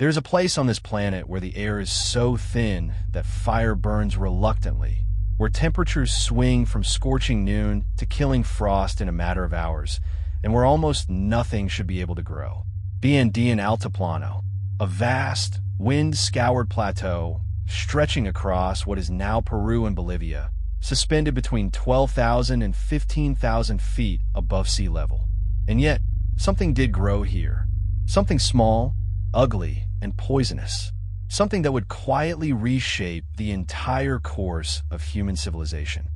There's a place on this planet where the air is so thin that fire burns reluctantly, where temperatures swing from scorching noon to killing frost in a matter of hours, and where almost nothing should be able to grow. Andean Altiplano, a vast, wind-scoured plateau stretching across what is now Peru and Bolivia, suspended between 12,000 and 15,000 feet above sea level. And yet, something did grow here. Something small, ugly, and poisonous. Something that would quietly reshape the entire course of human civilization.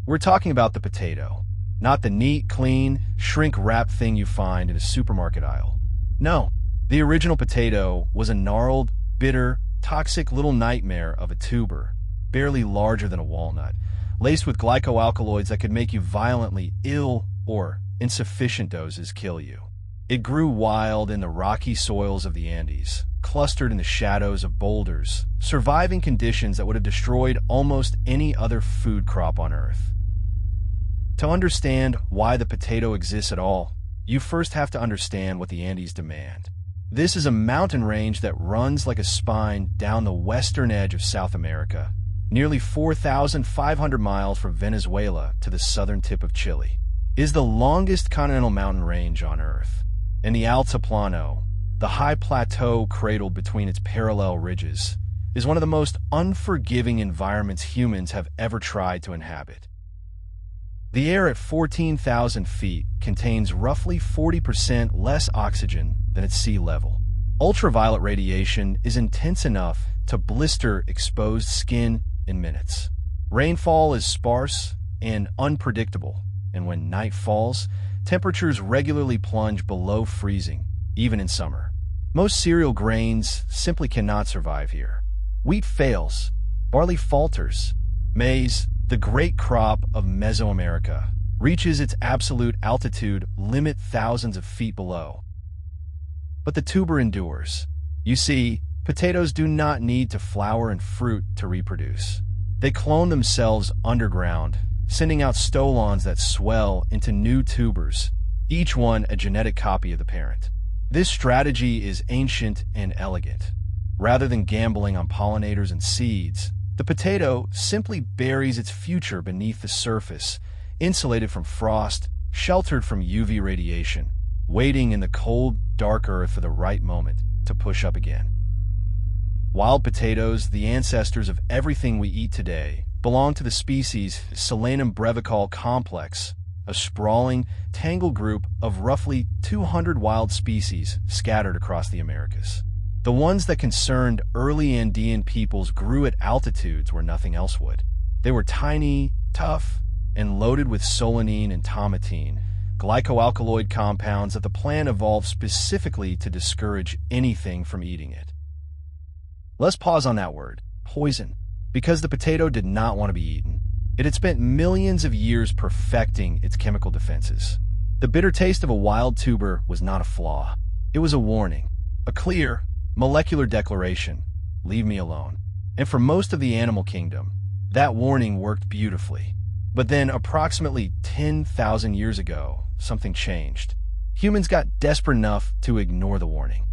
We're talking about the potato, not the neat, clean, shrink-wrapped thing you find in a supermarket aisle. No, the original potato was a gnarled, bitter, toxic little nightmare of a tuber, barely larger than a walnut, laced with glycoalkaloids that could make you violently ill or, in sufficient doses, kill you. It grew wild in the rocky soils of the Andes, clustered in the shadows of boulders, surviving conditions that would have destroyed almost any other food crop on Earth. To understand why the potato exists at all, you first have to understand what the Andes demand. This is a mountain range that runs like a spine down the western edge of South America, nearly 4,500 miles from Venezuela to the southern tip of Chile. It is the longest continental mountain range on Earth. And the Altiplano, the high plateau cradled between its parallel ridges, is one of the most unforgiving environments humans have ever tried to inhabit. The air at 14,000 feet contains roughly 40% less oxygen than at sea level. Ultraviolet radiation is intense enough to blister exposed skin in minutes. Rainfall is sparse and unpredictable, and when night falls, temperatures regularly plunge below freezing, even in summer. Most cereal grains simply cannot survive here. Wheat fails, barley falters. Maize, the great crop of Mesoamerica, reaches its absolute altitude limit thousands of feet below. But the tuber endures. You see, potatoes do not need to flower and fruit to reproduce. They clone themselves underground, sending out stolons that swell into new tubers, each one a genetic copy of the parent. This strategy is ancient and elegant. Rather than gambling on pollinators and seeds, the potato simply buries its future beneath the surface, insulated from frost, sheltered from UV radiation, waiting in the cold, dark earth for the right moment to push up again. Wild potatoes, the ancestors of everything we eat today, belong to the species Solanum brevicol complex, a sprawling, tangled group of roughly 200 wild species scattered across the Americas. The ones that concerned early Andean peoples grew at altitudes where nothing else would. They were tiny, tough, and loaded with solanine and tomatine, glycoalkaloid compounds that the plant evolved specifically to discourage anything from eating it. Let's pause on that word, poison. Because the potato did not want to be eaten. It had spent millions of years perfecting its chemical defenses. The bitter taste of a wild tuber was not a flaw. It was a warning, a clear, molecular declaration, leave me alone. And for most of the animal kingdom, that warning worked beautifully. But then, approximately 10,000 years ago, something changed. Humans got desperate enough to ignore the warning.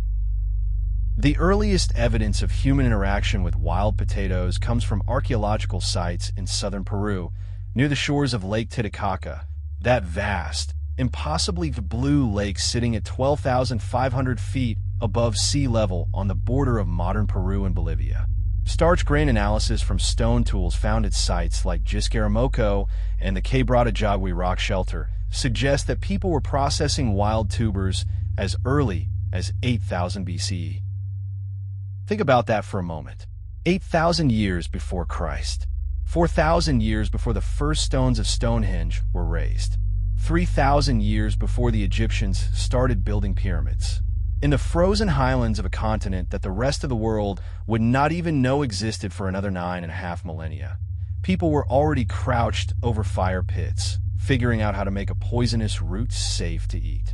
The earliest evidence of human interaction with wild potatoes comes from archaeological sites in southern Peru, near the shores of Lake Titicaca, that vast, impossibly blue lake sitting at 12,500 feet above sea level on the border of modern Peru and Bolivia. Starch grain analysis from stone tools found at sites like Jisquarimoco and the Quebrada Jagüey rock shelter suggests that people were processing wild tubers as early as 8,000 BCE. Think about that for a moment. 8,000 years before Christ. 4,000 years before the first stones of Stonehenge were raised. 3,000 years before the Egyptians started building pyramids. In the frozen highlands of a continent that the rest of the world would not even know existed for another 9.5 millennia, people were already crouched over fire pits, figuring out how to make a poisonous root safe to eat.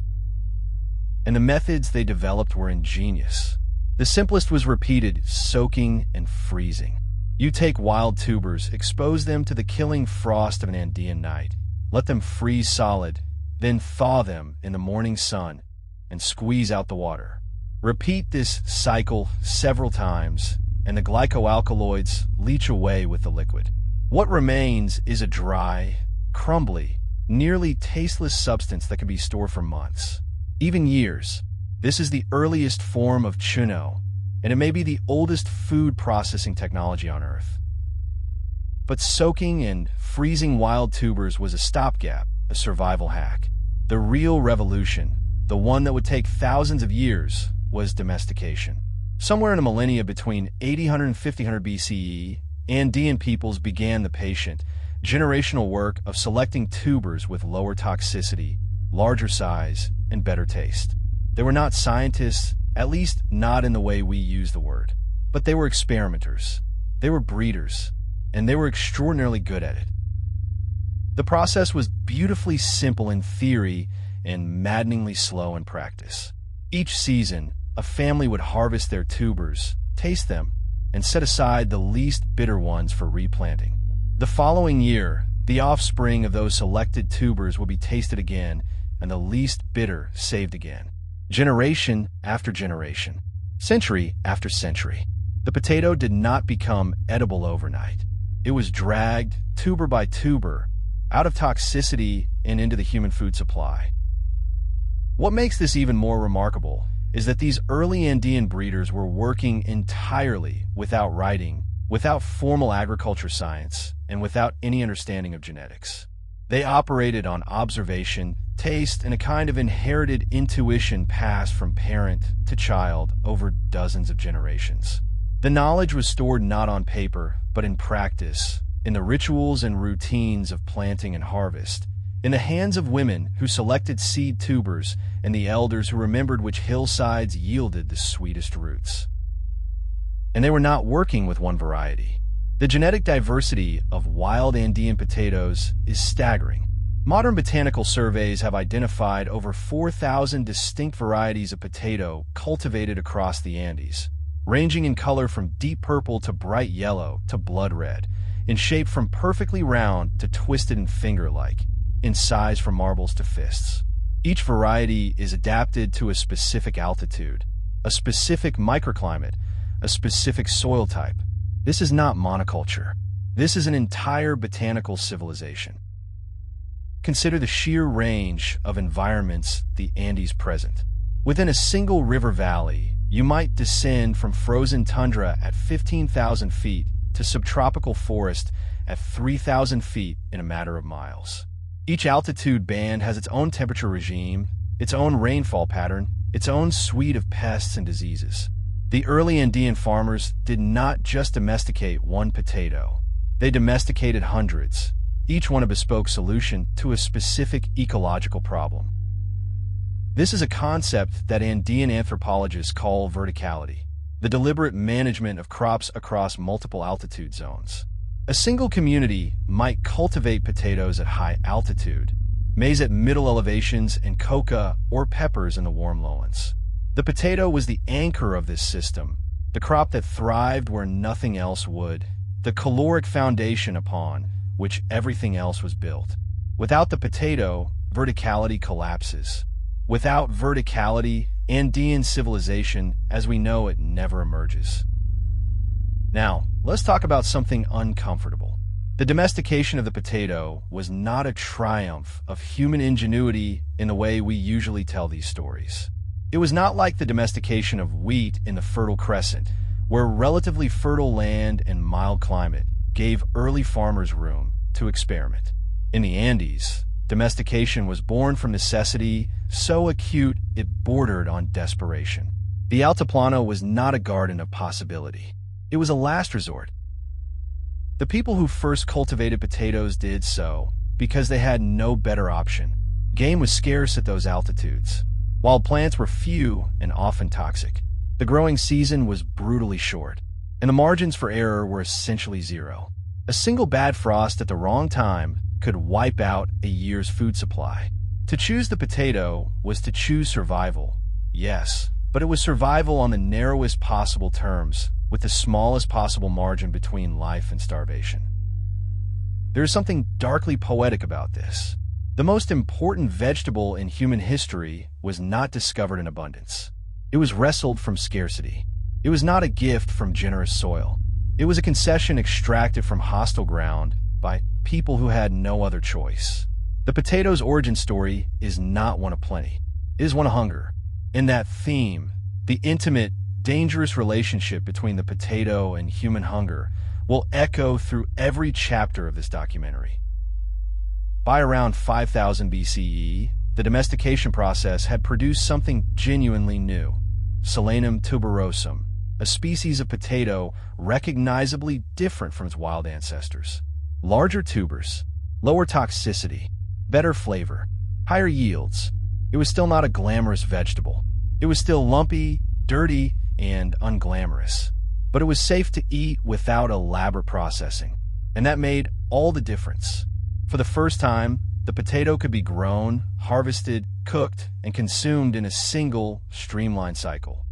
And the methods they developed were ingenious. The simplest was repeated soaking and freezing. You take wild tubers, expose them to the killing frost of an Andean night, let them freeze solid, then thaw them in the morning sun and squeeze out the water. Repeat this cycle several times, and the glycoalkaloids leach away with the liquid. What remains is a dry, crumbly, nearly tasteless substance that can be stored for months, even years. This is the earliest form of chuno, and it may be the oldest food processing technology on Earth. But soaking and freezing wild tubers was a stopgap, a survival hack. The real revolution, the one that would take thousands of years, was domestication. Somewhere in the millennia between 800 and 1500 BCE, Andean peoples began the patient, generational work of selecting tubers with lower toxicity, larger size, and better taste. They were not scientists, at least not in the way we use the word, but they were experimenters. They were breeders, and they were extraordinarily good at it. The process was beautifully simple in theory and maddeningly slow in practice. Each season, a family would harvest their tubers, taste them, and set aside the least bitter ones for replanting. The following year, the offspring of those selected tubers would be tasted again, and the least bitter saved again. Generation after generation, century after century. The potato did not become edible overnight. It was dragged, tuber by tuber, out of toxicity and into the human food supply. What makes this even more remarkable is that these early Andean breeders were working entirely without writing, without formal agriculture science, and without any understanding of genetics. They operated on observation, taste, and a kind of inherited intuition passed from parent to child over dozens of generations. The knowledge was stored not on paper, but in practice, in the rituals and routines of planting and harvest, in the hands of women who selected seed tubers and the elders who remembered which hillsides yielded the sweetest roots. And they were not working with one variety. The genetic diversity of wild Andean potatoes is staggering. Modern botanical surveys have identified over 4,000 distinct varieties of potato cultivated across the Andes, ranging in color from deep purple to bright yellow to blood red, in shape from perfectly round to twisted and finger-like, in size from marbles to fists. Each variety is adapted to a specific altitude, a specific microclimate, a specific soil type. This is not monoculture. This is an entire botanical civilization. Consider the sheer range of environments the Andes present. Within a single river valley, you might descend from frozen tundra at 15,000 feet to subtropical forest at 3,000 feet in a matter of miles. Each altitude band has its own temperature regime, its own rainfall pattern, its own suite of pests and diseases. The early Andean farmers did not just domesticate one potato. They domesticated hundreds, each one a bespoke solution to a specific ecological problem. This is a concept that Andean anthropologists call verticality, the deliberate management of crops across multiple altitude zones. A single community might cultivate potatoes at high altitude, maize at middle elevations, and coca or peppers in the warm lowlands. The potato was the anchor of this system, the crop that thrived where nothing else would, the caloric foundation upon which everything else was built. Without the potato, verticality collapses. Without verticality, Andean civilization, as we know it, never emerges. Now, let's talk about something uncomfortable. The domestication of the potato was not a triumph of human ingenuity in the way we usually tell these stories. It was not like the domestication of wheat in the Fertile Crescent, where relatively fertile land and mild climate gave early farmers room to experiment. In the Andes, domestication was born from necessity, so acute it bordered on desperation. The Altiplano was not a garden of possibility. It was a last resort. The people who first cultivated potatoes did so because they had no better option. Game was scarce at those altitudes. Wild plants were few and often toxic. The growing season was brutally short, and the margins for error were essentially zero. A single bad frost at the wrong time could wipe out a year's food supply. To choose the potato was to choose survival, yes, but it was survival on the narrowest possible terms, with the smallest possible margin between life and starvation. There is something darkly poetic about this. The most important vegetable in human history was not discovered in abundance. It was wrestled from scarcity. It was not a gift from generous soil. It was a concession extracted from hostile ground by people who had no other choice. The potato's origin story is not one of plenty. It is one of hunger. In that theme, the intimate, dangerous relationship between the potato and human hunger will echo through every chapter of this documentary. By around 5000 BCE, the domestication process had produced something genuinely new, Solanum tuberosum, a species of potato recognizably different from its wild ancestors. Larger tubers, lower toxicity, better flavor, higher yields. It was still not a glamorous vegetable. It was still lumpy, dirty, and unglamorous. But it was safe to eat without elaborate processing, and that made all the difference. For the first time, the potato could be grown, harvested, cooked, and consumed in a single, streamlined cycle.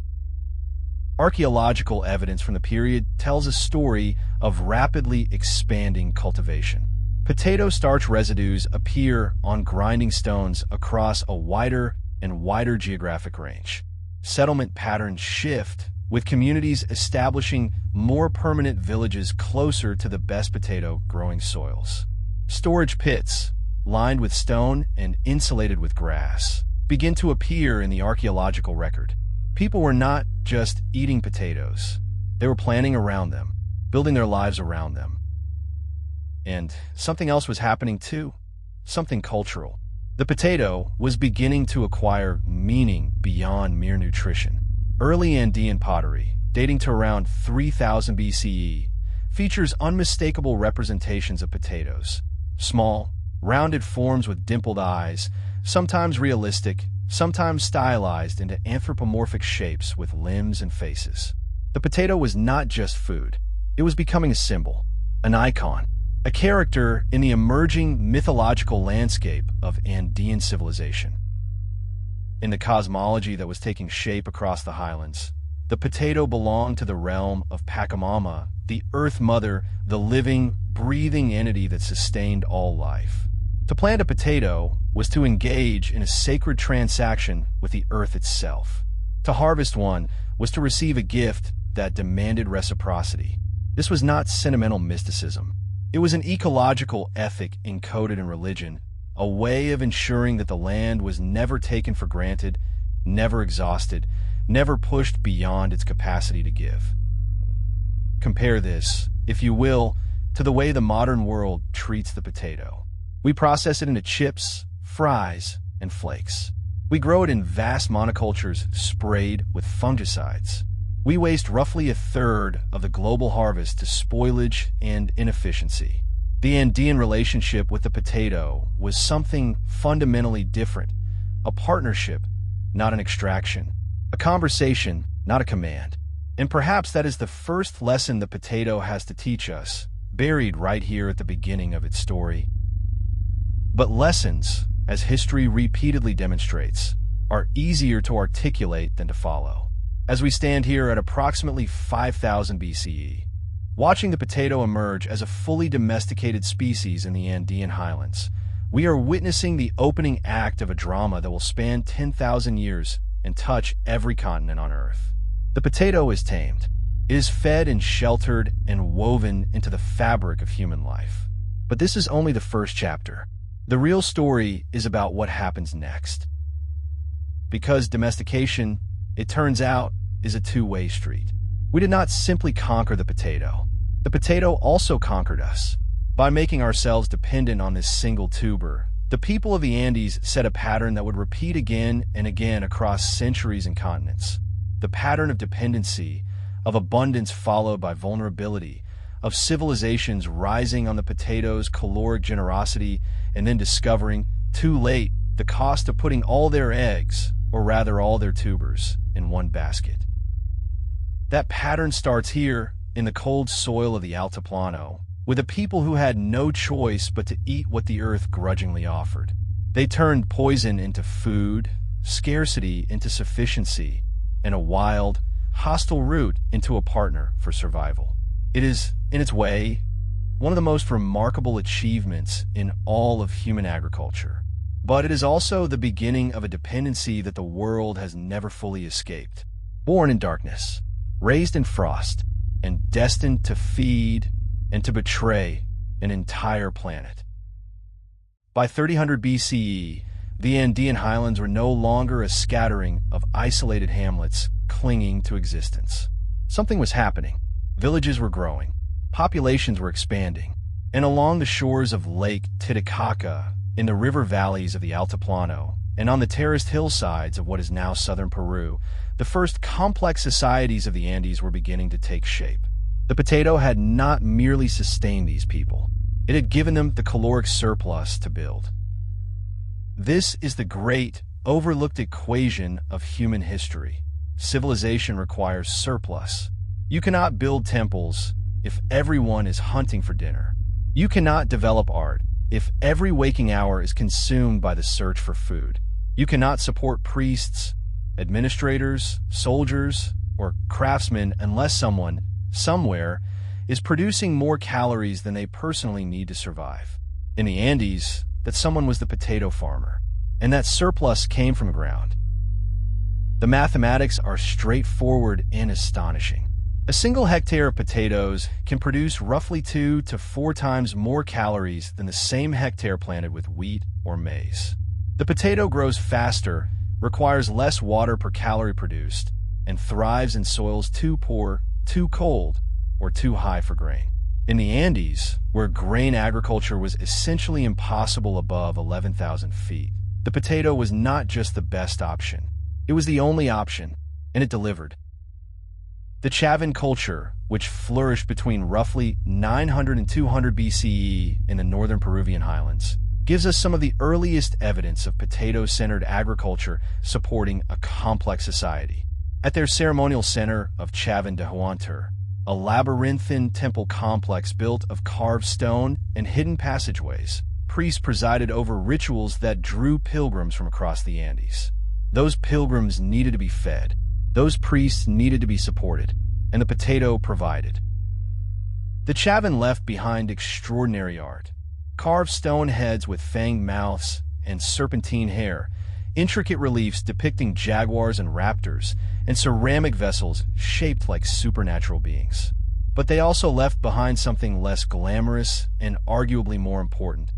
Archaeological evidence from the period tells a story of rapidly expanding cultivation. Potato starch residues appear on grinding stones across a wider and wider geographic range. Settlement patterns shift, with communities establishing more permanent villages closer to the best potato growing soils. Storage pits, lined with stone and insulated with grass, begin to appear in the archaeological record. People were not just eating potatoes. They were planning around them, building their lives around them. And something else was happening too, something cultural. The potato was beginning to acquire meaning beyond mere nutrition. Early Andean pottery, dating to around 3000 BCE, features unmistakable representations of potatoes. Small, rounded forms with dimpled eyes, sometimes realistic, sometimes stylized into anthropomorphic shapes with limbs and faces. The potato was not just food. It was becoming a symbol, an icon, a character in the emerging mythological landscape of Andean civilization. In the cosmology that was taking shape across the highlands, the potato belonged to the realm of Pachamama, the Earth Mother, the living, breathing entity that sustained all life. To plant a potato was to engage in a sacred transaction with the earth itself. To harvest one was to receive a gift that demanded reciprocity. This was not sentimental mysticism. It was an ecological ethic encoded in religion, a way of ensuring that the land was never taken for granted, never exhausted, never pushed beyond its capacity to give. Compare this, if you will, to the way the modern world treats the potato. We process it into chips, fries, and flakes. We grow it in vast monocultures sprayed with fungicides. We waste roughly a third of the global harvest to spoilage and inefficiency. The Andean relationship with the potato was something fundamentally different, a partnership, not an extraction, a conversation, not a command. And perhaps that is the first lesson the potato has to teach us, buried right here at the beginning of its story. But lessons, as history repeatedly demonstrates, are easier to articulate than to follow. As we stand here at approximately 5000 BCE, watching the potato emerge as a fully domesticated species in the Andean highlands, we are witnessing the opening act of a drama that will span 10,000 years and touch every continent on Earth. The potato is tamed. It is fed and sheltered and woven into the fabric of human life. But this is only the first chapter. The real story is about what happens next. Because domestication, it turns out, is a two-way street. We did not simply conquer the potato. The potato also conquered us. By making ourselves dependent on this single tuber, the people of the Andes set a pattern that would repeat again and again across centuries and continents. The pattern of dependency, of abundance followed by vulnerability, of civilizations rising on the potato's caloric generosity and then discovering, too late, the cost of putting all their eggs, or rather all their tubers, in one basket. That pattern starts here, in the cold soil of the Altiplano, with a people who had no choice but to eat what the earth grudgingly offered. They turned poison into food, scarcity into sufficiency, and a wild, hostile root into a partner for survival. It is, in its way, one of the most remarkable achievements in all of human agriculture. But it is also the beginning of a dependency that the world has never fully escaped. Born in darkness, raised in frost, and destined to feed and to betray an entire planet. By 3000 BCE, the Andean highlands were no longer a scattering of isolated hamlets clinging to existence. Something was happening. Villages were growing, populations were expanding, and along the shores of Lake Titicaca, in the river valleys of the Altiplano, and on the terraced hillsides of what is now southern Peru, the first complex societies of the Andes were beginning to take shape. The potato had not merely sustained these people, it had given them the caloric surplus to build. This is the great, overlooked equation of human history. Civilization requires surplus. You cannot build temples if everyone is hunting for dinner. You cannot develop art if every waking hour is consumed by the search for food. You cannot support priests, administrators, soldiers, or craftsmen unless someone, somewhere, is producing more calories than they personally need to survive. In the Andes, that someone was the potato farmer, and that surplus came from ground. The mathematics are straightforward and astonishing. A single hectare of potatoes can produce roughly 2 to 4 times more calories than the same hectare planted with wheat or maize. The potato grows faster, requires less water per calorie produced, and thrives in soils too poor, too cold, or too high for grain. In the Andes, where grain agriculture was essentially impossible above 11,000 feet, the potato was not just the best option. It was the only option, and it delivered. The Chavín culture, which flourished between roughly 900 and 200 BCE in the northern Peruvian highlands, gives us some of the earliest evidence of potato-centered agriculture supporting a complex society. At their ceremonial center of Chavín de Huántar, a labyrinthine temple complex built of carved stone and hidden passageways, priests presided over rituals that drew pilgrims from across the Andes. Those pilgrims needed to be fed. Those priests needed to be supported, and the potato provided. The Chavín left behind extraordinary art. Carved stone heads with fanged mouths and serpentine hair, intricate reliefs depicting jaguars and raptors, and ceramic vessels shaped like supernatural beings. But they also left behind something less glamorous and arguably more important: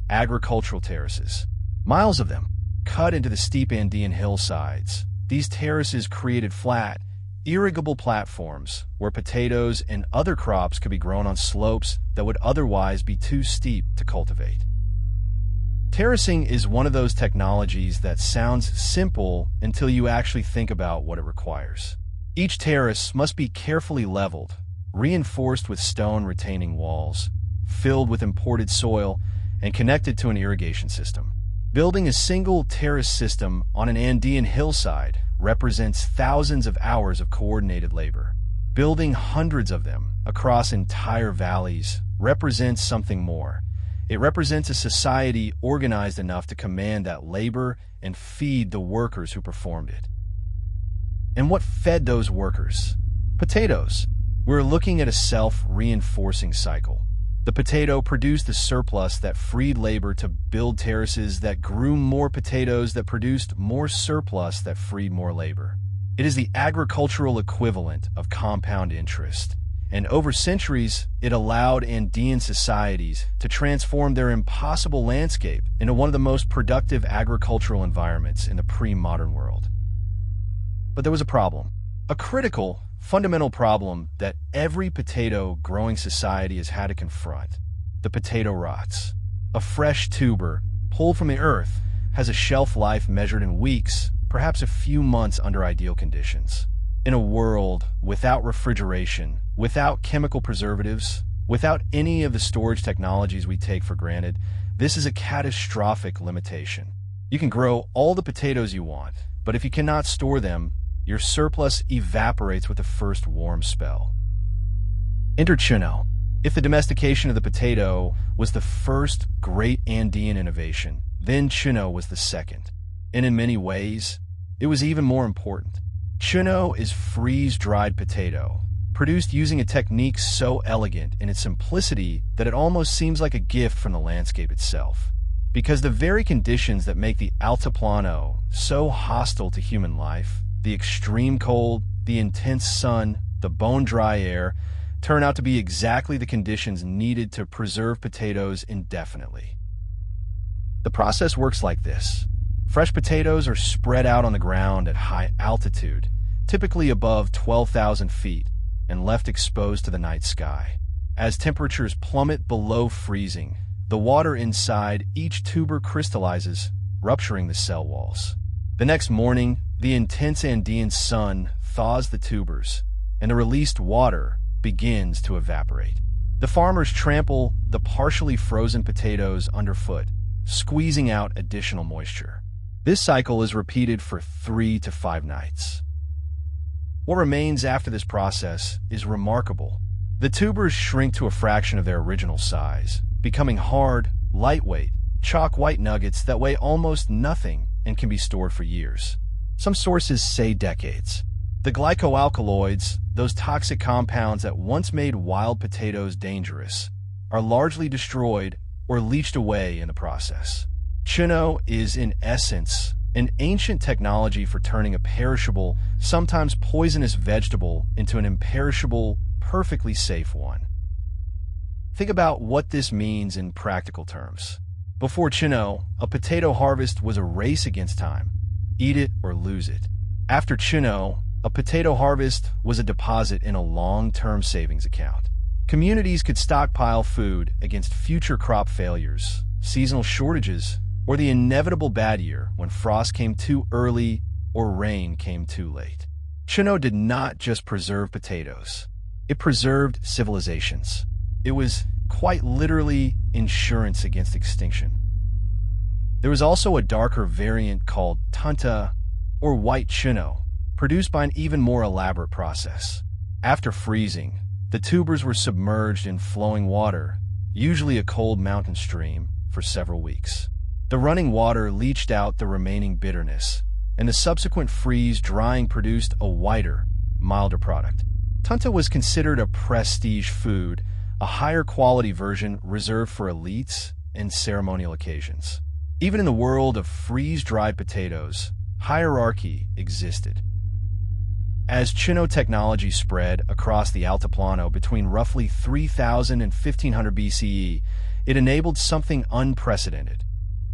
agricultural terraces. Miles of them, cut into the steep Andean hillsides. These terraces created flat, irrigable platforms where potatoes and other crops could be grown on slopes that would otherwise be too steep to cultivate. Terracing is one of those technologies that sounds simple until you actually think about what it requires. Each terrace must be carefully leveled, reinforced with stone retaining walls, filled with imported soil, and connected to an irrigation system. Building a single terrace system on an Andean hillside represents thousands of hours of coordinated labor. Building hundreds of them across entire valleys represents something more. It represents a society organized enough to command that labor and feed the workers who performed it. And what fed those workers? Potatoes. We're looking at a self-reinforcing cycle. The potato produced the surplus that freed labor to build terraces that grew more potatoes that produced more surplus that freed more labor. It is the agricultural equivalent of compound interest. And over centuries, it allowed Andean societies to transform their impossible landscape into one of the most productive agricultural environments in the pre-modern world. But there was a problem. A critical, fundamental problem that every potato-growing society has had to confront. The potato rots. A fresh tuber, pulled from the earth, has a shelf life measured in weeks, perhaps a few months under ideal conditions. In a world without refrigeration, without chemical preservatives, without any of the storage technologies we take for granted, this is a catastrophic limitation. You can grow all the potatoes you want, but if you cannot store them, your surplus evaporates with the first warm spell. Enter chuno. If the domestication of the potato was the first great Andean innovation, then chuno was the second. And in many ways, it was even more important. Chuno is freeze-dried potato, produced using a technique so elegant in its simplicity that it almost seems like a gift from the landscape itself. Because the very conditions that make the Altiplano so hostile to human life, the extreme cold, the intense sun, the bone-dry air, turn out to be exactly the conditions needed to preserve potatoes indefinitely. The process works like this. Fresh potatoes are spread out on the ground at high altitude, typically above 12,000 feet, and left exposed to the night sky. As temperatures plummet below freezing, the water inside each tuber crystallizes, rupturing the cell walls. The next morning, the intense Andean sun thaws the tubers, and the released water begins to evaporate. The farmers trample the partially frozen potatoes underfoot, squeezing out additional moisture. This cycle is repeated for 3 to 5 nights. What remains after this process is remarkable. The tubers shrink to a fraction of their original size, becoming hard, lightweight, chalk-white nuggets that weigh almost nothing and can be stored for years. Some sources say decades. The glycoalkaloids, those toxic compounds that once made wild potatoes dangerous, are largely destroyed or leached away in the process. Chino is, in essence, an ancient technology for turning a perishable, sometimes poisonous vegetable into an imperishable, perfectly safe one. Think about what this means in practical terms. Before Chino, a potato harvest was a race against time. Eat it or lose it. After Chino, a potato harvest was a deposit in a long-term savings account. Communities could stockpile food against future crop failures, seasonal shortages, or the inevitable bad year when frost came too early or rain came too late. Chino did not just preserve potatoes. It preserved civilizations. It was quite literally insurance against extinction. There was also a darker variant called tanta, or white chino, produced by an even more elaborate process. After freezing, the tubers were submerged in flowing water, usually a cold mountain stream, for several weeks. The running water leached out the remaining bitterness, and the subsequent freeze-drying produced a whiter, milder product. Tanta was considered a prestige food, a higher quality version reserved for elites and ceremonial occasions. Even in the world of freeze-dried potatoes, hierarchy existed. As Chino technology spread across the Altiplano between roughly 3000 and 1500 BCE, it enabled something unprecedented: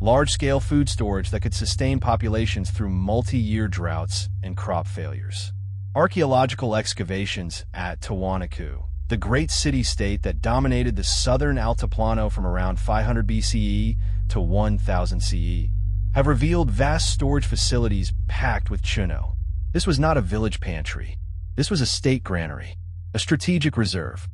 large-scale food storage that could sustain populations through multi-year droughts and crop failures. Archaeological excavations at Tiwanaku, the great city-state that dominated the southern Altiplano from around 500 BCE to 1000 CE, have revealed vast storage facilities packed with chino. This was not a village pantry. This was a state granary, a strategic reserve.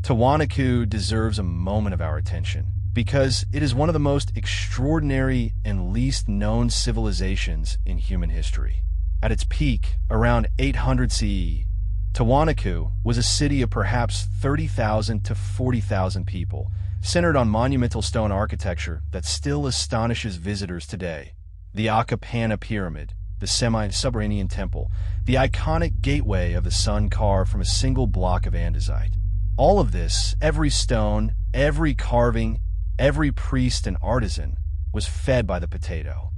Tiwanaku deserves a moment of our attention because it is one of the most extraordinary and least known civilizations in human history. At its peak, around 800 CE, Tiwanaku was a city of perhaps 30,000 to 40,000 people, centered on monumental stone architecture that still astonishes visitors today. The Akapana Pyramid, the semi-subterranean temple, the iconic gateway of the sun carved from a single block of andesite. All of this, every stone, every carving, every priest and artisan, was fed by the potato.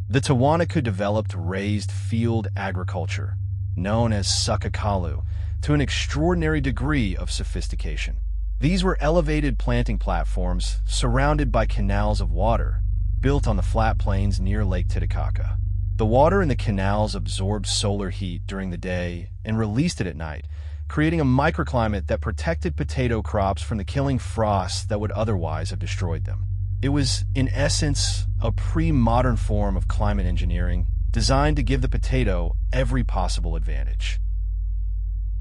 The Tiwanaku developed raised field agriculture, known as sakakalu, to an extraordinary degree of sophistication. These were elevated planting platforms surrounded by canals of water, built on the flat plains near Lake Titicaca. The water in the canals absorbed solar heat during the day and released it at night, creating a microclimate that protected potato crops from the killing frosts that would otherwise have destroyed them. It was, in essence, a pre-modern form of climate engineering designed to give the potato every possible advantage.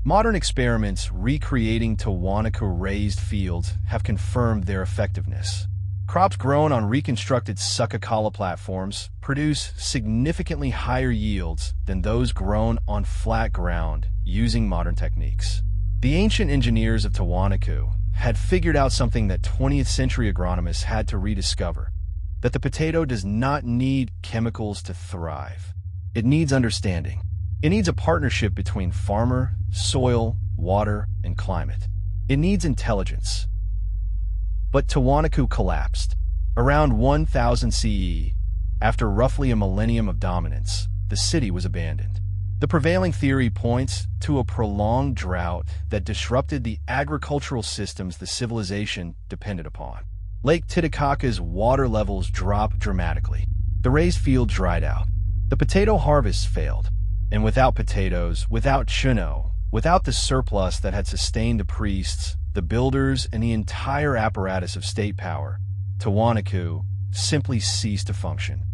Modern experiments recreating Tiwanaku raised fields have confirmed their effectiveness. Crops grown on reconstructed sakakala platforms produce significantly higher yields than those grown on flat ground using modern techniques. The ancient engineers of Tiwanaku had figured out something that 20th century agronomists had to rediscover: that the potato does not need chemicals to thrive. It needs understanding. It needs a partnership between farmer, soil, water, and climate. It needs intelligence. But Tiwanaku collapsed. Around 1000 CE, after roughly a millennium of dominance, the city was abandoned. The prevailing theory points to a prolonged drought that disrupted the agricultural systems the civilization depended upon. Lake Titicaca's water levels dropped dramatically. The raised fields dried out. The potato harvests failed. And without potatoes, without chuno, without the surplus that had sustained the priests, the builders, and the entire apparatus of state power, Tiwanaku simply ceased to function.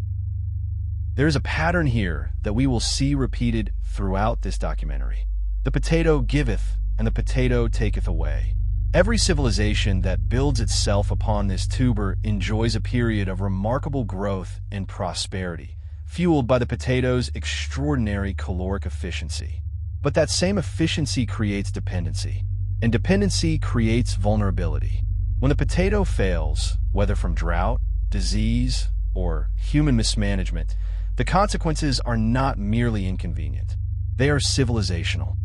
There is a pattern here that we will see repeated throughout this documentary. The potato giveth, and the potato taketh away. Every civilization that builds itself upon this tuber enjoys a period of remarkable growth and prosperity, fueled by the potato's extraordinary caloric efficiency. But that same efficiency creates dependency, and dependency creates vulnerability. When the potato fails, whether from drought, disease, or human mismanagement, the consequences are not merely inconvenient. They are civilizational.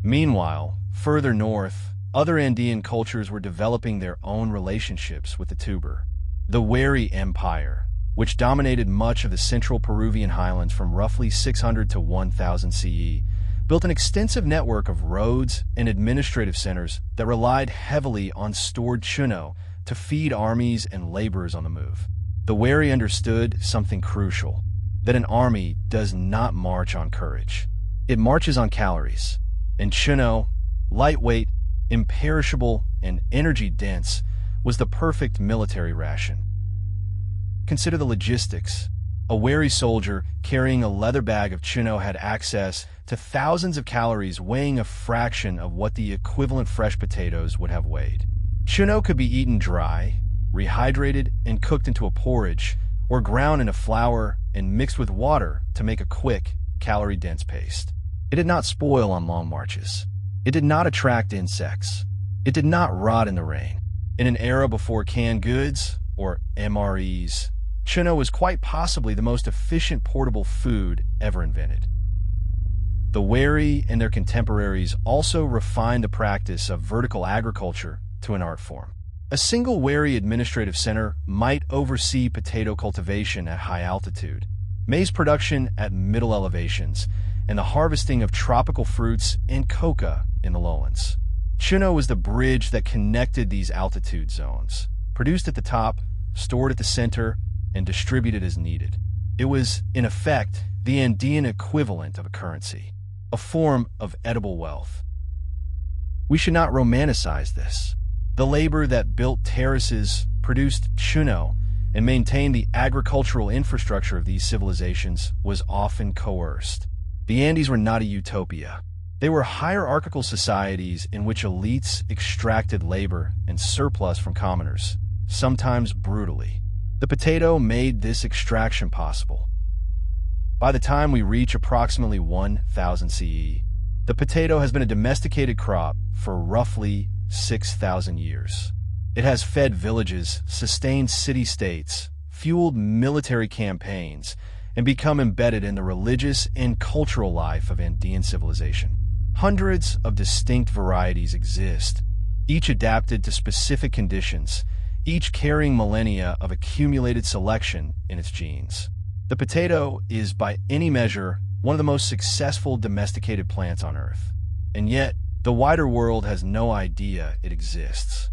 Meanwhile, further north, other Andean cultures were developing their own relationships with the tuber. The Wari Empire, which dominated much of the central Peruvian highlands from roughly 600 to 1000 CE, built an extensive network of roads and administrative centers that relied heavily on stored chuno to feed armies and laborers on the move. The Wari understood something crucial, that an army does not march on courage. It marches on calories. And chuno, lightweight, imperishable, and energy-dense, was the perfect military ration. Consider the logistics. A wary soldier carrying a leather bag of chuno had access to thousands of calories weighing a fraction of what the equivalent fresh potatoes would have weighed. Chuno could be eaten dry, rehydrated and cooked into a porridge, or ground into flour and mixed with water to make a quick, calorie-dense paste. It did not spoil on long marches. It did not attract insects. It did not rot in the rain. In an era before canned goods, or MREs, chuno was quite possibly the most efficient portable food ever invented. The Wari and their contemporaries also refined the practice of vertical agriculture to an art form. A single Wari administrative center might oversee potato cultivation at high altitude, maize production at middle elevations, and the harvesting of tropical fruits and coca in the lowlands. Chuno was the bridge that connected these altitude zones, produced at the top, stored at the center, and distributed as needed. It was, in effect, the Andean equivalent of a currency, a form of edible wealth. We should not romanticize this. The labor that built terraces, produced chuno, and maintained the agricultural infrastructure of these civilizations was often coerced. The Andes were not a utopia. They were hierarchical societies in which elites extracted labor and surplus from commoners, sometimes brutally. The potato made this extraction possible. By the time we reach approximately 1000 CE, the potato has been a domesticated crop for roughly 6,000 years. It has fed villages, sustained city-states, fueled military campaigns, and become embedded in the religious and cultural life of Andean civilization. Hundreds of distinct varieties exist, each adapted to specific conditions, each carrying millennia of accumulated selection in its genes. The potato is, by any measure, one of the most successful domesticated plants on Earth. And yet, the wider world has no idea it exists.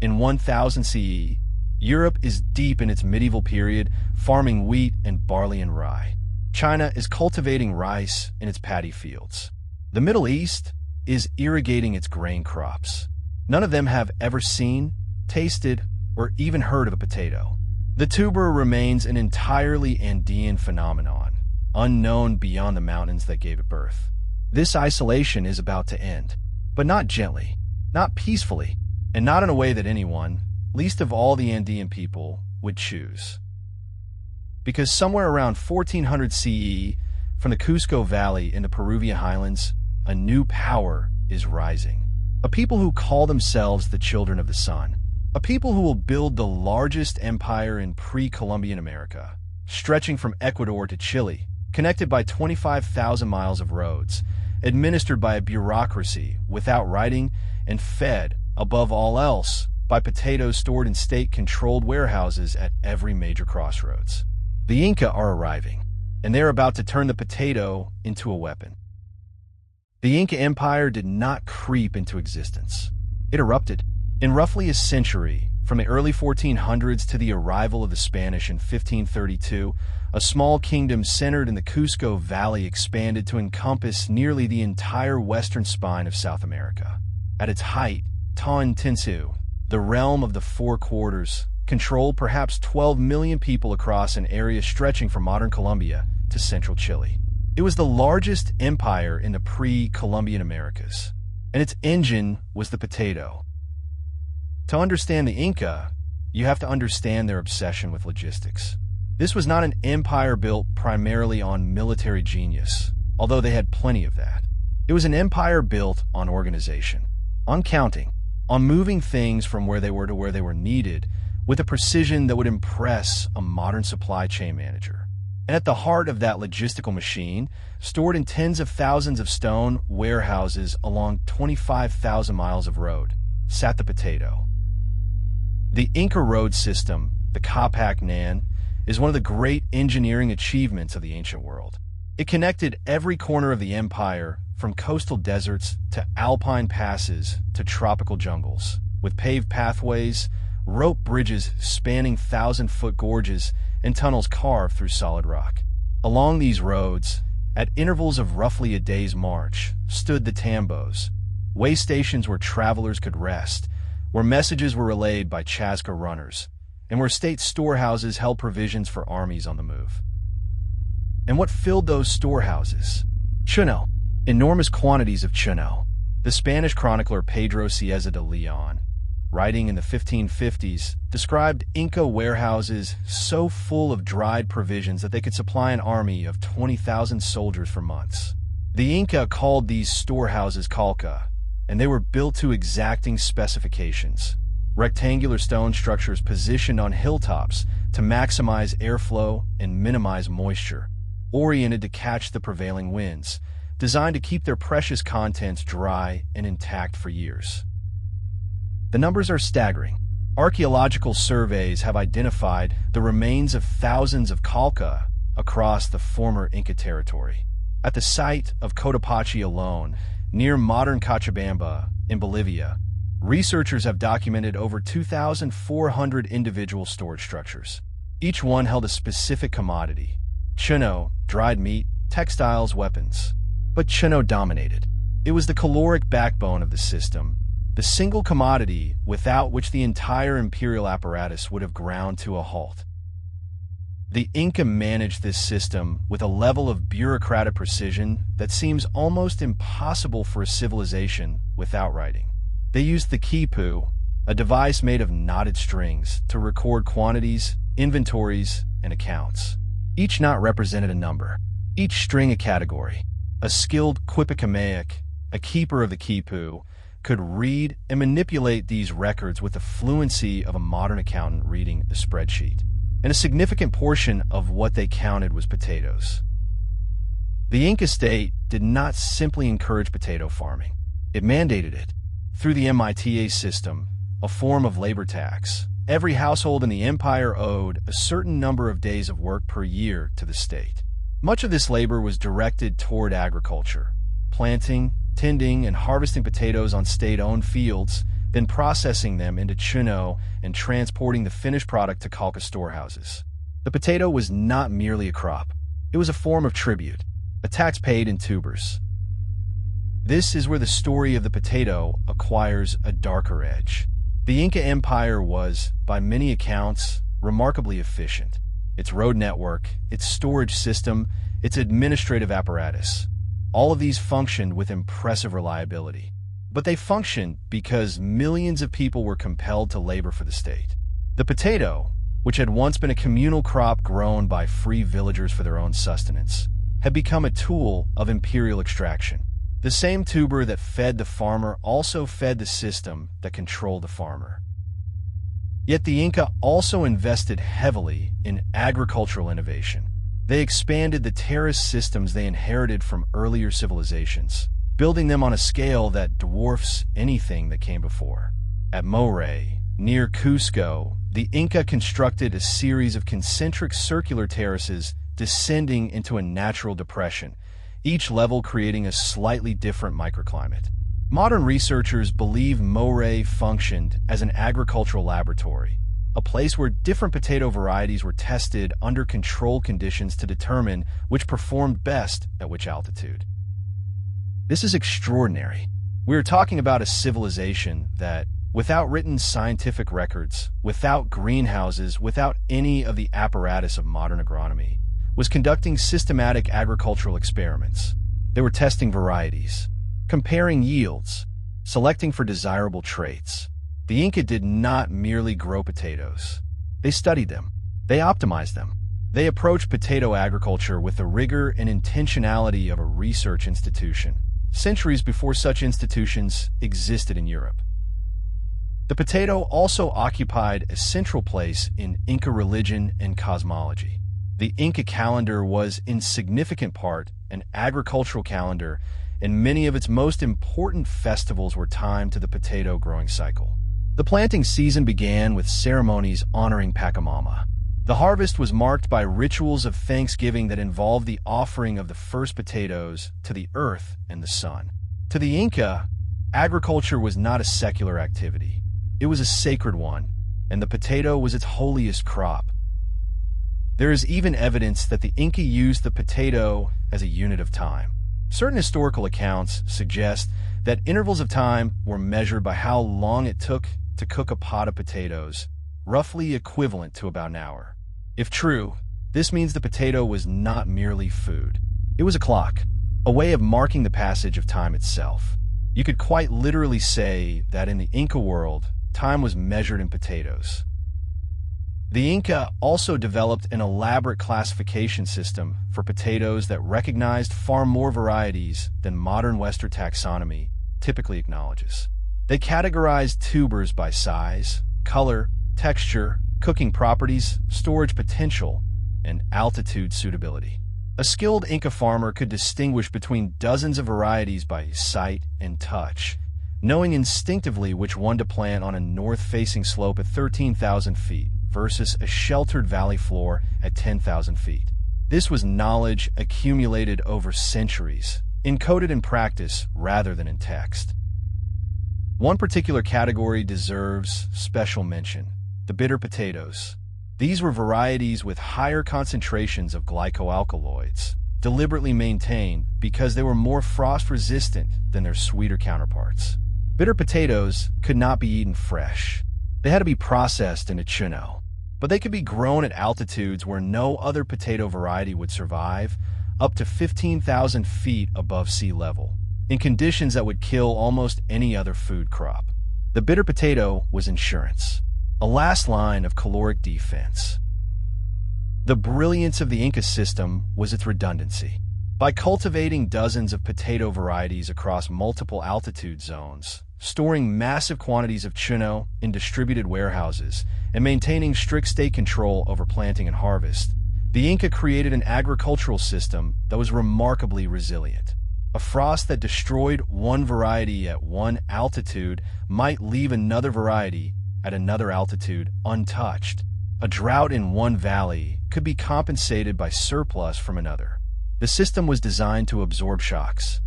In 1000 CE, Europe is deep in its medieval period, farming wheat and barley and rye. China is cultivating rice in its paddy fields. The Middle East is irrigating its grain crops. None of them have ever seen, tasted, or even heard of a potato. The tuber remains an entirely Andean phenomenon, unknown beyond the mountains that gave it birth. This isolation is about to end, but not gently, not peacefully, and not in a way that anyone, least of all the Andean people, would choose. Because somewhere around 1400 CE, from the Cusco Valley in the Peruvian highlands, a new power is rising. A people who call themselves the children of the sun. A people who will build the largest empire in pre-Columbian America, stretching from Ecuador to Chile, connected by 25,000 miles of roads, administered by a bureaucracy without writing, and fed, above all else, by potatoes stored in state-controlled warehouses at every major crossroads. The Inca are arriving, and they're about to turn the potato into a weapon. The Inca Empire did not creep into existence. It erupted. In roughly a century, from the early 1400s to the arrival of the Spanish in 1532, a small kingdom centered in the Cusco Valley expanded to encompass nearly the entire western spine of South America. At its height, Tawantinsuyo, the realm of the Four Quarters, controlled perhaps 12 million people across an area stretching from modern Colombia to central Chile. It was the largest empire in the pre-Columbian Americas, and its engine was the potato. To understand the Inca, you have to understand their obsession with logistics. This was not an empire built primarily on military genius, although they had plenty of that. It was an empire built on organization, on counting, on moving things from where they were to where they were needed with a precision that would impress a modern supply chain manager. And at the heart of that logistical machine, stored in tens of thousands of stone warehouses along 25,000 miles of road, sat the potato. The Inca road system, the Capac Nan, is one of the great engineering achievements of the ancient world. It connected every corner of the empire, from coastal deserts to alpine passes to tropical jungles, with paved pathways, rope bridges spanning 1,000-foot gorges, and tunnels carved through solid rock. Along these roads, at intervals of roughly a day's march, stood the tambos, way stations where travelers could rest, where messages were relayed by chasca runners, and where state storehouses held provisions for armies on the move. And what filled those storehouses? Chuno, enormous quantities of chuno. The Spanish chronicler Pedro Cieza de Leon, writing in the 1550s, described Inca warehouses so full of dried provisions that they could supply an army of 20,000 soldiers for months. The Inca called these storehouses calca, and they were built to exacting specifications. Rectangular stone structures positioned on hilltops to maximize airflow and minimize moisture, oriented to catch the prevailing winds, designed to keep their precious contents dry and intact for years. The numbers are staggering. Archaeological surveys have identified the remains of thousands of calca across the former Inca territory. At the site of Cotopaxi alone, near modern Cochabamba in Bolivia, researchers have documented over 2,400 individual storage structures. Each one held a specific commodity: chuno, dried meat, textiles, weapons. But chuno dominated. It was the caloric backbone of the system, the single commodity without which the entire imperial apparatus would have ground to a halt. The Inca managed this system with a level of bureaucratic precision that seems almost impossible for a civilization without writing. They used the quipu, a device made of knotted strings, to record quantities, inventories, and accounts. Each knot represented a number, each string a category. A skilled quipikamaic, a keeper of the quipu, could read and manipulate these records with the fluency of a modern accountant reading a spreadsheet. And a significant portion of what they counted was potatoes. The Inca state did not simply encourage potato farming. It mandated it. Through the MITA system, a form of labor tax, every household in the empire owed a certain number of days of work per year to the state. Much of this labor was directed toward agriculture, planting, tending, and harvesting potatoes on state-owned fields, then processing them into chuno and transporting the finished product to calca storehouses. The potato was not merely a crop. It was a form of tribute, a tax paid in tubers. This is where the story of the potato acquires a darker edge. The Inca Empire was, by many accounts, remarkably efficient. Its road network, its storage system, its administrative apparatus, all of these functioned with impressive reliability. But they functioned because millions of people were compelled to labor for the state. The potato, which had once been a communal crop grown by free villagers for their own sustenance, had become a tool of imperial extraction. The same tuber that fed the farmer also fed the system that controlled the farmer. Yet the Inca also invested heavily in agricultural innovation. They expanded the terrace systems they inherited from earlier civilizations, building them on a scale that dwarfs anything that came before. At Moray, Near Cusco, the Inca constructed a series of concentric circular terraces descending into a natural depression, each level creating a slightly different microclimate. Modern researchers believe Moray functioned as an agricultural laboratory, a place where different potato varieties were tested under controlled conditions to determine which performed best at which altitude. This is extraordinary. We are talking about a civilization that, without written scientific records, without greenhouses, without any of the apparatus of modern agronomy, was conducting systematic agricultural experiments. They were testing varieties, comparing yields, selecting for desirable traits. The Inca did not merely grow potatoes. They studied them. They optimized them. They approached potato agriculture with the rigor and intentionality of a research institution, centuries before such institutions existed in Europe. The potato also occupied a central place in Inca religion and cosmology. The Inca calendar was in significant part an agricultural calendar, and many of its most important festivals were timed to the potato growing cycle. The planting season began with ceremonies honoring Pachamama. The harvest was marked by rituals of thanksgiving that involved the offering of the first potatoes to the earth and the sun. To the Inca, agriculture was not a secular activity. It was a sacred one, and the potato was its holiest crop. There is even evidence that the Inca used the potato as a unit of time. Certain historical accounts suggest that intervals of time were measured by how long it took to cook a pot of potatoes, roughly equivalent to about an hour. If true, this means the potato was not merely food. It was a clock, a way of marking the passage of time itself. You could quite literally say that in the Inca world, time was measured in potatoes. The Inca also developed an elaborate classification system for potatoes that recognized far more varieties than modern Western taxonomy typically acknowledges. They categorized tubers by size, color, texture, cooking properties, storage potential, and altitude suitability. A skilled Inca farmer could distinguish between dozens of varieties by sight and touch, knowing instinctively which one to plant on a north-facing slope at 13,000 feet versus a sheltered valley floor at 10,000 feet. This was knowledge accumulated over centuries, encoded in practice rather than in text. One particular category deserves special mention: the bitter potatoes. These were varieties with higher concentrations of glycoalkaloids, deliberately maintained because they were more frost-resistant than their sweeter counterparts. Bitter potatoes could not be eaten fresh. They had to be processed into chuno, but they could be grown at altitudes where no other potato variety would survive, up to 15,000 feet above sea level, in conditions that would kill almost any other food crop. The bitter potato was insurance, a last line of caloric defense. The brilliance of the Inca system was its redundancy. By cultivating dozens of potato varieties across multiple altitude zones, storing massive quantities of chuno in distributed warehouses, and maintaining strict state control over planting and harvest, the Inca created an agricultural system that was remarkably resilient. A frost that destroyed one variety at one altitude might leave another variety at another altitude untouched. A drought in one valley could be compensated by surplus from another. The system was designed to absorb shocks.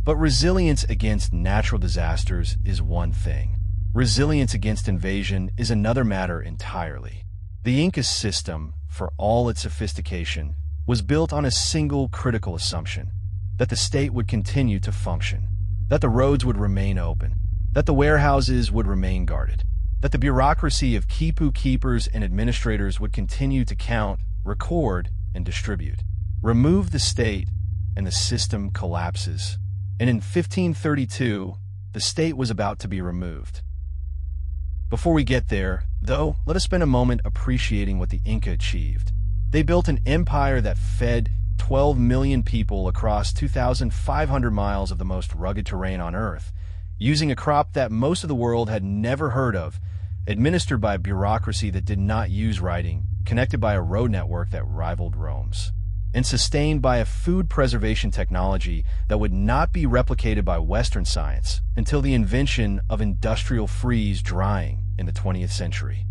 But resilience against natural disasters is one thing. Resilience against invasion is another matter entirely. The Inca system, for all its sophistication, was built on a single critical assumption: that the state would continue to function, that the roads would remain open, that the warehouses would remain guarded, that the bureaucracy of quipu keepers and administrators would continue to count, record, and distribute. Remove the state, and the system collapses. And in 1532, the state was about to be removed. Before we get there, though, let us spend a moment appreciating what the Inca achieved. They built an empire that fed 12 million people across 2,500 miles of the most rugged terrain on Earth, using a crop that most of the world had never heard of, administered by a bureaucracy that did not use writing, connected by a road network that rivaled Rome's, and sustained by a food preservation technology that would not be replicated by Western science until the invention of industrial freeze drying in the 20th century.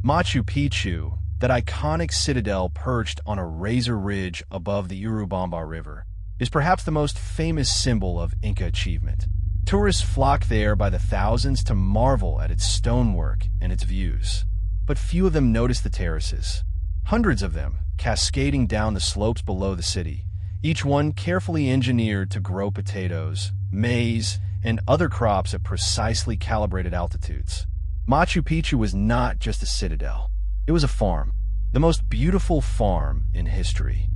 Machu Picchu, that iconic citadel perched on a razor ridge above the Urubamba River, is perhaps the most famous symbol of Inca achievement. Tourists flock there by the thousands to marvel at its stonework and its views. But few of them notice the terraces, hundreds of them cascading down the slopes below the city, each one carefully engineered to grow potatoes, maize, and other crops at precisely calibrated altitudes. Machu Picchu was not just a citadel. It was a farm, the most beautiful farm in history.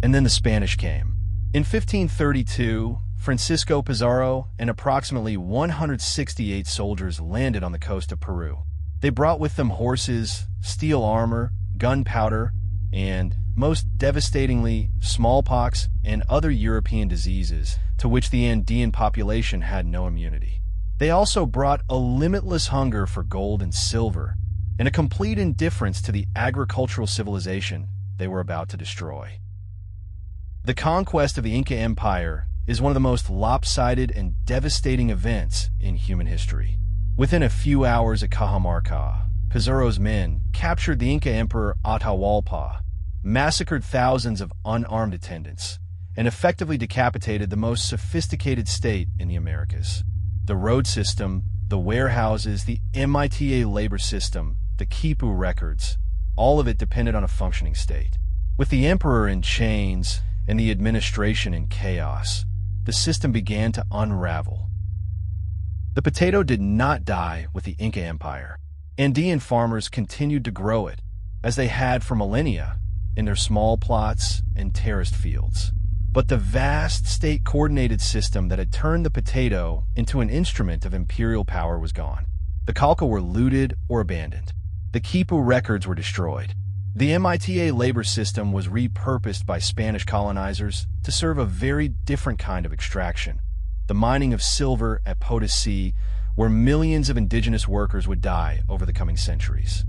And then the Spanish came. In 1532, Francisco Pizarro and approximately 168 soldiers landed on the coast of Peru. They brought with them horses, steel armor, gunpowder, and, most devastatingly, smallpox and other European diseases to which the Andean population had no immunity. They also brought a limitless hunger for gold and silver, and a complete indifference to the agricultural civilization they were about to destroy. The conquest of the Inca Empire is one of the most lopsided and devastating events in human history. Within a few hours at Cajamarca, Pizarro's men captured the Inca Emperor Atahualpa, massacred thousands of unarmed attendants, and effectively decapitated the most sophisticated state in the Americas. The road system, the warehouses, the MITA labor system, the Quipu records, all of it depended on a functioning state. With the emperor in chains and the administration in chaos, the system began to unravel. The potato did not die with the Inca Empire. Andean farmers continued to grow it, as they had for millennia, in their small plots and terraced fields. But the vast state-coordinated system that had turned the potato into an instrument of imperial power was gone. The Calca were looted or abandoned. The Quipu records were destroyed. The MITA labor system was repurposed by Spanish colonizers to serve a very different kind of extraction, the mining of silver at Potosí, where millions of indigenous workers would die over the coming centuries.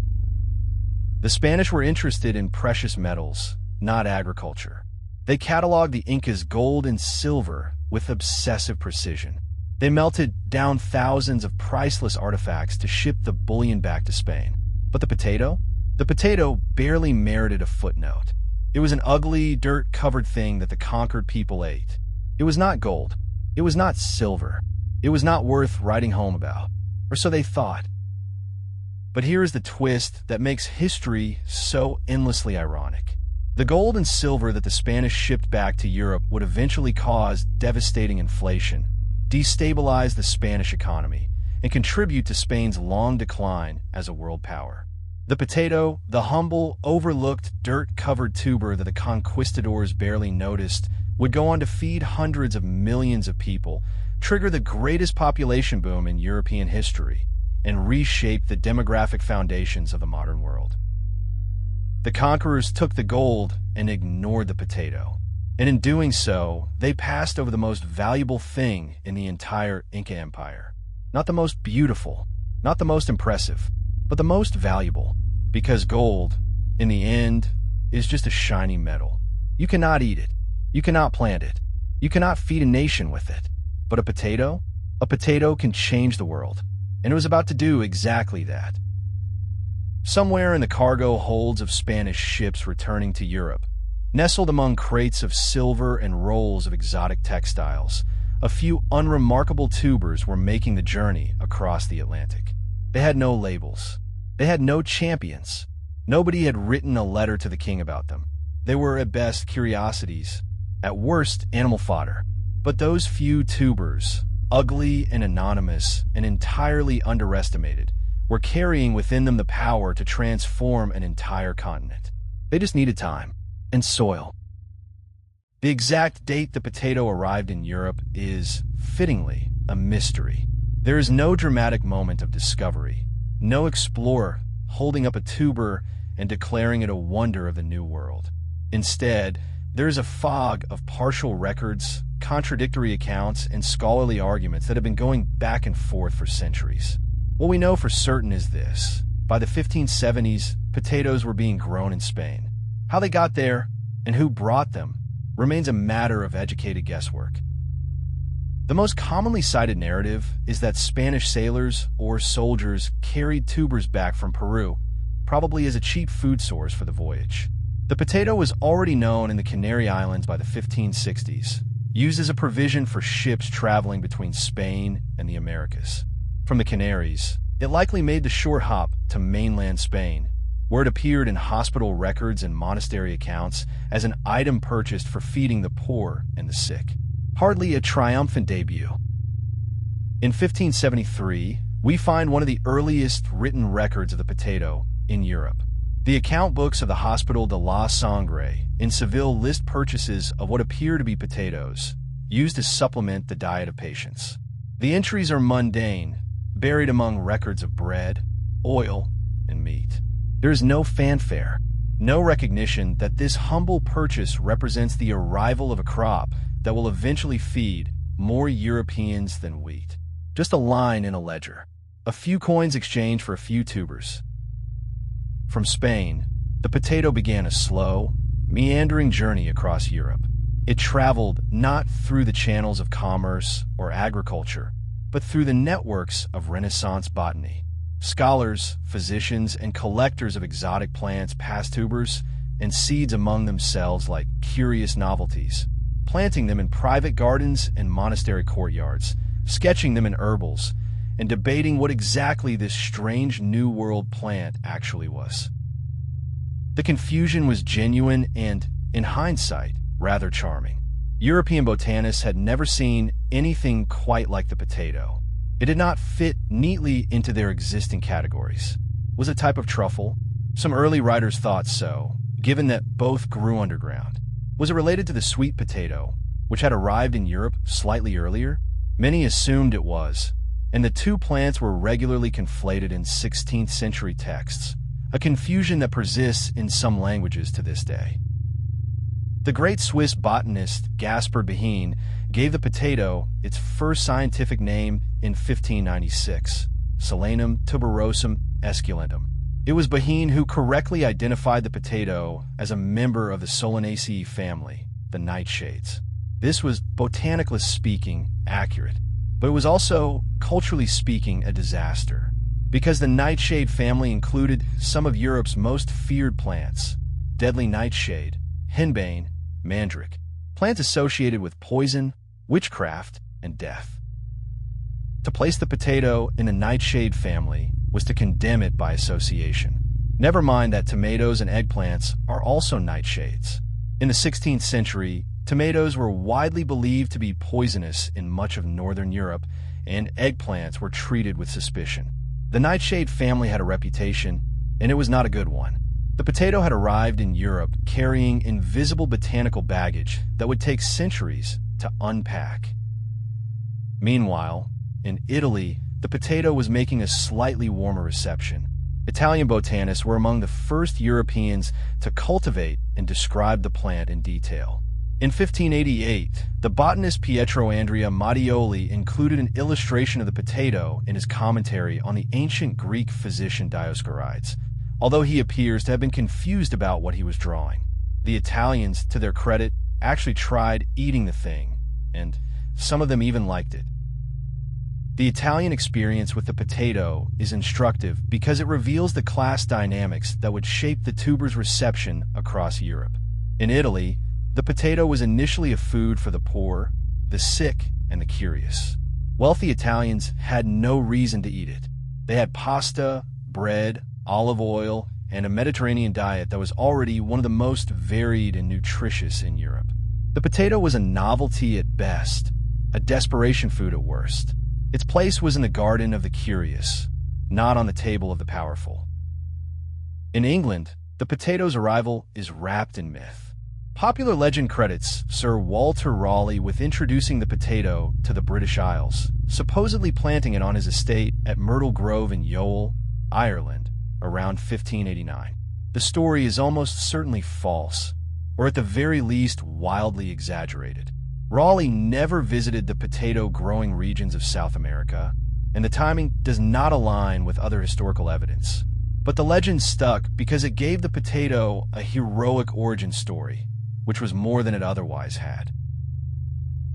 The Spanish were interested in precious metals, not agriculture. They cataloged the Incas' gold and silver with obsessive precision. They melted down thousands of priceless artifacts to ship the bullion back to Spain. But the potato? The potato barely merited a footnote. It was an ugly, dirt-covered thing that the conquered people ate. It was not gold. It was not silver. It was not worth writing home about. Or so they thought. But here is the twist that makes history so endlessly ironic. The gold and silver that the Spanish shipped back to Europe would eventually cause devastating inflation, destabilize the Spanish economy, and contribute to Spain's long decline as a world power. The potato, the humble, overlooked, dirt-covered tuber that the conquistadors barely noticed, would go on to feed hundreds of millions of people, trigger the greatest population boom in European history, and reshape the demographic foundations of the modern world. The conquerors took the gold and ignored the potato, and in doing so, they passed over the most valuable thing in the entire Inca Empire. Not the most beautiful, not the most impressive, but the most valuable, because gold, in the end, is just a shiny metal. You cannot eat it. You cannot plant it. You cannot feed a nation with it. But a potato can change the world, and it was about to do exactly that. Somewhere in the cargo holds of Spanish ships returning to Europe, nestled among crates of silver and rolls of exotic textiles, a few unremarkable tubers were making the journey across the Atlantic. They had no labels. They had no champions. Nobody had written a letter to the king about them. They were at best curiosities, at worst animal fodder. But those few tubers, ugly and anonymous and entirely underestimated, were carrying within them the power to transform an entire continent. They just needed time and soil. The exact date the potato arrived in Europe is, fittingly, a mystery. There is no dramatic moment of discovery, no explorer holding up a tuber and declaring it a wonder of the New World. Instead, there is a fog of partial records, contradictory accounts, and scholarly arguments that have been going back and forth for centuries. What we know for certain is this. By the 1570s, potatoes were being grown in Spain. How they got there, and who brought them, remains a matter of educated guesswork. The most commonly cited narrative is that Spanish sailors or soldiers carried tubers back from Peru, probably as a cheap food source for the voyage. The potato was already known in the Canary Islands by the 1560s, used as a provision for ships traveling between Spain and the Americas. From the Canaries, it likely made the short hop to mainland Spain, where it appeared in hospital records and monastery accounts as an item purchased for feeding the poor and the sick. Hardly a triumphant debut. In 1573, we find one of the earliest written records of the potato in Europe. The account books of the Hospital de la Sangre in Seville list purchases of what appear to be potatoes, used to supplement the diet of patients. The entries are mundane, buried among records of bread, oil, and meat. There is no fanfare, no recognition that this humble purchase represents the arrival of a crop that will eventually feed more Europeans than wheat. Just a line in a ledger. A few coins exchanged for a few tubers. From Spain, the potato began a slow, meandering journey across Europe. It traveled not through the channels of commerce or agriculture, but through the networks of Renaissance botany. Scholars, physicians, and collectors of exotic plants passed tubers and seeds among themselves like curious novelties, planting them in private gardens and monastery courtyards, sketching them in herbals, and debating what exactly this strange New World plant actually was. The confusion was genuine and, in hindsight, rather charming. European botanists had never seen anything quite like the potato. It did not fit neatly into their existing categories. Was it a type of truffle? Some early writers thought so, given that both grew underground. Was it related to the sweet potato, which had arrived in Europe slightly earlier? Many assumed it was, and the two plants were regularly conflated in 16th century texts, a confusion that persists in some languages to this day. The great Swiss botanist Gaspard Behin gave the potato its first scientific name in 1596, Solanum tuberosum esculentum. It was Behin who correctly identified the potato as a member of the Solanaceae family, the nightshades. This was, botanically speaking, accurate, but it was also, culturally speaking, a disaster, because the nightshade family included some of Europe's most feared plants: deadly nightshade, henbane, mandrake, plants associated with poison, witchcraft, and death. To place the potato in the nightshade family was to condemn it by association. Never mind that tomatoes and eggplants are also nightshades. In the 16th century, tomatoes were widely believed to be poisonous in much of northern Europe, and eggplants were treated with suspicion. The nightshade family had a reputation, and it was not a good one. The potato had arrived in Europe carrying invisible botanical baggage that would take centuries to unpack. Meanwhile, in Italy, the potato was making a slightly warmer reception. Italian botanists were among the first Europeans to cultivate and describe the plant in detail. In 1588, the botanist Pietro Andrea Mattioli included an illustration of the potato in his commentary on the ancient Greek physician Dioscorides, although he appears to have been confused about what he was drawing. The Italians, to their credit, actually tried eating the thing, and some of them even liked it. The Italian experience with the potato is instructive because it reveals the class dynamics that would shape the tuber's reception across Europe. In Italy, the potato was initially a food for the poor, the sick, and the curious. Wealthy Italians had no reason to eat it. They had pasta, bread, olive oil, and a Mediterranean diet that was already one of the most varied and nutritious in Europe. The potato was a novelty at best, a desperation food at worst. Its place was in the garden of the curious, not on the table of the powerful. In England, the potato's arrival is wrapped in myth. Popular legend credits Sir Walter Raleigh with introducing the potato to the British Isles, supposedly planting it on his estate at Myrtle Grove in Youghal, Ireland, around 1589. The story is almost certainly false, or at the very least wildly exaggerated. Raleigh never visited the potato-growing regions of South America, and the timing does not align with other historical evidence. But the legend stuck because it gave the potato a heroic origin story, which was more than it otherwise had.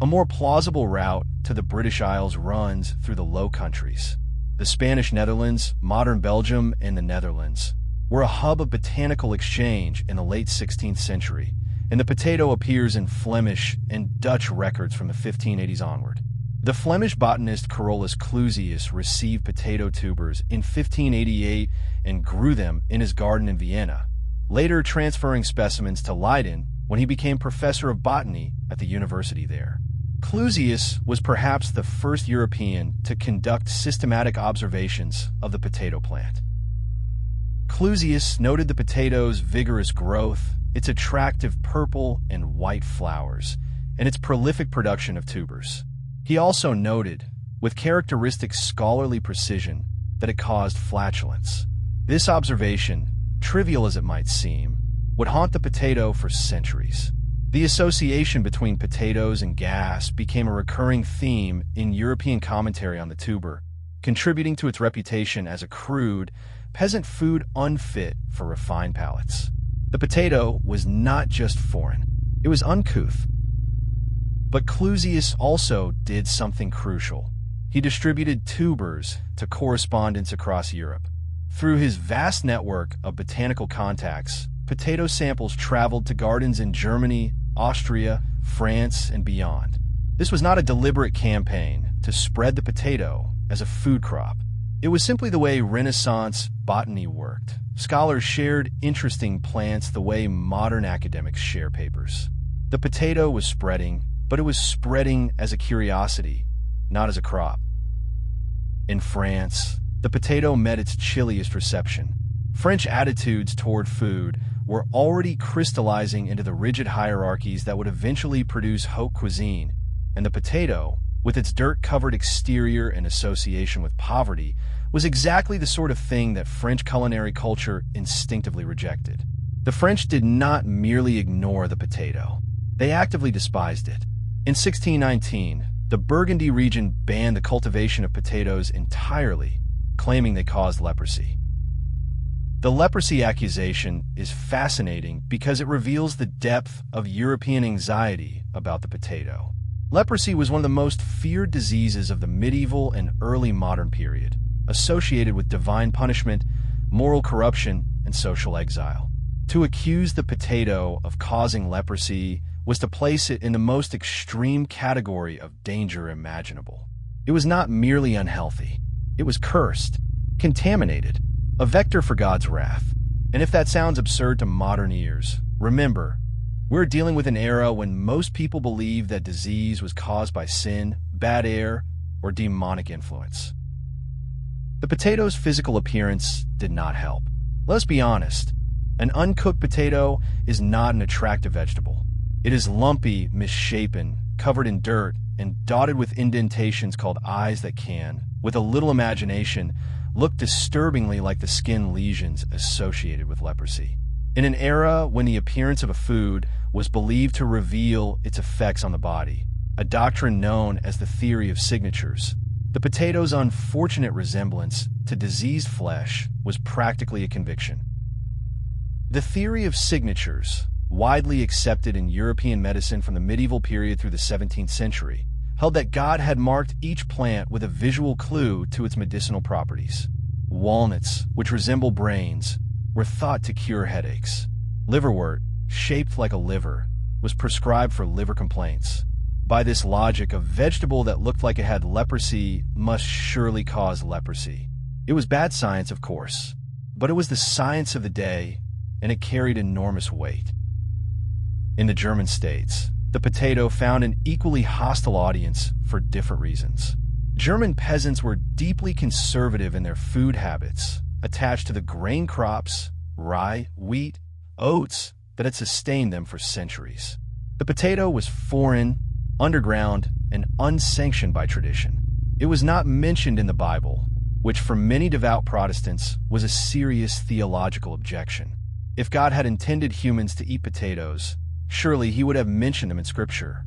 A more plausible route to the British Isles runs through the Low Countries. The Spanish Netherlands, modern Belgium, and the Netherlands were a hub of botanical exchange in the late 16th century, and the potato appears in Flemish and Dutch records from the 1580s onward. The Flemish botanist Carolus Clusius received potato tubers in 1588 and grew them in his garden in Vienna, later transferring specimens to Leiden when he became professor of botany at the university there. Clusius was perhaps the first European to conduct systematic observations of the potato plant. Clusius noted the potato's vigorous growth, its attractive purple and white flowers, and its prolific production of tubers. He also noted, with characteristic scholarly precision, that it caused flatulence. This observation, trivial as it might seem, would haunt the potato for centuries. The association between potatoes and gas became a recurring theme in European commentary on the tuber, contributing to its reputation as a crude, peasant food unfit for refined palates. The potato was not just foreign, it was uncouth. But Clusius also did something crucial. He distributed tubers to correspondents across Europe. Through his vast network of botanical contacts, potato samples traveled to gardens in Germany, Austria, France, and beyond. This was not a deliberate campaign to spread the potato as a food crop. It was simply the way Renaissance botany worked. Scholars shared interesting plants the way modern academics share papers. The potato was spreading, but it was spreading as a curiosity, not as a crop. In France, the potato met its chilliest reception. French attitudes toward food were already crystallizing into the rigid hierarchies that would eventually produce haute cuisine, and the potato, with its dirt-covered exterior and association with poverty, was exactly the sort of thing that French culinary culture instinctively rejected. The French did not merely ignore the potato. They actively despised it. In 1619, the Burgundy region banned the cultivation of potatoes entirely, claiming they caused leprosy. The leprosy accusation is fascinating because it reveals the depth of European anxiety about the potato. Leprosy was one of the most feared diseases of the medieval and early modern period, associated with divine punishment, moral corruption, and social exile. To accuse the potato of causing leprosy was to place it in the most extreme category of danger imaginable. It was not merely unhealthy. It was cursed, contaminated, a vector for God's wrath. And if that sounds absurd to modern ears, remember, we're dealing with an era when most people believe that disease was caused by sin, bad air, or demonic influence. The potato's physical appearance did not help. Let's be honest, an uncooked potato is not an attractive vegetable. It is lumpy, misshapen, covered in dirt, and dotted with indentations called eyes that can, with a little imagination, look disturbingly like the skin lesions associated with leprosy. In an era when the appearance of a food was believed to reveal its effects on the body, a doctrine known as the theory of signatures, the potato's unfortunate resemblance to diseased flesh was practically a conviction. The theory of signatures, widely accepted in European medicine from the medieval period through the 17th century, held that God had marked each plant with a visual clue to its medicinal properties. Walnuts, which resemble brains, were thought to cure headaches. Liverwort, shaped like a liver, was prescribed for liver complaints. By this logic, a vegetable that looked like it had leprosy must surely cause leprosy. It was bad science, of course, but it was the science of the day, and it carried enormous weight. In the German states, the potato found an equally hostile audience for different reasons. German peasants were deeply conservative in their food habits, attached to the grain crops, rye, wheat, oats, that had sustained them for centuries. The potato was foreign, underground, and unsanctioned by tradition. It was not mentioned in the Bible, which for many devout Protestants was a serious theological objection. If God had intended humans to eat potatoes, surely he would have mentioned them in Scripture.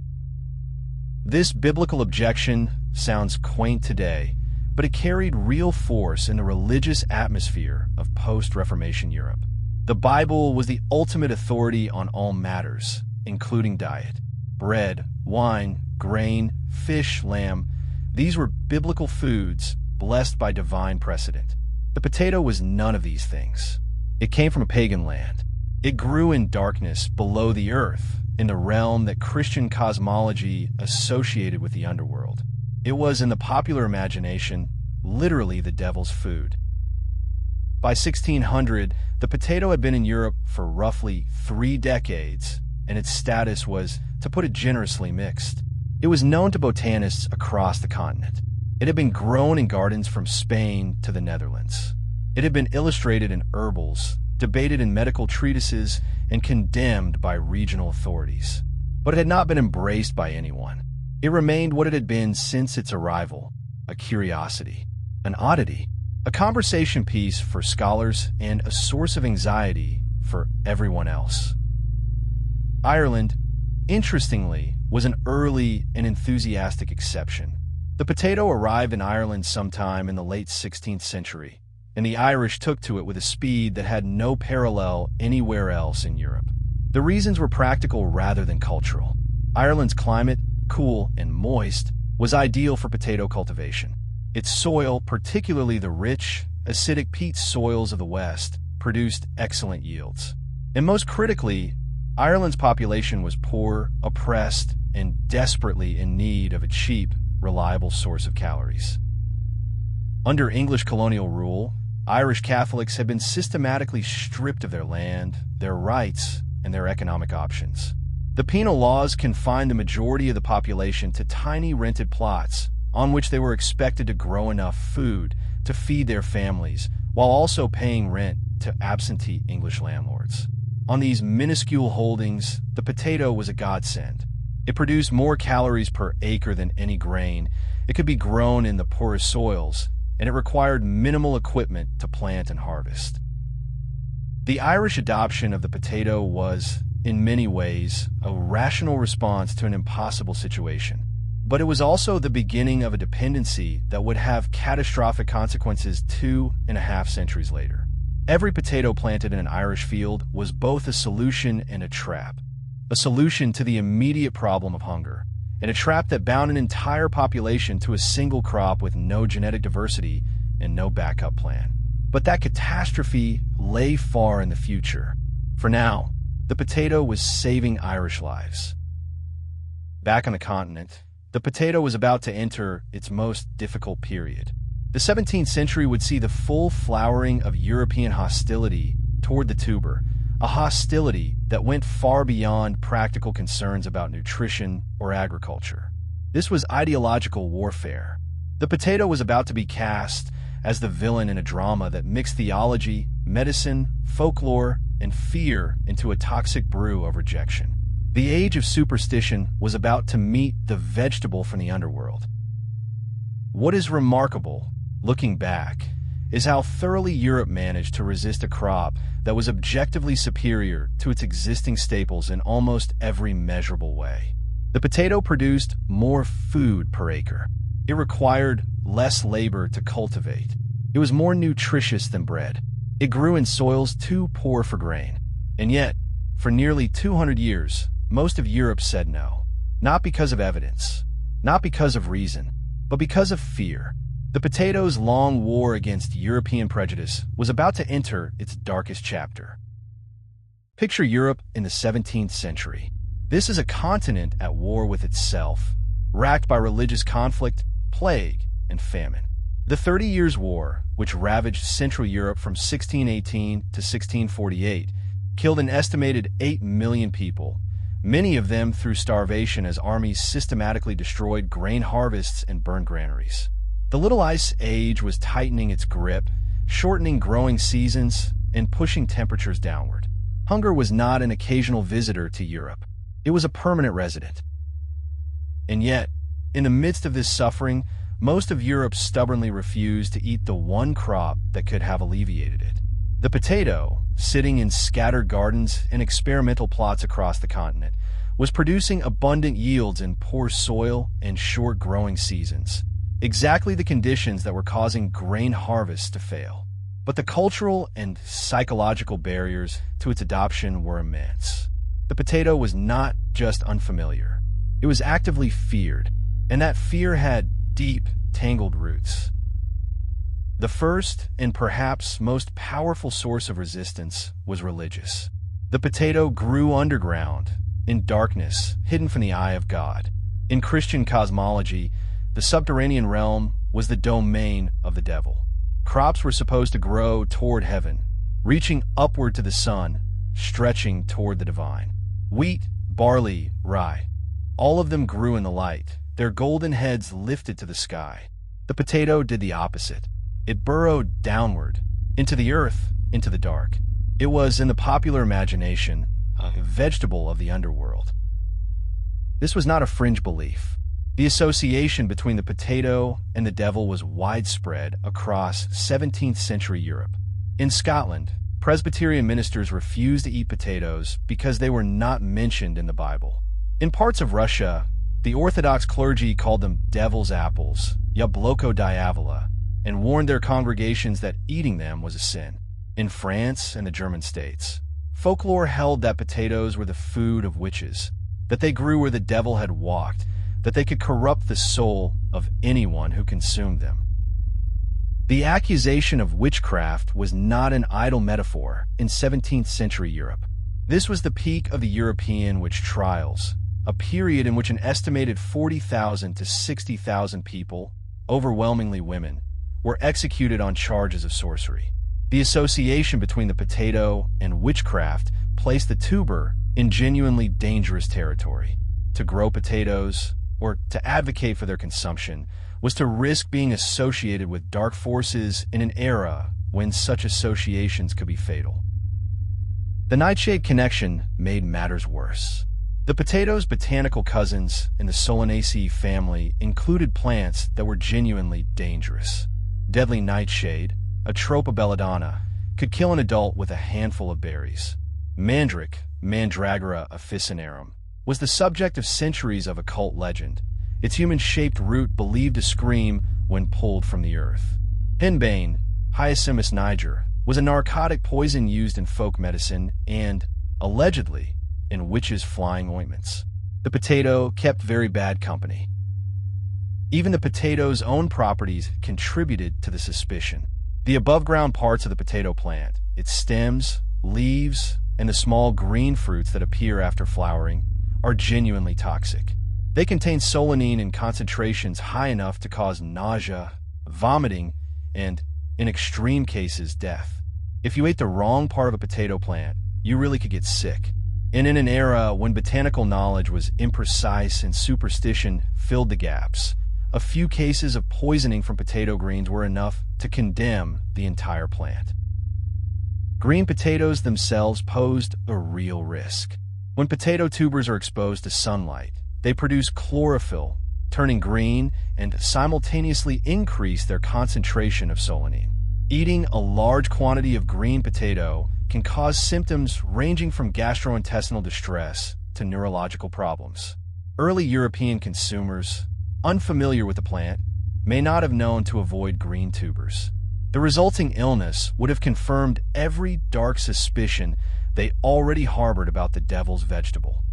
This biblical objection sounds quaint today, but it carried real force in the religious atmosphere of post-Reformation Europe. The Bible was the ultimate authority on all matters, including diet. bread, wine, grain, fish, lamb. These were biblical foods blessed by divine precedent. The potato was none of these things. It came from a pagan land. It grew in darkness below the earth, in the realm that Christian cosmology associated with the underworld. It was, in the popular imagination, literally the devil's food. By 1600, the potato had been in Europe for roughly 3 decades, and its status was, to put it generously, mixed. It was known to botanists across the continent. It had been grown in gardens from Spain to the Netherlands. It had been illustrated in herbals, debated in medical treatises, and condemned by regional authorities. But it had not been embraced by anyone. It remained what it had been since its arrival, a curiosity, an oddity, a conversation piece for scholars and a source of anxiety for everyone else. Ireland, interestingly, was an early and enthusiastic exception. The potato arrived in Ireland sometime in the late 16th century, and the Irish took to it with a speed that had no parallel anywhere else in Europe. The reasons were practical rather than cultural. Ireland's climate, cool and moist, was ideal for potato cultivation. Its soil, particularly the rich, acidic peat soils of the West, produced excellent yields. And most critically, Ireland's population was poor, oppressed, and desperately in need of a cheap, reliable source of calories. Under English colonial rule, Irish Catholics had been systematically stripped of their land, their rights, and their economic options. The penal laws confined the majority of the population to tiny rented plots on which they were expected to grow enough food to feed their families while also paying rent to absentee English landlords. On these minuscule holdings, the potato was a godsend. It produced more calories per acre than any grain. It could be grown in the poorest soils, and it required minimal equipment to plant and harvest. The Irish adoption of the potato was, in many ways, a rational response to an impossible situation. But it was also the beginning of a dependency that would have catastrophic consequences 2.5 centuries later. Every potato planted in an Irish field was both a solution and a trap. A solution to the immediate problem of hunger, and a trap that bound an entire population to a single crop with no genetic diversity and no backup plan. But that catastrophe lay far in the future. For now, the potato was saving Irish lives. Back on the continent, the potato was about to enter its most difficult period. The 17th century would see the full flowering of European hostility toward the tuber, a hostility that went far beyond practical concerns about nutrition or agriculture. This was ideological warfare. The potato was about to be cast as the villain in a drama that mixed theology, medicine, folklore, and fear into a toxic brew of rejection. The age of superstition was about to meet the vegetable from the underworld. What is remarkable, looking back, is how thoroughly Europe managed to resist a crop that was objectively superior to its existing staples in almost every measurable way. The potato produced more food per acre. It required less labor to cultivate. It was more nutritious than bread. It grew in soils too poor for grain. And yet, for nearly 200 years, most of Europe said no. Not because of evidence, not because of reason, but because of fear. The potato's long war against European prejudice was about to enter its darkest chapter. Picture Europe in the 17th century. This is a continent at war with itself, racked by religious conflict, plague, and famine. The 30 Years' War, which ravaged Central Europe from 1618 to 1648, killed an estimated 8 million people, many of them through starvation as armies systematically destroyed grain harvests and burned granaries. The Little Ice Age was tightening its grip, shortening growing seasons, and pushing temperatures downward. Hunger was not an occasional visitor to Europe. It was a permanent resident. And yet, in the midst of this suffering, most of Europe stubbornly refused to eat the one crop that could have alleviated it. The potato, sitting in scattered gardens and experimental plots across the continent, was producing abundant yields in poor soil and short growing seasons, exactly the conditions that were causing grain harvests to fail. But the cultural and psychological barriers to its adoption were immense. The potato was not just unfamiliar. It was actively feared, and that fear had deep, tangled roots. The first and perhaps most powerful source of resistance was religious. The potato grew underground, in darkness, hidden from the eye of God. In Christian cosmology, the subterranean realm was the domain of the devil. Crops were supposed to grow toward heaven, reaching upward to the sun, stretching toward the divine. Wheat, barley, rye, all of them grew in the light, their golden heads lifted to the sky. The potato did the opposite. It burrowed downward, into the earth, into the dark. It was, in the popular imagination, a vegetable of the underworld. This was not a fringe belief. The association between the potato and the devil was widespread across 17th century Europe. In Scotland, Presbyterian ministers refused to eat potatoes because they were not mentioned in the Bible. In parts of Russia, the Orthodox clergy called them devil's apples, yabloko diavola, and warned their congregations that eating them was a sin. In France and the German states, folklore held that potatoes were the food of witches, that they grew where the devil had walked, that they could corrupt the soul of anyone who consumed them. The accusation of witchcraft was not an idle metaphor in 17th century Europe. This was the peak of the European witch trials, a period in which an estimated 40,000 to 60,000 people, overwhelmingly women, were executed on charges of sorcery. The association between the potato and witchcraft placed the tuber in genuinely dangerous territory. To grow potatoes, or to advocate for their consumption, was to risk being associated with dark forces in an era when such associations could be fatal. The nightshade connection made matters worse. The potato's botanical cousins in the Solanaceae family included plants that were genuinely dangerous. Deadly nightshade, Atropa belladonna, could kill an adult with a handful of berries. Mandrake, Mandragora officinarum, was the subject of centuries of occult legend, its human-shaped root believed to scream when pulled from the earth. Henbane, Hyacinthus niger, was a narcotic poison used in folk medicine and, allegedly, in witches' flying ointments. The potato kept very bad company. Even the potato's own properties contributed to the suspicion. The above-ground parts of the potato plant, its stems, leaves, and the small green fruits that appear after flowering, are genuinely toxic. They contain solanine in concentrations high enough to cause nausea, vomiting, and, in extreme cases, death. If you ate the wrong part of a potato plant, you really could get sick. And in an era when botanical knowledge was imprecise and superstition filled the gaps, a few cases of poisoning from potato greens were enough to condemn the entire plant. Green potatoes themselves posed a real risk. When potato tubers are exposed to sunlight, they produce chlorophyll, turning green, and simultaneously increase their concentration of solanine. Eating a large quantity of green potato can cause symptoms ranging from gastrointestinal distress to neurological problems. Early European consumers, unfamiliar with the plant, may not have known to avoid green tubers. The resulting illness would have confirmed every dark suspicion they already harbored about the devil's vegetable.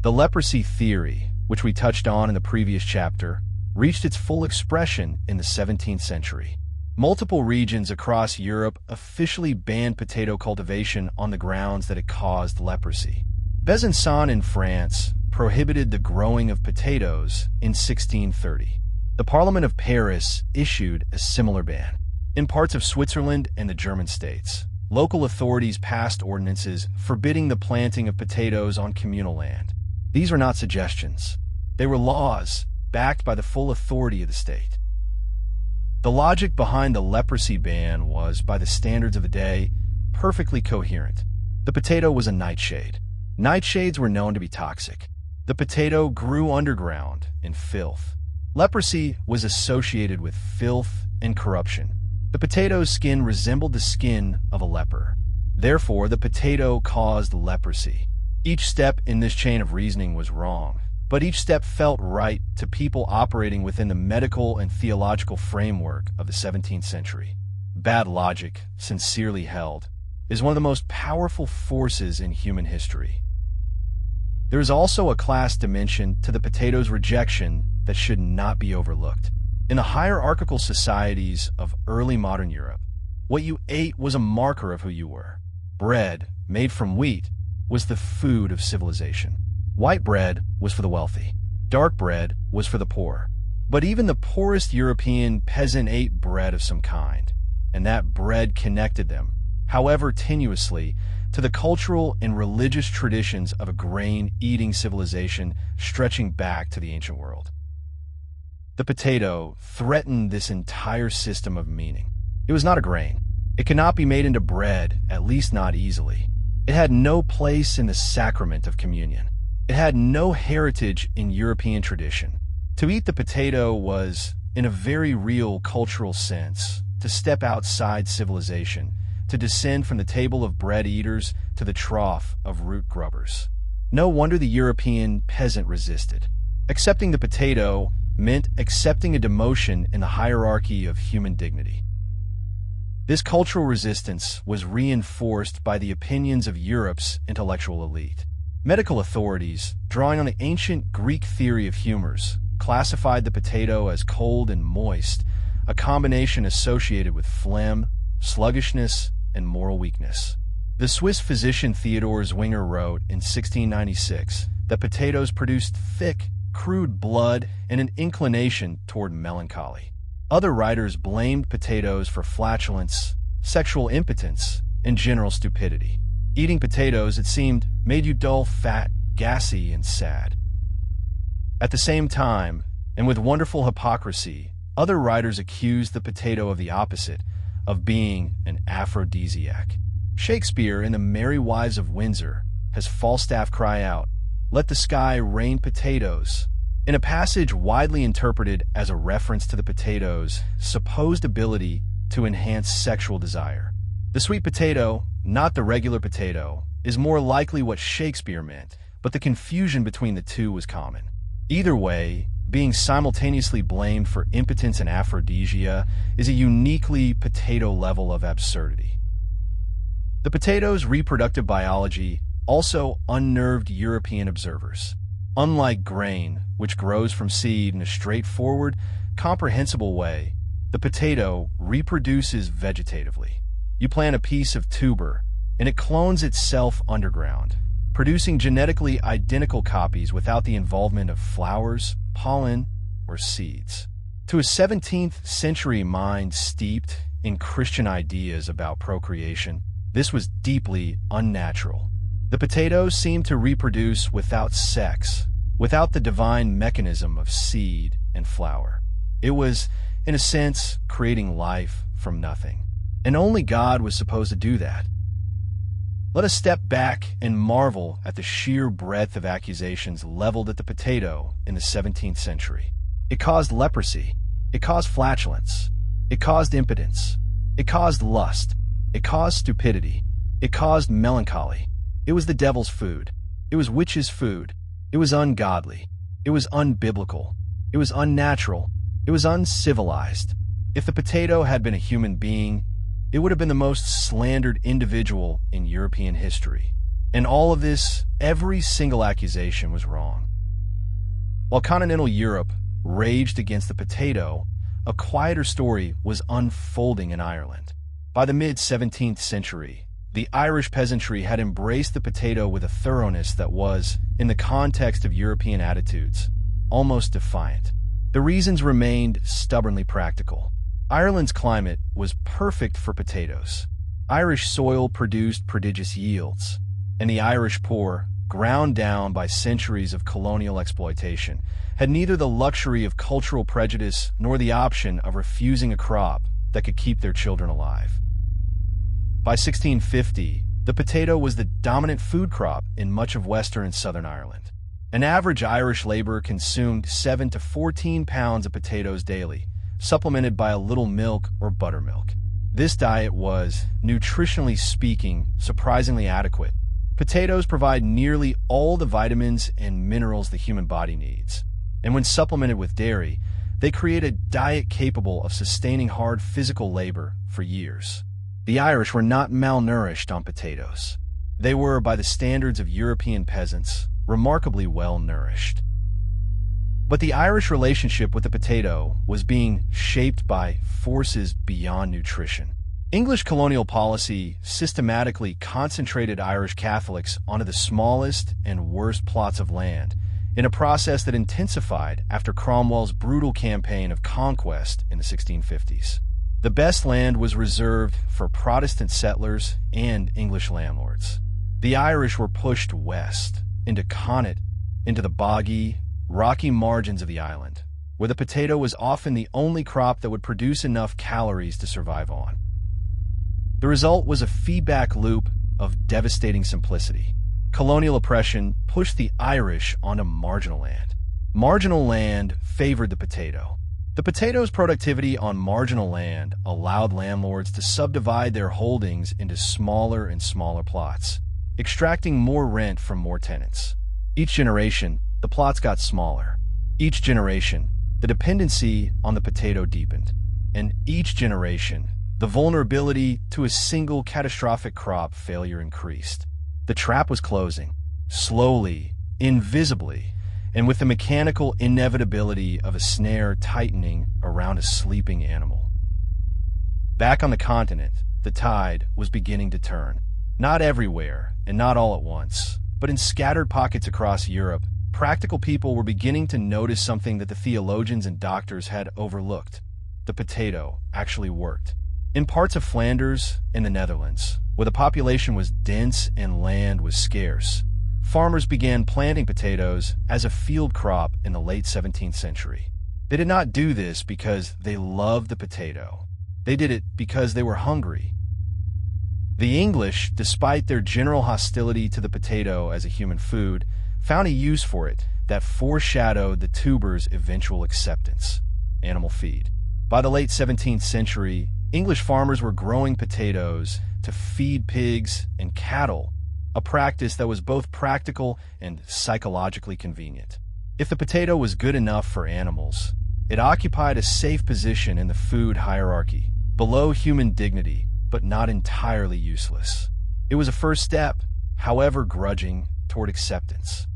The leprosy theory, which we touched on in the previous chapter, reached its full expression in the 17th century. Multiple regions across Europe officially banned potato cultivation on the grounds that it caused leprosy. Besançon in France prohibited the growing of potatoes in 1630. The Parliament of Paris issued a similar ban. In parts of Switzerland and the German states, local authorities passed ordinances forbidding the planting of potatoes on communal land. These were not suggestions. They were laws backed by the full authority of the state. The logic behind the leprosy ban was, by the standards of the day, perfectly coherent. The potato was a nightshade. Nightshades were known to be toxic. The potato grew underground in filth. Leprosy was associated with filth and corruption. The potato's skin resembled the skin of a leper. Therefore, the potato caused leprosy. Each step in this chain of reasoning was wrong, but each step felt right to people operating within the medical and theological framework of the 17th century. Bad logic, sincerely held, is one of the most powerful forces in human history. There is also a class dimension to the potato's rejection that should not be overlooked. In the hierarchical societies of early modern Europe, what you ate was a marker of who you were. Bread, made from wheat, was the food of civilization. White bread was for the wealthy. Dark bread was for the poor. But even the poorest European peasant ate bread of some kind, and that bread connected them, however tenuously, to the cultural and religious traditions of a grain-eating civilization stretching back to the ancient world. The potato threatened this entire system of meaning. It was not a grain. It could not be made into bread, at least not easily. It had no place in the sacrament of communion. It had no heritage in European tradition. To eat the potato was, in a very real cultural sense, to step outside civilization, to descend from the table of bread eaters to the trough of root grubbers. No wonder the European peasant resisted. Accepting the potato meant accepting a demotion in the hierarchy of human dignity. This cultural resistance was reinforced by the opinions of Europe's intellectual elite. Medical authorities, drawing on the ancient Greek theory of humors, classified the potato as cold and moist, a combination associated with phlegm, sluggishness, and moral weakness. The Swiss physician Theodor Zwinger wrote in 1696 that potatoes produced thick, crude blood and an inclination toward melancholy. Other writers blamed potatoes for flatulence, sexual impotence, and general stupidity. Eating potatoes, it seemed, made you dull, fat, gassy, and sad. At the same time, and with wonderful hypocrisy, other writers accused the potato of the opposite, of being an aphrodisiac. Shakespeare, in The Merry Wives of Windsor, has Falstaff cry out, "Let the sky rain potatoes," in a passage widely interpreted as a reference to the potato's supposed ability to enhance sexual desire. The sweet potato, not the regular potato, is more likely what Shakespeare meant, but the confusion between the two was common. Either way, being simultaneously blamed for impotence and aphrodisia is a uniquely potato level of absurdity. The potato's reproductive biology also unnerved European observers. Unlike grain, which grows from seed in a straightforward, comprehensible way, the potato reproduces vegetatively. You plant a piece of tuber, and it clones itself underground, producing genetically identical copies without the involvement of flowers, pollen, or seeds. To a 17th century mind steeped in Christian ideas about procreation, this was deeply unnatural. The potato seemed to reproduce without sex, without the divine mechanism of seed and flower. It was, in a sense, creating life from nothing. And only God was supposed to do that. Let us step back and marvel at the sheer breadth of accusations leveled at the potato in the 17th century. It caused leprosy. It caused flatulence. It caused impotence. It caused lust. It caused stupidity. It caused melancholy. It was the devil's food. It was witches' food. It was ungodly. It was unbiblical. It was unnatural. It was uncivilized. If the potato had been a human being, it would have been the most slandered individual in European history. In all of this, every single accusation was wrong. While continental Europe raged against the potato, a quieter story was unfolding in Ireland. By the mid-17th century, the Irish peasantry had embraced the potato with a thoroughness that was, in the context of European attitudes, almost defiant. The reasons remained stubbornly practical. Ireland's climate was perfect for potatoes. Irish soil produced prodigious yields, and the Irish poor, ground down by centuries of colonial exploitation, had neither the luxury of cultural prejudice nor the option of refusing a crop that could keep their children alive. By 1650, the potato was the dominant food crop in much of Western and Southern Ireland. An average Irish laborer consumed 7 to 14 pounds of potatoes daily, supplemented by a little milk or buttermilk. This diet was, nutritionally speaking, surprisingly adequate. Potatoes provide nearly all the vitamins and minerals the human body needs, and when supplemented with dairy, they create a diet capable of sustaining hard physical labor for years. The Irish were not malnourished on potatoes. They were, by the standards of European peasants, remarkably well-nourished. But the Irish relationship with the potato was being shaped by forces beyond nutrition. English colonial policy systematically concentrated Irish Catholics onto the smallest and worst plots of land, in a process that intensified after Cromwell's brutal campaign of conquest in the 1650s. The best land was reserved for Protestant settlers and English landlords. The Irish were pushed west, into Connaught, into the boggy, rocky margins of the island, where the potato was often the only crop that would produce enough calories to survive on. The result was a feedback loop of devastating simplicity. Colonial oppression pushed the Irish onto marginal land. Marginal land favored the potato. The potato's productivity on marginal land allowed landlords to subdivide their holdings into smaller and smaller plots, extracting more rent from more tenants. Each generation, the plots got smaller. Each generation, the dependency on the potato deepened. And each generation, the vulnerability to a single catastrophic crop failure increased. The trap was closing, slowly, invisibly, and with the mechanical inevitability of a snare tightening around a sleeping animal. Back on the continent, the tide was beginning to turn. Not everywhere, and not all at once, but in scattered pockets across Europe, practical people were beginning to notice something that the theologians and doctors had overlooked. The potato actually worked. In parts of Flanders and the Netherlands, where the population was dense and land was scarce, farmers began planting potatoes as a field crop in the late 17th century. They did not do this because they loved the potato. They did it because they were hungry. The English, despite their general hostility to the potato as a human food, found a use for it that foreshadowed the tuber's eventual acceptance: animal feed. By the late 17th century, English farmers were growing potatoes to feed pigs and cattle, a practice that was both practical and psychologically convenient. If the potato was good enough for animals, it occupied a safe position in the food hierarchy, below human dignity, but not entirely useless. It was a first step, however grudging, toward acceptance.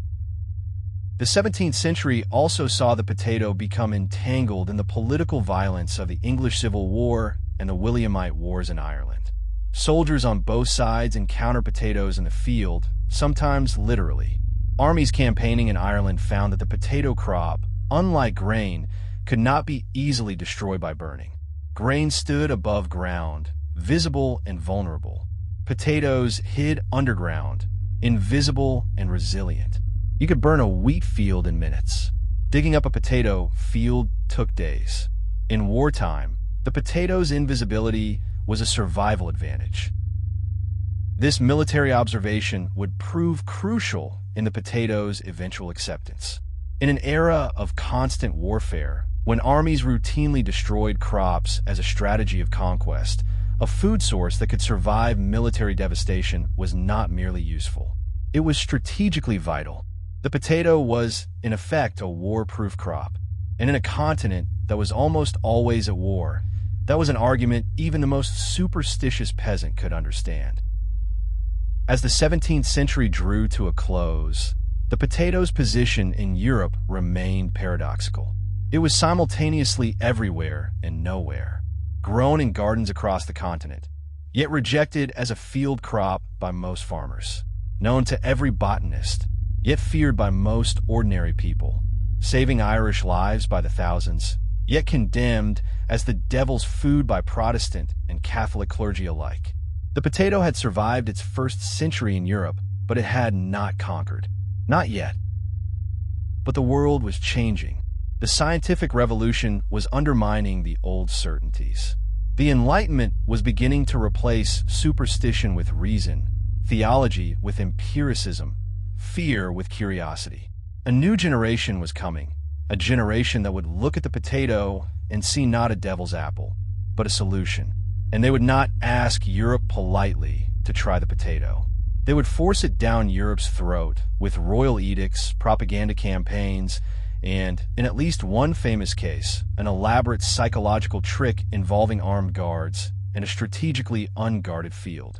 The 17th century also saw the potato become entangled in the political violence of the English Civil War and the Williamite Wars in Ireland. Soldiers on both sides encountered potatoes in the field, sometimes literally. Armies campaigning in Ireland found that the potato crop, unlike grain, could not be easily destroyed by burning. Grain stood above ground, visible and vulnerable. Potatoes hid underground, invisible and resilient. You could burn a wheat field in minutes. Digging up a potato field took days. In wartime, the potato's invisibility was a survival advantage. This military observation would prove crucial in the potato's eventual acceptance. In an era of constant warfare, when armies routinely destroyed crops as a strategy of conquest, a food source that could survive military devastation was not merely useful. It was strategically vital. The potato was, in effect, a war-proof crop. And in a continent that was almost always at war, that was an argument even the most superstitious peasant could understand. As the 17th century drew to a close, the potato's position in Europe remained paradoxical. It was simultaneously everywhere and nowhere, grown in gardens across the continent, yet rejected as a field crop by most farmers, known to every botanist, yet feared by most ordinary people, saving Irish lives by the thousands, yet condemned as the devil's food by Protestant and Catholic clergy alike. The potato had survived its first century in Europe, but it had not conquered. Not yet. But the world was changing. The scientific revolution was undermining the old certainties. The Enlightenment was beginning to replace superstition with reason, theology with empiricism, fear with curiosity. A new generation was coming, a generation that would look at the potato and see not a devil's apple, but a solution. And they would not ask Europe politely to try the potato. They would force it down Europe's throat with royal edicts, propaganda campaigns, and, in at least one famous case, an elaborate psychological trick involving armed guards and a strategically unguarded field.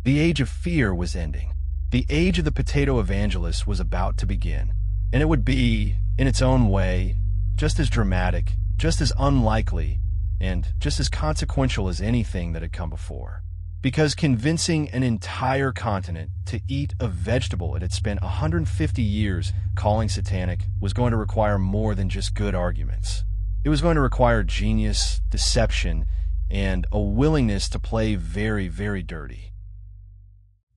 The age of fear was ending. The age of the potato evangelists was about to begin, and it would be, in its own way, just as dramatic, just as unlikely, and just as consequential as anything that had come before. Because convincing an entire continent to eat a vegetable it had spent 150 years calling satanic was going to require more than just good arguments. It was going to require genius, deception, and a willingness to play very, very dirty.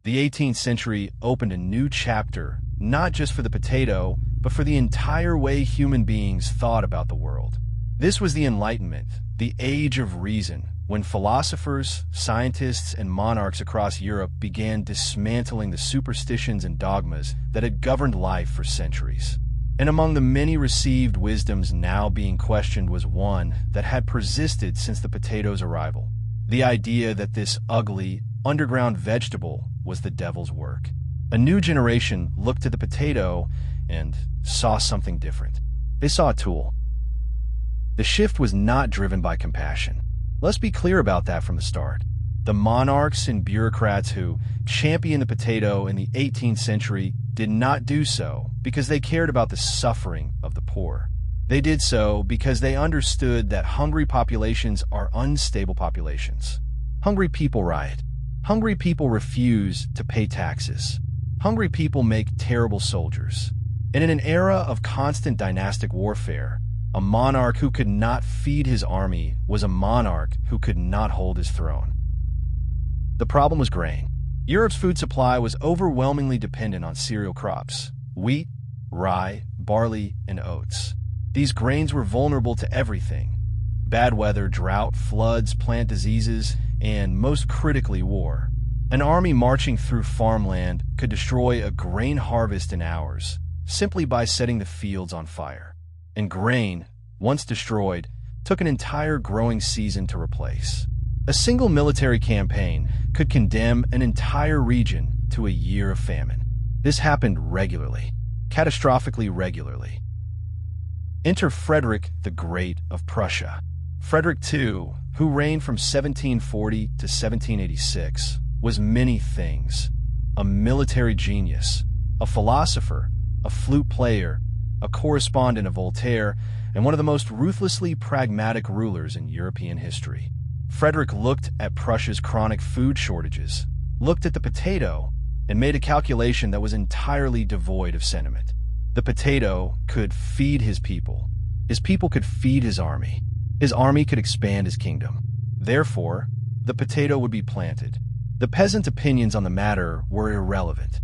The 18th century opened a new chapter, not just for the potato, but for the entire way human beings thought about the world. This was the Enlightenment, the age of reason, when philosophers, scientists, and monarchs across Europe began dismantling the superstitions and dogmas that had governed life for centuries. And among the many received wisdoms now being questioned was one that had persisted since the potato's arrival: the idea that this ugly, underground vegetable was the devil's work. A new generation looked at the potato and saw something different. They saw a tool. The shift was not driven by compassion. Let's be clear about that from the start. The monarchs and bureaucrats who championed the potato in the 18th century did not do so because they cared about the suffering of the poor. They did so because they understood that hungry populations are unstable populations. Hungry people riot. Hungry people refuse to pay taxes. Hungry people make terrible soldiers. And in an era of constant dynastic warfare, a monarch who could not feed his army was a monarch who could not hold his throne. The problem was grain. Europe's food supply was overwhelmingly dependent on cereal crops: wheat, rye, barley, and oats. These grains were vulnerable to everything: bad weather, drought, floods, plant diseases, and most critically, war. An army marching through farmland could destroy a grain harvest in hours, simply by setting the fields on fire. And grain, once destroyed, took an entire growing season to replace. A single military campaign could condemn an entire region to a year of famine. This happened regularly, catastrophically regularly. Enter Frederick the Great of Prussia. Frederick II, who reigned from 1740 to 1786, was many things: a military genius, a philosopher, a flute player, a correspondent of Voltaire, and one of the most ruthlessly pragmatic rulers in European history. Frederick looked at Prussia's chronic food shortages, looked at the potato, and made a calculation that was entirely devoid of sentiment. The potato could feed his people. His people could feed his army. His army could expand his kingdom. Therefore, the potato would be planted. The peasant opinions on the matter were irrelevant.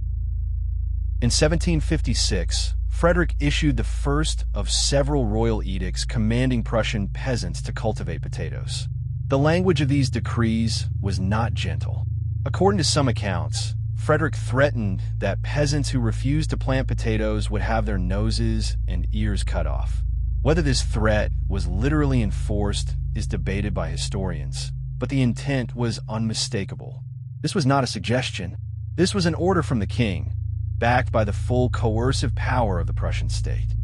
In 1756, Frederick issued the first of several royal edicts commanding Prussian peasants to cultivate potatoes. The language of these decrees was not gentle. According to some accounts, Frederick threatened that peasants who refused to plant potatoes would have their noses and ears cut off. Whether this threat was literally enforced is debated by historians, but the intent was unmistakable. This was not a suggestion. This was an order from the king, backed by the full coercive power of the Prussian state.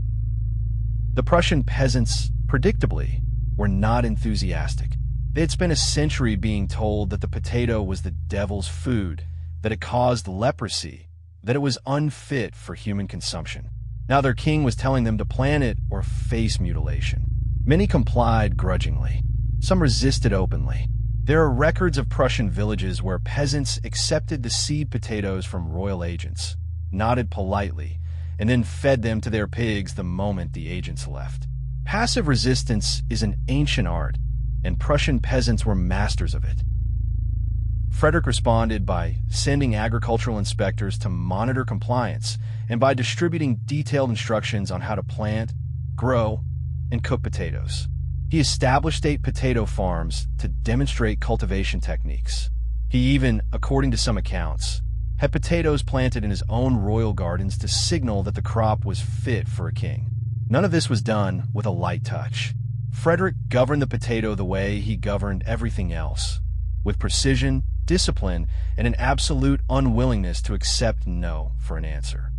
The Prussian peasants, predictably, were not enthusiastic. They had spent a century being told that the potato was the devil's food, that it caused leprosy, that it was unfit for human consumption. Now their king was telling them to plant it or face mutilation. Many complied grudgingly. Some resisted openly. There are records of Prussian villages where peasants accepted the seed potatoes from royal agents, nodded politely, and then fed them to their pigs the moment the agents left. Passive resistance is an ancient art, and Prussian peasants were masters of it. Frederick responded by sending agricultural inspectors to monitor compliance and by distributing detailed instructions on how to plant, grow, and cook potatoes. He established 8 potato farms to demonstrate cultivation techniques. He even, according to some accounts, had potatoes planted in his own royal gardens to signal that the crop was fit for a king. None of this was done with a light touch. Frederick governed the potato the way he governed everything else, with precision, discipline, and an absolute unwillingness to accept no for an answer.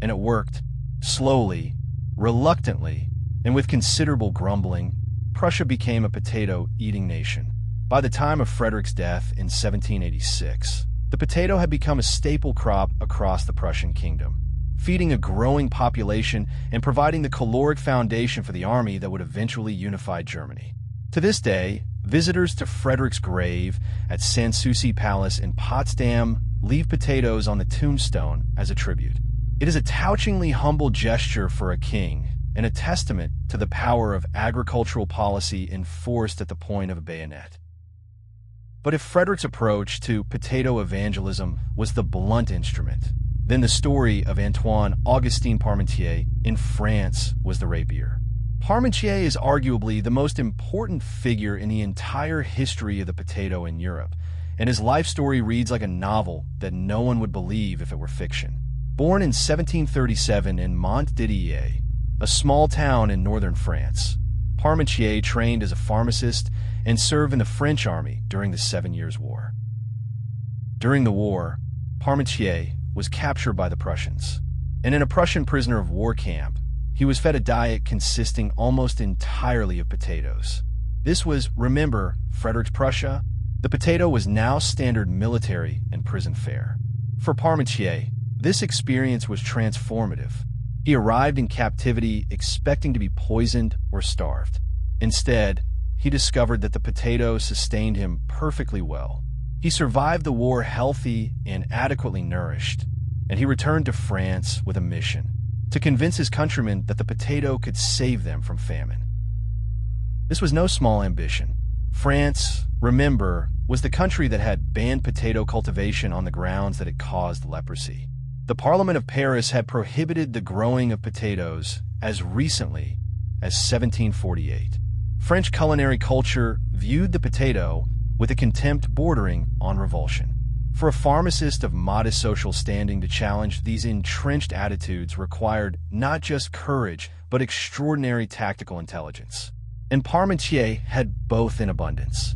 And it worked. Slowly, reluctantly, and with considerable grumbling, Prussia became a potato-eating nation. By the time of Frederick's death in 1786, The potato had become a staple crop across the Prussian kingdom, feeding a growing population and providing the caloric foundation for the army that would eventually unify Germany. To this day, visitors to Frederick's grave at Sanssouci Palace in Potsdam leave potatoes on the tombstone as a tribute. It is a touchingly humble gesture for a king and a testament to the power of agricultural policy enforced at the point of a bayonet. But if Frederick's approach to potato evangelism was the blunt instrument, then the story of Antoine Augustin Parmentier in France was the rapier. Parmentier is arguably the most important figure in the entire history of the potato in Europe, and his life story reads like a novel that no one would believe if it were fiction. Born in 1737 in Montdidier, a small town in northern France, Parmentier trained as a pharmacist and served in the French army during the 7 Years' War. During the war, Parmentier was captured by the Prussians, and in a Prussian prisoner of war camp, he was fed a diet consisting almost entirely of potatoes. This was, remember, Frederick's Prussia. The potato was now standard military and prison fare. For Parmentier, this experience was transformative. He arrived in captivity expecting to be poisoned or starved. Instead, he discovered that the potato sustained him perfectly well. He survived the war healthy and adequately nourished, and he returned to France with a mission: to convince his countrymen that the potato could save them from famine. This was no small ambition. France, remember, was the country that had banned potato cultivation on the grounds that it caused leprosy. The Parliament of Paris had prohibited the growing of potatoes as recently as 1748. French culinary culture viewed the potato with a contempt bordering on revulsion. For a pharmacist of modest social standing to challenge these entrenched attitudes required not just courage, but extraordinary tactical intelligence. And Parmentier had both in abundance.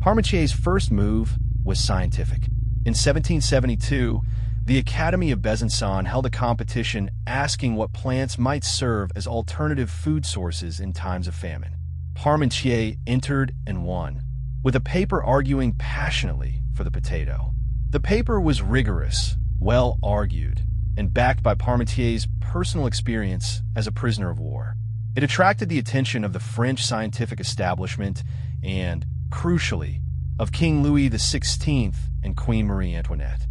Parmentier's first move was scientific. In 1772, the Academy of Besançon held a competition asking what plants might serve as alternative food sources in times of famine. Parmentier entered and won, with a paper arguing passionately for the potato. The paper was rigorous, well argued, and backed by Parmentier's personal experience as a prisoner of war. It attracted the attention of the French scientific establishment and, crucially, of King Louis XVI and Queen Marie Antoinette.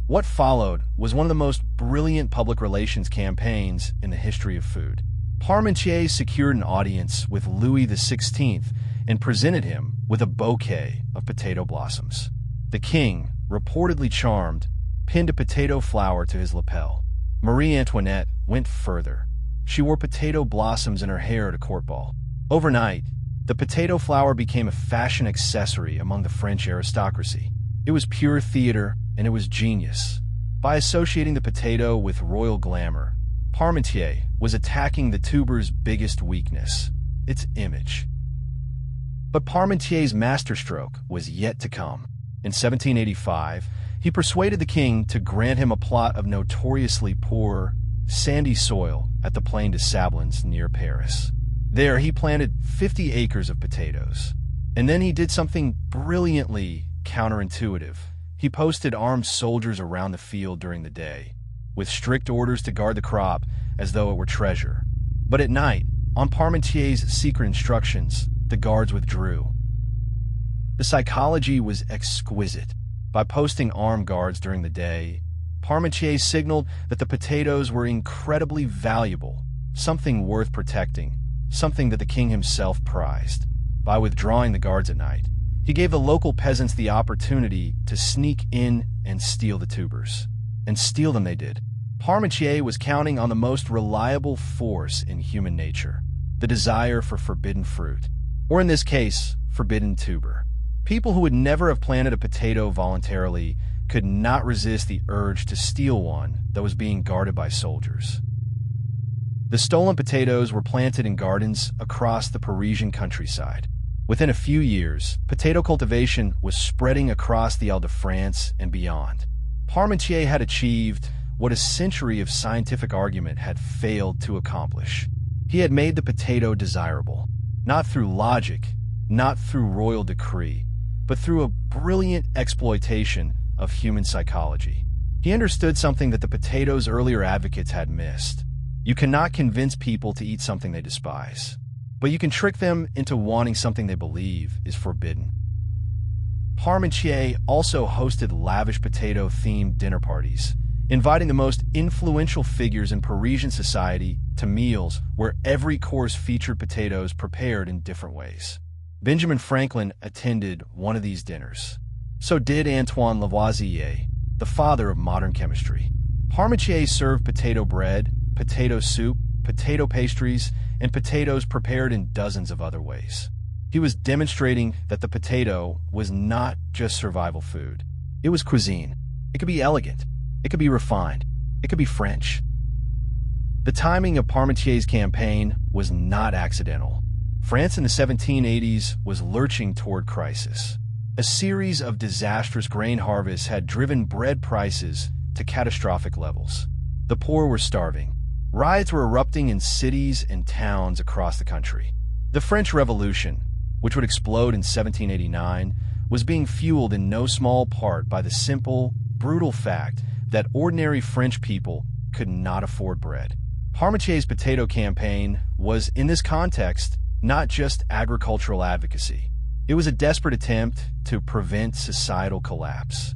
What followed was one of the most brilliant public relations campaigns in the history of food. Parmentier secured an audience with Louis XVI and presented him with a bouquet of potato blossoms. The king, reportedly charmed, pinned a potato flower to his lapel. Marie Antoinette went further. She wore potato blossoms in her hair at a court ball. Overnight, the potato flower became a fashion accessory among the French aristocracy. It was pure theater, and it was genius. By associating the potato with royal glamour, Parmentier was attacking the tuber's biggest weakness, its image. But Parmentier's masterstroke was yet to come. In 1785, he persuaded the king to grant him a plot of notoriously poor, sandy soil at the Plain de Sablons near Paris. There, he planted 50 acres of potatoes. And then he did something brilliantly counterintuitive. He posted armed soldiers around the field during the day, with strict orders to guard the crop as though it were treasure. But at night, on Parmentier's secret instructions, the guards withdrew. The psychology was exquisite. By posting armed guards during the day, Parmentier signaled that the potatoes were incredibly valuable, something worth protecting, something that the king himself prized. By withdrawing the guards at night, he gave the local peasants the opportunity to sneak in and steal the tubers. And steal them they did. Parmentier was counting on the most reliable force in human nature, the desire for forbidden fruit, or in this case, forbidden tuber. People who would never have planted a potato voluntarily could not resist the urge to steal one that was being guarded by soldiers. The stolen potatoes were planted in gardens across the Parisian countryside. Within a few years, potato cultivation was spreading across the Ile-de-France and beyond. Parmentier had achieved what a century of scientific argument had failed to accomplish. He had made the potato desirable, not through logic, not through royal decree, but through a brilliant exploitation of human psychology. He understood something that the potato's earlier advocates had missed. You cannot convince people to eat something they despise, but you can trick them into wanting something they believe is forbidden. Parmentier also hosted lavish potato-themed dinner parties, inviting the most influential figures in Parisian society to meals where every course featured potatoes prepared in different ways. Benjamin Franklin attended one of these dinners. So did Antoine Lavoisier, the father of modern chemistry. Parmentier served potato bread, potato soup, potato pastries, and potatoes prepared in dozens of other ways. He was demonstrating that the potato was not just survival food. It was cuisine. It could be elegant. It could be refined. It could be French. The timing of Parmentier's campaign was not accidental. France in the 1780s was lurching toward crisis. A series of disastrous grain harvests had driven bread prices to catastrophic levels. The poor were starving. Riots were erupting in cities and towns across the country. The French Revolution, which would explode in 1789, was being fueled in no small part by the simple, brutal fact that ordinary French people could not afford bread. Parmentier's potato campaign was, in this context, not just agricultural advocacy. It was a desperate attempt to prevent societal collapse.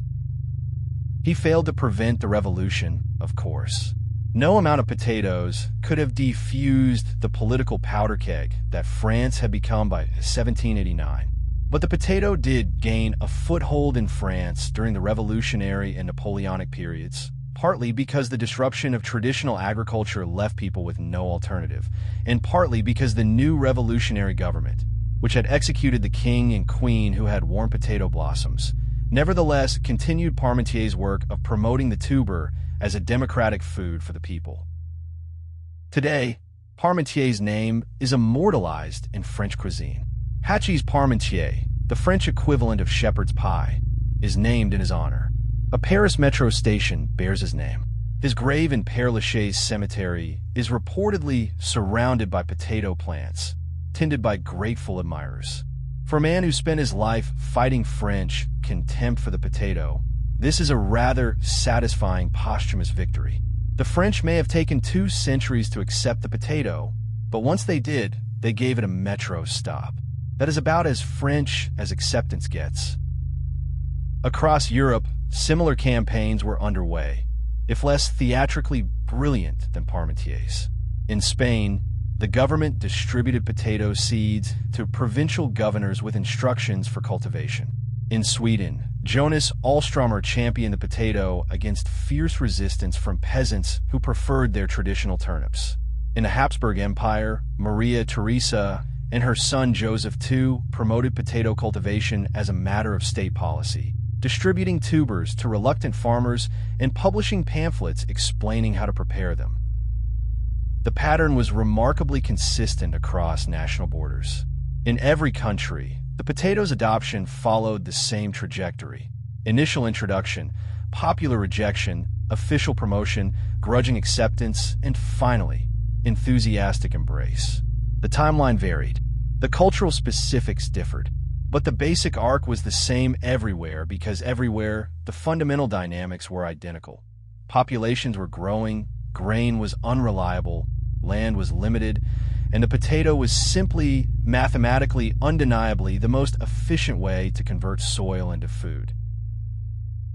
He failed to prevent the revolution, of course. No amount of potatoes could have defused the political powder keg that France had become by 1789. But the potato did gain a foothold in France during the Revolutionary and Napoleonic periods, partly because the disruption of traditional agriculture left people with no alternative, and partly because the new revolutionary government, which had executed the king and queen who had worn potato blossoms, nevertheless continued Parmentier's work of promoting the tuber as a democratic food for the people. Today, Parmentier's name is immortalized in French cuisine. Hachis Parmentier, the French equivalent of shepherd's pie, is named in his honor. A Paris metro station bears his name. His grave in Père Lachaise Cemetery is reportedly surrounded by potato plants, tended by grateful admirers. For a man who spent his life fighting French contempt for the potato, this is a rather satisfying posthumous victory. The French may have taken 2 centuries to accept the potato, but once they did, they gave it a metro stop. That is about as French as acceptance gets. Across Europe, similar campaigns were underway, if less theatrically brilliant than Parmentier's. In Spain, the government distributed potato seeds to provincial governors with instructions for cultivation. In Sweden, Jonas Alstromer championed the potato against fierce resistance from peasants who preferred their traditional turnips. In the Habsburg Empire, Maria Theresa and her son Joseph II promoted potato cultivation as a matter of state policy, distributing tubers to reluctant farmers and publishing pamphlets explaining how to prepare them. The pattern was remarkably consistent across national borders. In every country, the potato's adoption followed the same trajectory: initial introduction, popular rejection, official promotion, grudging acceptance, and finally, enthusiastic embrace. The timeline varied. The cultural specifics differed. But the basic arc was the same everywhere because everywhere, the fundamental dynamics were identical. Populations were growing, grain was unreliable, land was limited, and the potato was simply, mathematically, undeniably, the most efficient way to convert soil into food.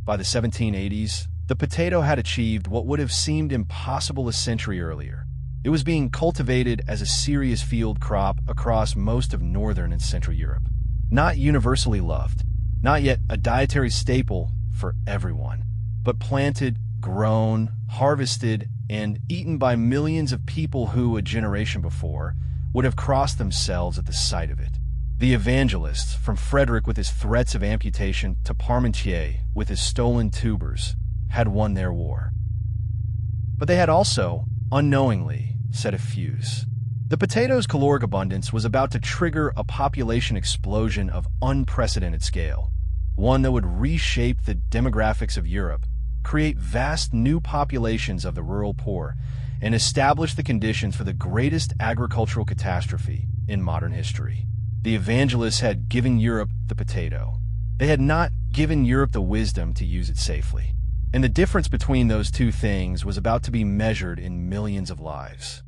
By the 1780s, the potato had achieved what would have seemed impossible a century earlier. It was being cultivated as a serious field crop across most of northern and central Europe. Not universally loved, not yet a dietary staple for everyone, but planted, grown, harvested, and eaten by millions of people who, a generation before, would have crossed themselves at the sight of it. The evangelists, from Frederick with his threats of amputation to Parmentier with his stolen tubers, had won their war. But they had also, unknowingly, set a fuse. The potato's caloric abundance was about to trigger a population explosion of unprecedented scale, one that would reshape the demographics of Europe, create vast new populations of the rural poor, and establish the conditions for the greatest agricultural catastrophe in modern history. The evangelists had given Europe the potato. They had not given Europe the wisdom to use it safely. And the difference between those two things was about to be measured in millions of lives.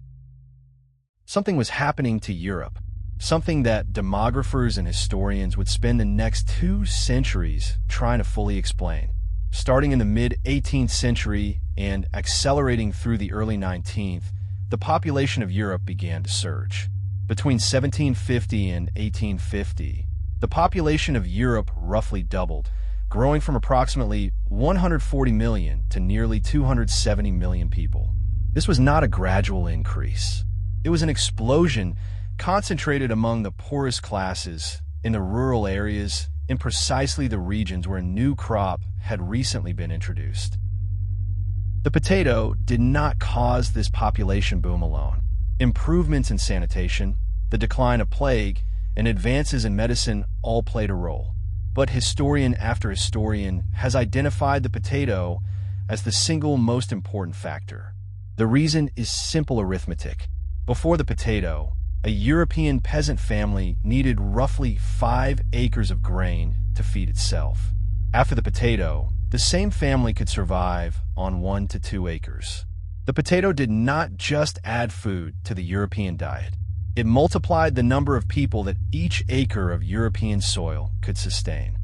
Something was happening to Europe, something that demographers and historians would spend the next 2 centuries trying to fully explain. Starting in the mid-18th century and accelerating through the early 19th, the population of Europe began to surge. Between 1750 and 1850, the population of Europe roughly doubled, growing from approximately 140 million to nearly 270 million people. This was not a gradual increase. It was an explosion concentrated among the poorest classes, in the rural areas, in precisely the regions where a new crop had recently been introduced. The potato did not cause this population boom alone. Improvements in sanitation, the decline of plague, and advances in medicine all played a role. But historian after historian has identified the potato as the single most important factor. The reason is simple arithmetic. Before the potato, a European peasant family needed roughly 5 acres of grain to feed itself. After the potato, the same family could survive on 1 to 2 acres. The potato did not just add food to the European diet. It multiplied the number of people that each acre of European soil could sustain.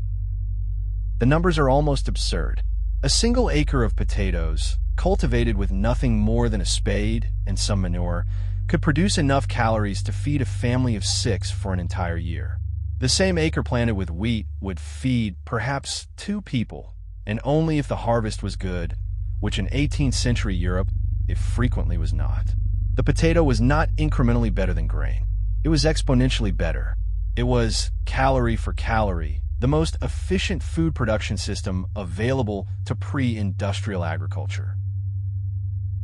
The numbers are almost absurd. A single acre of potatoes, cultivated with nothing more than a spade and some manure, could produce enough calories to feed a family of 6 for an entire year. The same acre planted with wheat would feed perhaps 2 people, and only if the harvest was good, which in 18th century Europe, it frequently was not. The potato was not incrementally better than grain. It was exponentially better. It was, calorie for calorie, the most efficient food production system available to pre-industrial agriculture.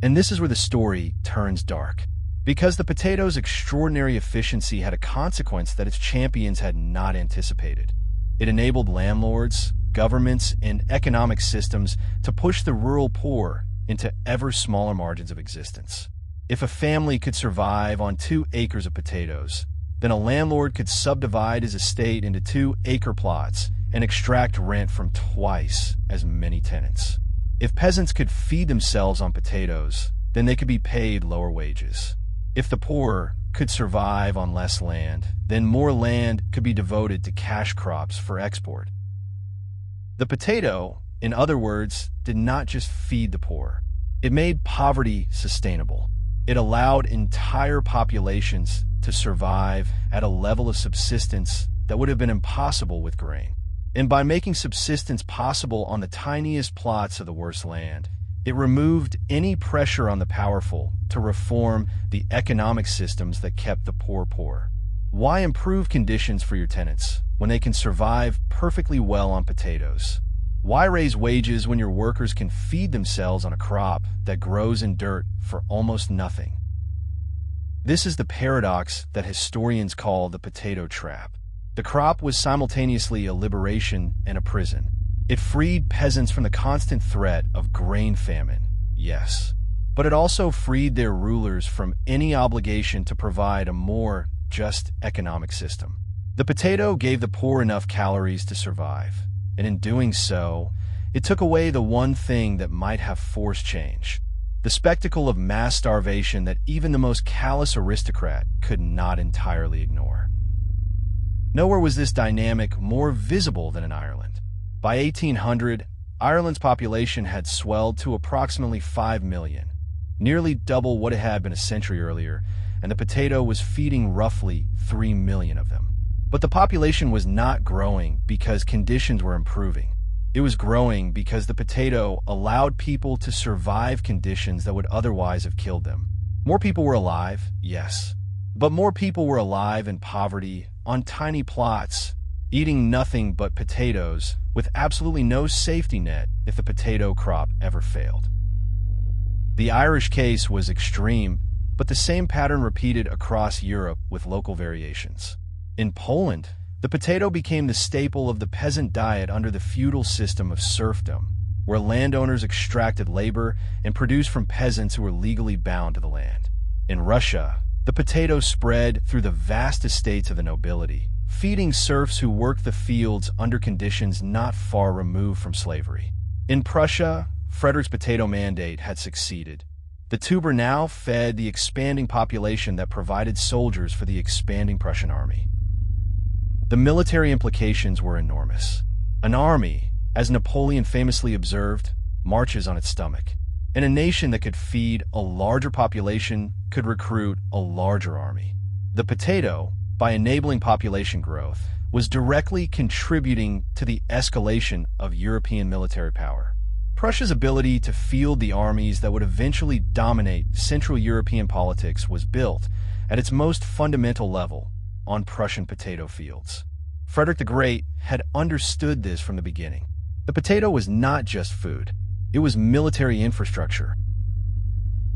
And this is where the story turns dark. Because the potato's extraordinary efficiency had a consequence that its champions had not anticipated. It enabled landlords, governments, and economic systems to push the rural poor into ever smaller margins of existence. If a family could survive on 2 acres of potatoes, then a landlord could subdivide his estate into 2-acre plots and extract rent from twice as many tenants. If peasants could feed themselves on potatoes, then they could be paid lower wages. If the poor could survive on less land, then more land could be devoted to cash crops for export. The potato, in other words, did not just feed the poor. It made poverty sustainable. It allowed entire populations to survive at a level of subsistence that would have been impossible with grain. And by making subsistence possible on the tiniest plots of the worst land, it removed any pressure on the powerful to reform the economic systems that kept the poor poor. Why improve conditions for your tenants when they can survive perfectly well on potatoes? Why raise wages when your workers can feed themselves on a crop that grows in dirt for almost nothing? This is the paradox that historians call the potato trap. The crop was simultaneously a liberation and a prison. It freed peasants from the constant threat of grain famine, yes, but it also freed their rulers from any obligation to provide a more just economic system. The potato gave the poor enough calories to survive, and in doing so, it took away the one thing that might have forced change, the spectacle of mass starvation that even the most callous aristocrat could not entirely ignore. Nowhere was this dynamic more visible than in Ireland. By 1800, Ireland's population had swelled to approximately 5 million, nearly double what it had been a century earlier, and the potato was feeding roughly 3 million of them. But the population was not growing because conditions were improving. It was growing because the potato allowed people to survive conditions that would otherwise have killed them. More people were alive, yes, but more people were alive in poverty, on tiny plots, eating nothing but potatoes, with absolutely no safety net if the potato crop ever failed. The Irish case was extreme, but the same pattern repeated across Europe with local variations. In Poland, the potato became the staple of the peasant diet under the feudal system of serfdom, where landowners extracted labor and produced from peasants who were legally bound to the land. In Russia, the potato spread through the vast estates of the nobility, feeding serfs who worked the fields under conditions not far removed from slavery. In Prussia, Frederick's potato mandate had succeeded. The tuber now fed the expanding population that provided soldiers for the expanding Prussian army. The military implications were enormous. An army, as Napoleon famously observed, marches on its stomach. And a nation that could feed a larger population could recruit a larger army. The potato, by enabling population growth, was directly contributing to the escalation of European military power. Prussia's ability to field the armies that would eventually dominate Central European politics was built, at its most fundamental level, on Prussian potato fields. Frederick the Great had understood this from the beginning. The potato was not just food. It was military infrastructure.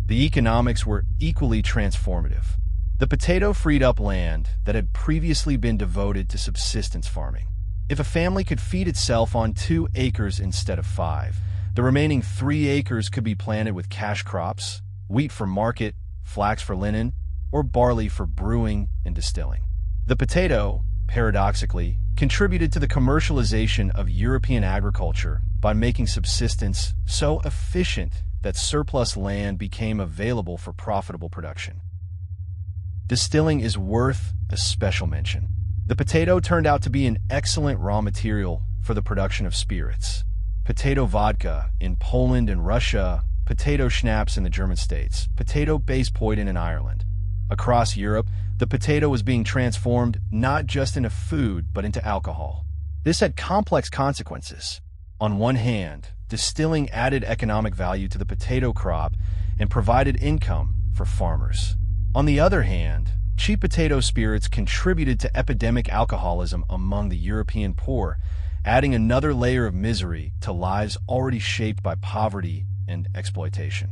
The economics were equally transformative. The potato freed up land that had previously been devoted to subsistence farming. If a family could feed itself on 2 acres instead of 5, the remaining 3 acres could be planted with cash crops, wheat for market, flax for linen, or barley for brewing and distilling. The potato, paradoxically, contributed to the commercialization of European agriculture by making subsistence so efficient that surplus land became available for profitable production. Distilling is worth a special mention. The potato turned out to be an excellent raw material for the production of spirits. Potato vodka in Poland and Russia, potato schnapps in the German states, potato-based poison in Ireland. Across Europe, the potato was being transformed not just into food, but into alcohol. This had complex consequences. On one hand, distilling added economic value to the potato crop and provided income for farmers. On the other hand, cheap potato spirits contributed to epidemic alcoholism among the European poor, adding another layer of misery to lives already shaped by poverty and exploitation.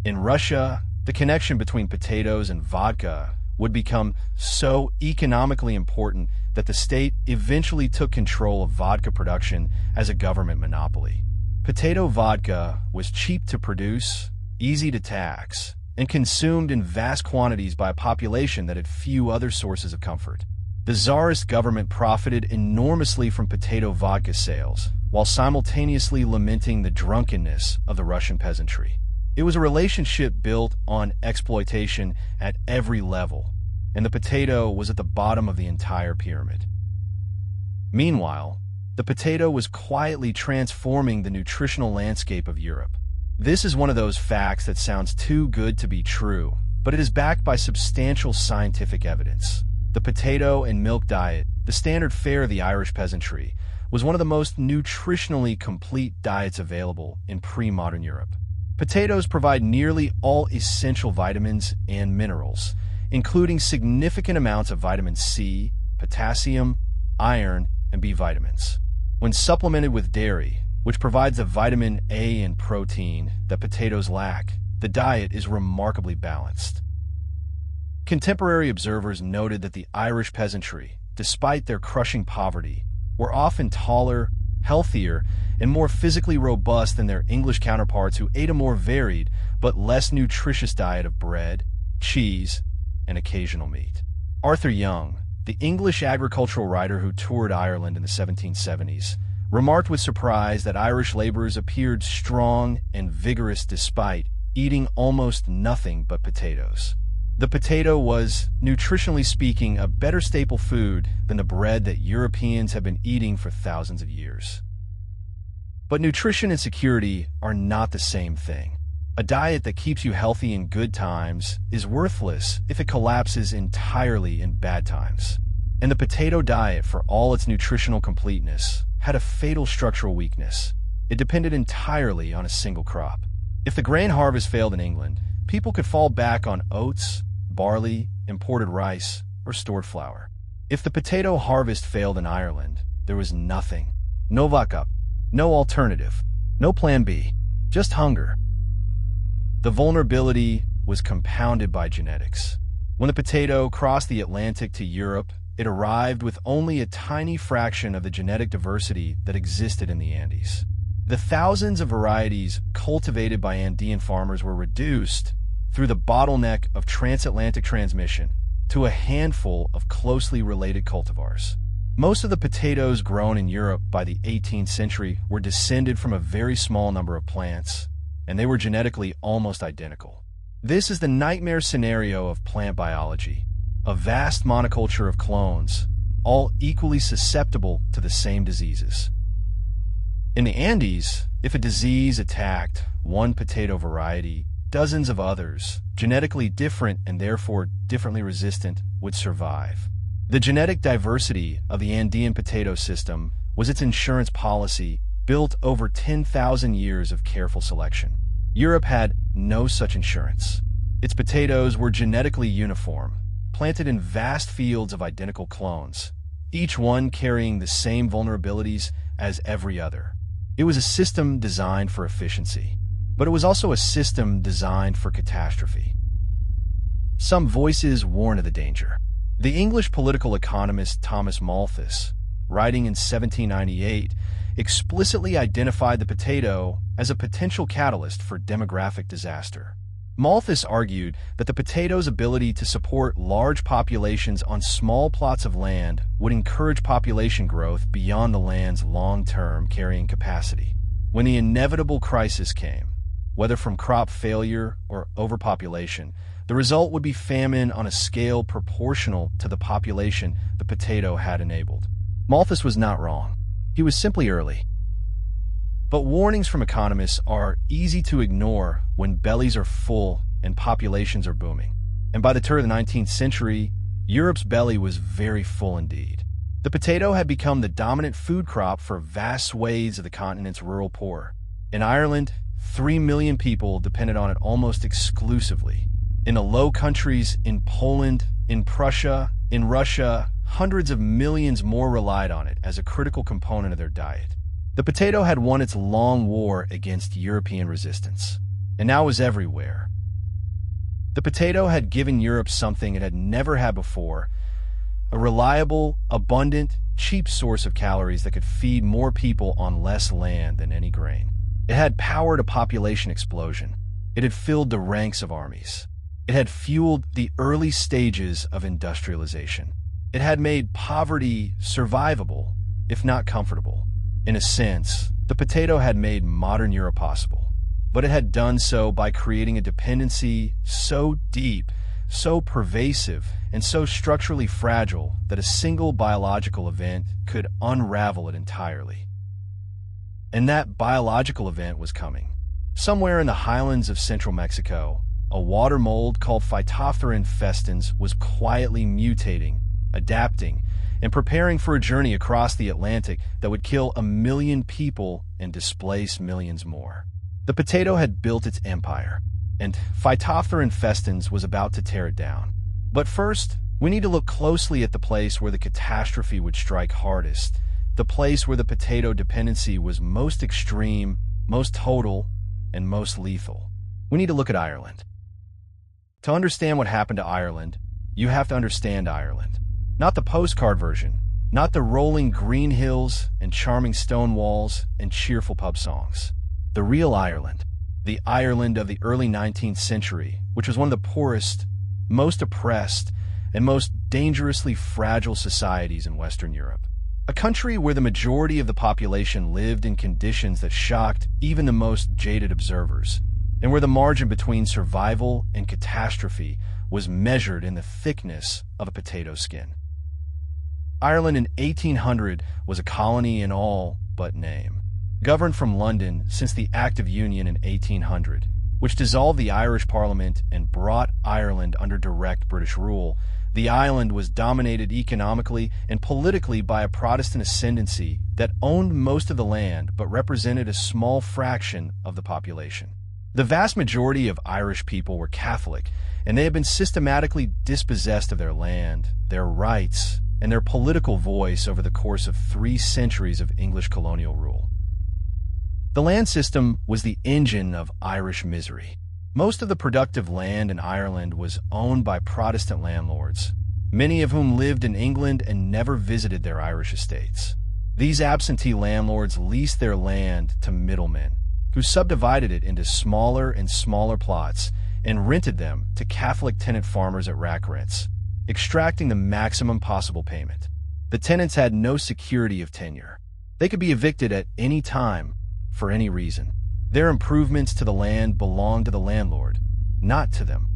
In Russia, the connection between potatoes and vodka would become so economically important that the state eventually took control of vodka production as a government monopoly. Potato vodka was cheap to produce, easy to tax, and consumed in vast quantities by a population that had few other sources of comfort. The Tsarist government profited enormously from potato vodka sales, while simultaneously lamenting the drunkenness of the Russian peasantry. It was a relationship built on exploitation at every level, and the potato was at the bottom of the entire pyramid. Meanwhile, the potato was quietly transforming the nutritional landscape of Europe. This is one of those facts that sounds too good to be true, but it is backed by substantial scientific evidence. The potato and milk diet, the standard fare of the Irish peasantry, was one of the most nutritionally complete diets available in pre-modern Europe. Potatoes provide nearly all essential vitamins and minerals, including significant amounts of vitamin C, potassium, iron, and B vitamins. When supplemented with dairy, which provides the vitamin A and protein that potatoes lack, the diet is remarkably balanced. Contemporary observers noted that the Irish peasantry, despite their crushing poverty, were often taller, healthier, and more physically robust than their English counterparts who ate a more varied but less nutritious diet of bread, cheese, and occasional meat. Arthur Young, the English agricultural writer who toured Ireland in the 1770s, remarked with surprise that Irish laborers appeared strong and vigorous despite eating almost nothing but potatoes. The potato was, nutritionally speaking, a better staple food than the bread that Europeans have been eating for thousands of years. But nutrition and security are not the same thing. A diet that keeps you healthy in good times is worthless if it collapses entirely in bad times. And the potato diet, for all its nutritional completeness, had a fatal structural weakness. It depended entirely on a single crop. If the grain harvest failed in England, people could fall back on oats, barley, imported rice, or stored flour. If the potato harvest failed in Ireland, there was nothing. No backup, no alternative, no plan B, just hunger. The vulnerability was compounded by genetics. When the potato crossed the Atlantic to Europe, it arrived with only a tiny fraction of the genetic diversity that existed in the Andes. The thousands of varieties cultivated by Andean farmers were reduced through the bottleneck of transatlantic transmission to a handful of closely related cultivars. Most of the potatoes grown in Europe by the 18th century were descended from a very small number of plants, and they were genetically almost identical. This is the nightmare scenario of plant biology, a vast monoculture of clones, all equally susceptible to the same diseases. In the Andes, if a disease attacked one potato variety, dozens of others, genetically different and therefore differently resistant, would survive. The genetic diversity of the Andean potato system was its insurance policy, built over 10,000 years of careful selection. Europe had no such insurance. Its potatoes were genetically uniform, planted in vast fields of identical clones, each one carrying the same vulnerabilities as every other. It was a system designed for efficiency, but it was also a system designed for catastrophe. Some voices warn of the danger. The English political economist Thomas Malthus, writing in 1798, explicitly identified the potato as a potential catalyst for demographic disaster. Malthus argued that the potato's ability to support large populations on small plots of land would encourage population growth beyond the land's long-term carrying capacity. When the inevitable crisis came, whether from crop failure or overpopulation, the result would be famine on a scale proportional to the population the potato had enabled. Malthus was not wrong. He was simply early. But warnings from economists are easy to ignore when bellies are full and populations are booming. And by the turn of the 19th century, Europe's belly was very full indeed. The potato had become the dominant food crop for vast swathes of the continent's rural poor. In Ireland, 3 million people depended on it almost exclusively. In the Low Countries, in Poland, in Prussia, in Russia, hundreds of millions more relied on it as a critical component of their diet. The potato had won its long war against European resistance, and now was everywhere. The potato had given Europe something it had never had before, a reliable, abundant, cheap source of calories that could feed more people on less land than any grain. It had powered a population explosion. It had filled the ranks of armies. It had fueled the early stages of industrialization. It had made poverty survivable, if not comfortable. In a sense, the potato had made modern Europe possible, but it had done so by creating a dependency so deep, so pervasive, and so structurally fragile that a single biological event could unravel it entirely. And that biological event was coming. Somewhere in the highlands of central Mexico, a water mold called Phytophthora infestans was quietly mutating, adapting, and preparing for a journey across the Atlantic that would kill 1 million people and displace millions more. The potato had built its empire, and Phytophthora infestans was about to tear it down. But first, we need to look closely at the place where the catastrophe would strike hardest, the place where the potato dependency was most extreme, most total, and most lethal. We need to look at Ireland. To understand what happened to Ireland, you have to understand Ireland. Not the postcard version, not the rolling green hills and charming stone walls and cheerful pub songs. The real Ireland, the Ireland of the early 19th century, which was one of the poorest, most oppressed, and most dangerously fragile societies in Western Europe. A country where the majority of the population lived in conditions that shocked even the most jaded observers, and where the margin between survival and catastrophe was measured in the thickness of a potato skin. Ireland in 1800 was a colony in all but name. Governed from London since the Act of Union in 1800, which dissolved the Irish Parliament and brought Ireland under direct British rule, the island was dominated economically and politically by a Protestant ascendancy that owned most of the land but represented a small fraction of the population. The vast majority of Irish people were Catholic, and they had been systematically dispossessed of their land, their rights, and their political voice over the course of 3 centuries of English colonial rule. The land system was the engine of Irish misery. Most of the productive land in Ireland was owned by Protestant landlords, many of whom lived in England and never visited their Irish estates. These absentee landlords leased their land to middlemen, who subdivided it into smaller and smaller plots and rented them to Catholic tenant farmers at rack rents. extracting the maximum possible payment. The tenants had no security of tenure. They could be evicted at any time, for any reason. Their improvements to the land belonged to the landlord, not to them.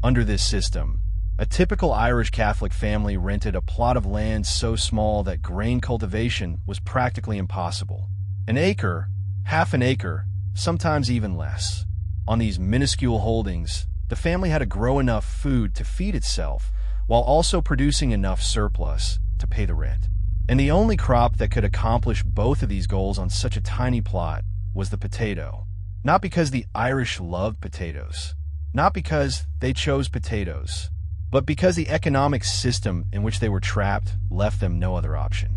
Under this system, a typical Irish Catholic family rented a plot of land so small that grain cultivation was practically impossible. An acre, half an acre, sometimes even less. On these minuscule holdings, the family had to grow enough food to feed itself while also producing enough surplus to pay the rent. And the only crop that could accomplish both of these goals on such a tiny plot was the potato. Not because the Irish loved potatoes, not because they chose potatoes, but because the economic system in which they were trapped left them no other option.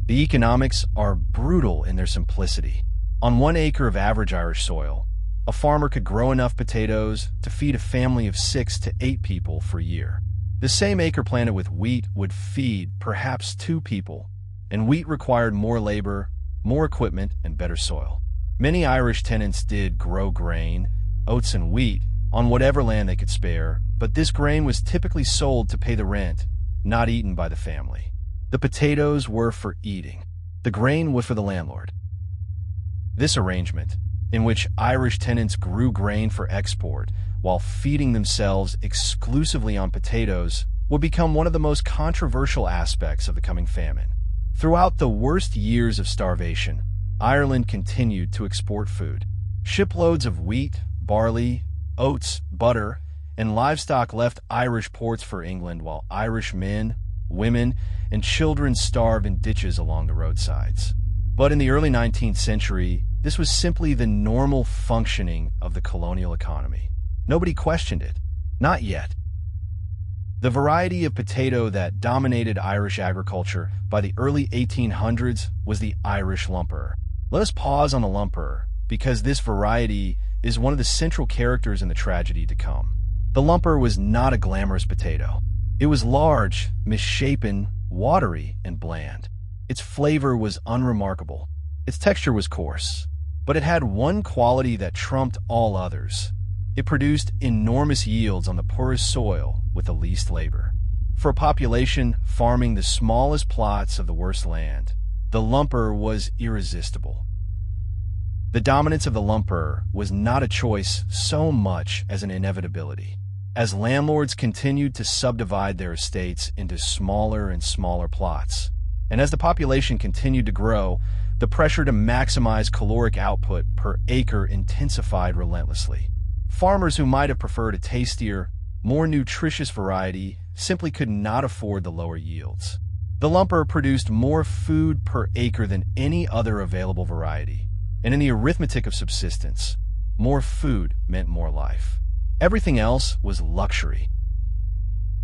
The economics are brutal in their simplicity. On 1 acre of average Irish soil, a farmer could grow enough potatoes to feed a family of 6 to 8 people for a year. The same acre planted with wheat would feed perhaps 2 people, and wheat required more labor, more equipment, and better soil. Many Irish tenants did grow grain, oats and wheat, on whatever land they could spare, but this grain was typically sold to pay the rent, not eaten by the family. The potatoes were for eating. The grain was for the landlord. This arrangement, in which Irish tenants grew grain for export while feeding themselves exclusively on potatoes, would become one of the most controversial aspects of the coming famine. Throughout the worst years of starvation, Ireland continued to export food. Shiploads of wheat, barley, oats, butter, and livestock left Irish ports for England while Irish men, women, and children starved in ditches along the roadsides. But in the early 19th century, this was simply the normal functioning of the colonial economy. Nobody questioned it. Not yet. The variety of potato that dominated Irish agriculture by the early 1800s was the Irish lumper. Let us pause on the lumper, because this variety is one of the central characters in the tragedy to come. The lumper was not a glamorous potato. It was large, misshapen, watery, and bland. Its flavor was unremarkable. Its texture was coarse. But it had one quality that trumped all others. It produced enormous yields on the poorest soil with the least labor. For a population farming the smallest plots of the worst land, the lumper was irresistible. The dominance of the lumper was not a choice so much as an inevitability. As landlords continued to subdivide their estates into smaller and smaller plots, and as the population continued to grow, the pressure to maximize caloric output per acre intensified relentlessly. Farmers who might have preferred a tastier, more nutritious variety simply could not afford the lower yields. The lumper produced more food per acre than any other available variety, and in the arithmetic of subsistence, more food meant more life. Everything else was luxury.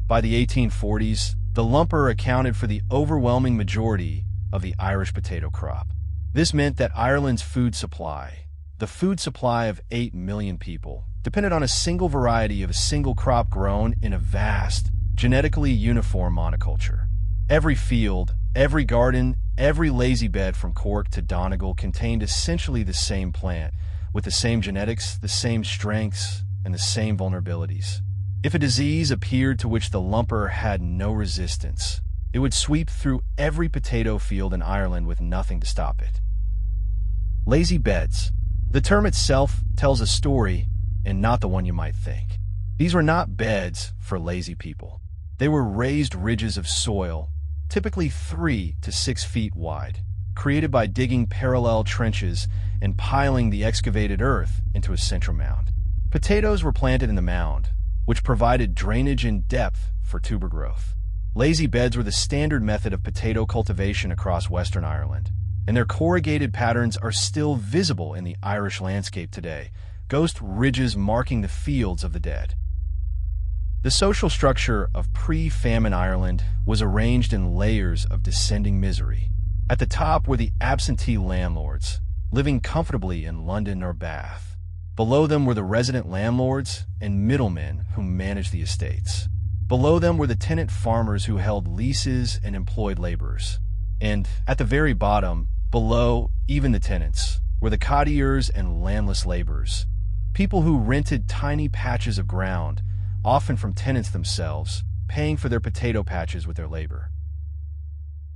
By the 1840s, the lumper accounted for the overwhelming majority of the Irish potato crop. This meant that Ireland's food supply, the food supply of 8 million people, depended on a single variety of a single crop grown in a vast, genetically uniform monoculture. Every field, every garden, every lazy bed from Cork to Donegal contained essentially the same plant, with the same genetics, the same strengths, and the same vulnerabilities. If a disease appeared to which the lumper had no resistance, it would sweep through every potato field in Ireland with nothing to stop it. Lazy beds. The term itself tells a story, and not the one you might think. These were not beds for lazy people. They were raised ridges of soil, typically 3 to 6 feet wide, created by digging parallel trenches and piling the excavated earth into a central mound. Potatoes were planted in the mound, which provided drainage and depth for tuber growth. Lazy beds were the standard method of potato cultivation across Western Ireland, and their corrugated patterns are still visible in the Irish landscape today, ghost ridges marking the fields of the dead. The social structure of pre-famine Ireland was arranged in layers of descending misery. At the top were the absentee landlords, living comfortably in London or Bath. Below them were the resident landlords and middlemen who managed the estates. Below them were the tenant farmers who held leases and employed laborers. And at the very bottom, below even the tenants, were the cottiers and landless laborers, people who rented tiny patches of ground often from tenants themselves, paying for their potato patches with their labor.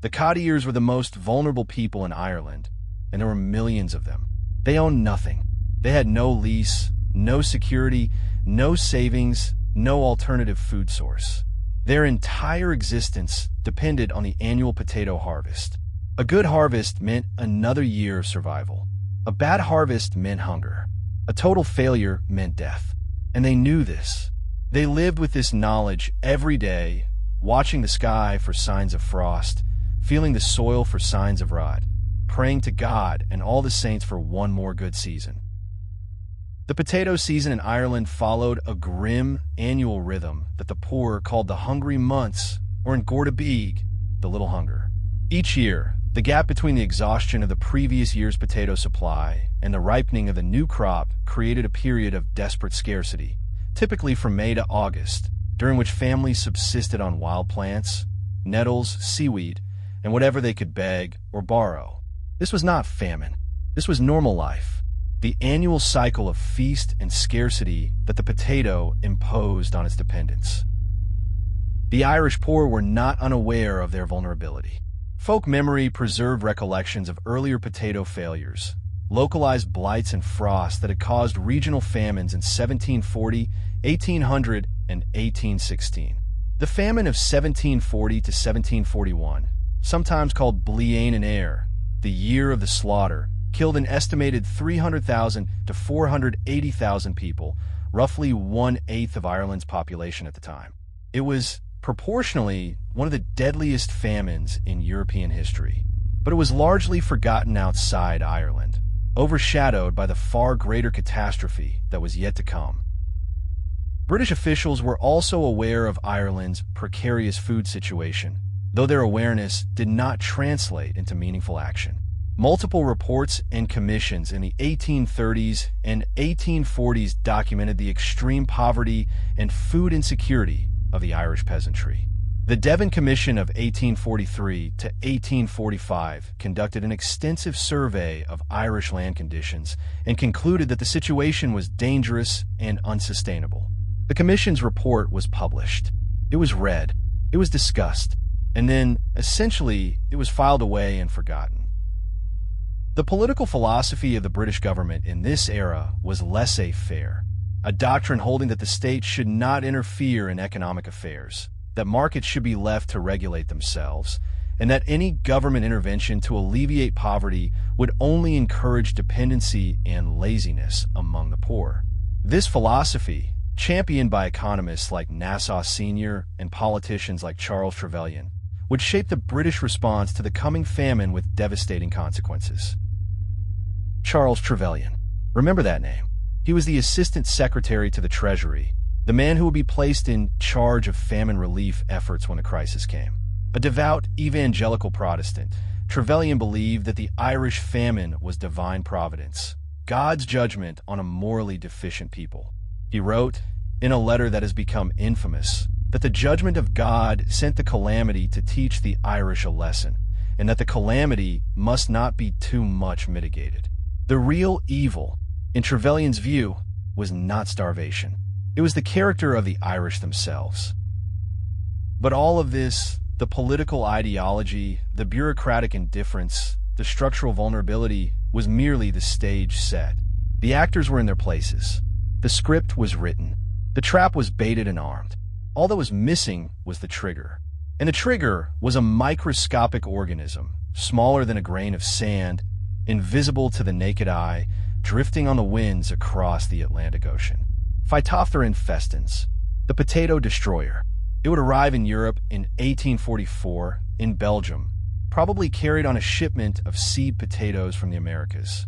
The cottiers were the most vulnerable people in Ireland, and there were millions of them. They owned nothing. They had no lease, no security, no savings, no alternative food source. Their entire existence depended on the annual potato harvest. A good harvest meant another year of survival. A bad harvest meant hunger. A total failure meant death. And they knew this. They lived with this knowledge every day, watching the sky for signs of frost, feeling the soil for signs of rot, praying to God and all the saints for one more good season. The potato season in Ireland followed a grim annual rhythm that the poor called the hungry months, or in Gorda Beag, the little hunger. Each year, the gap between the exhaustion of the previous year's potato supply and the ripening of the new crop created a period of desperate scarcity, typically from May to August, during which families subsisted on wild plants, nettles, seaweed, and whatever they could beg or borrow. This was not famine. This was normal life, the annual cycle of feast and scarcity that the potato imposed on its dependents. The Irish poor were not unaware of their vulnerability. Folk memory preserved recollections of earlier potato failures, localized blights and frosts that had caused regional famines in 1740, 1800, and 1816. The famine of 1740 to 1741, sometimes called Bliain and Air, the year of the slaughter, killed an estimated 300,000 to 480,000 people, roughly 1/8 of Ireland's population at the time. It was proportionally one of the deadliest famines in European history, but it was largely forgotten outside Ireland, overshadowed by the far greater catastrophe that was yet to come. British officials were also aware of Ireland's precarious food situation, though their awareness did not translate into meaningful action. Multiple reports and commissions in the 1830s and 1840s documented the extreme poverty and food insecurity of the Irish peasantry. The Devon Commission of 1843 to 1845 conducted an extensive survey of Irish land conditions and concluded that the situation was dangerous and unsustainable. The Commission's report was published. It was read. It was discussed. And then, essentially, it was filed away and forgotten. The political philosophy of the British government in this era was laissez-faire, a doctrine holding that the state should not interfere in economic affairs, that markets should be left to regulate themselves, and that any government intervention to alleviate poverty would only encourage dependency and laziness among the poor. This philosophy, championed by economists like Nassau Sr. and politicians like Charles Trevelyan, would shape the British response to the coming famine with devastating consequences. Charles Trevelyan. Remember that name. He was the Assistant Secretary to the Treasury, the man who would be placed in charge of famine relief efforts when the crisis came. A devout evangelical Protestant, Trevelyan believed that the Irish famine was divine providence, God's judgment on a morally deficient people. He wrote, in a letter that has become infamous, that the judgment of God sent the calamity to teach the Irish a lesson, and that the calamity must not be too much mitigated. The real evil, in Trevelyan's view, was not starvation. It was the character of the Irish themselves. But all of this, the political ideology, the bureaucratic indifference, the structural vulnerability, was merely the stage set. The actors were in their places. The script was written. The trap was baited and armed. All that was missing was the trigger. And the trigger was a microscopic organism, smaller than a grain of sand, invisible to the naked eye, drifting on the winds across the Atlantic Ocean. Phytophthora infestans, the potato destroyer. It would arrive in Europe in 1844 in Belgium, probably carried on a shipment of seed potatoes from the Americas.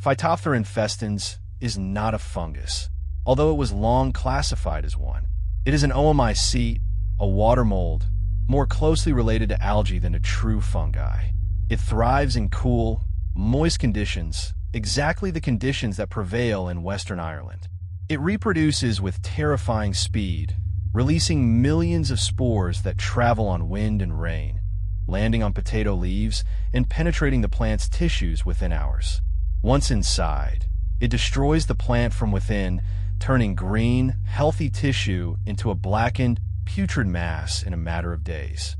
Phytophthora infestans is not a fungus, although it was long classified as one. It is an oomycete, a water mold, more closely related to algae than to true fungi. It thrives in cool, moist conditions, exactly the conditions that prevail in Western Ireland. It reproduces with terrifying speed, releasing millions of spores that travel on wind and rain, landing on potato leaves and penetrating the plant's tissues within hours. Once inside, it destroys the plant from within, turning green, healthy tissue into a blackened, putrid mass in a matter of days.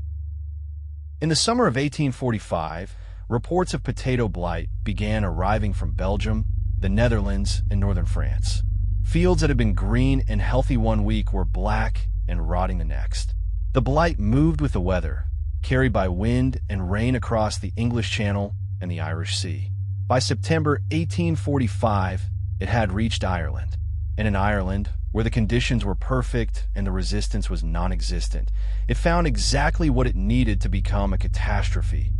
In the summer of 1845, reports of potato blight began arriving from Belgium, the Netherlands, and northern France. Fields that had been green and healthy one week were black and rotting the next. The blight moved with the weather, carried by wind and rain across the English Channel and the Irish Sea. By September 1845, it had reached Ireland. And in Ireland, where the conditions were perfect and the resistance was non-existent, it found exactly what it needed to become a catastrophe: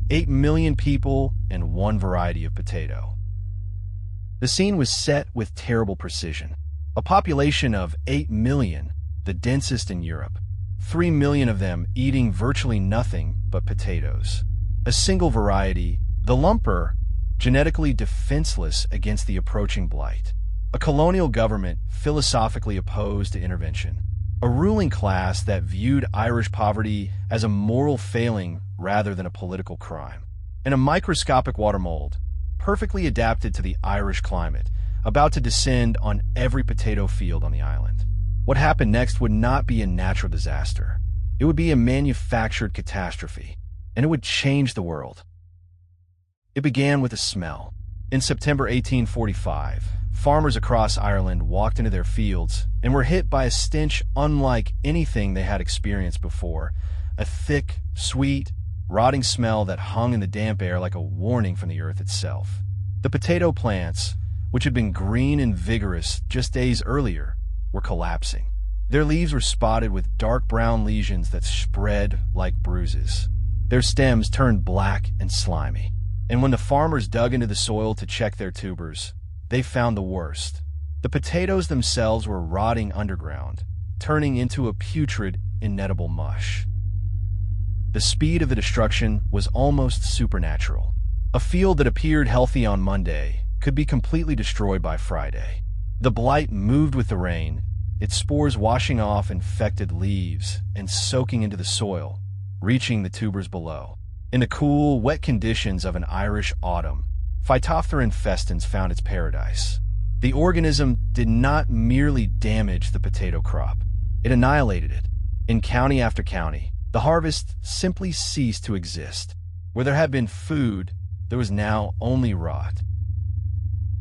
8 million people and one variety of potato. The scene was set with terrible precision. A population of 8 million, the densest in Europe, 3 million of them eating virtually nothing but potatoes. A single variety, the lumper, genetically defenseless against the approaching blight. A colonial government philosophically opposed to intervention. A ruling class that viewed Irish poverty as a moral failing rather than a political crime. And a microscopic water mold, perfectly adapted to the Irish climate, about to descend on every potato field on the island. What happened next would not be a natural disaster. It would be a manufactured catastrophe, and it would change the world. It began with a smell. In September 1845, farmers across Ireland walked into their fields and were hit by a stench unlike anything they had experienced before, a thick, sweet, rotting smell that hung in the damp air like a warning from the earth itself. The potato plants, which had been green and vigorous just days earlier, were collapsing. Their leaves were spotted with dark brown lesions that spread like bruises. Their stems turned black and slimy. And when the farmers dug into the soil to check their tubers, they found the worst. The potatoes themselves were rotting underground, turning into a putrid, inedible mush. The speed of the destruction was almost supernatural. A field that appeared healthy on Monday could be completely destroyed by Friday. The blight moved with the rain, its spores washing off infected leaves and soaking into the soil, reaching the tubers below. In the cool, wet conditions of an Irish autumn, Phytophthora infestans found its paradise. The organism did not merely damage the potato crop, it annihilated it. In county after county, the harvest simply ceased to exist. Where there had been food, there was now only rot.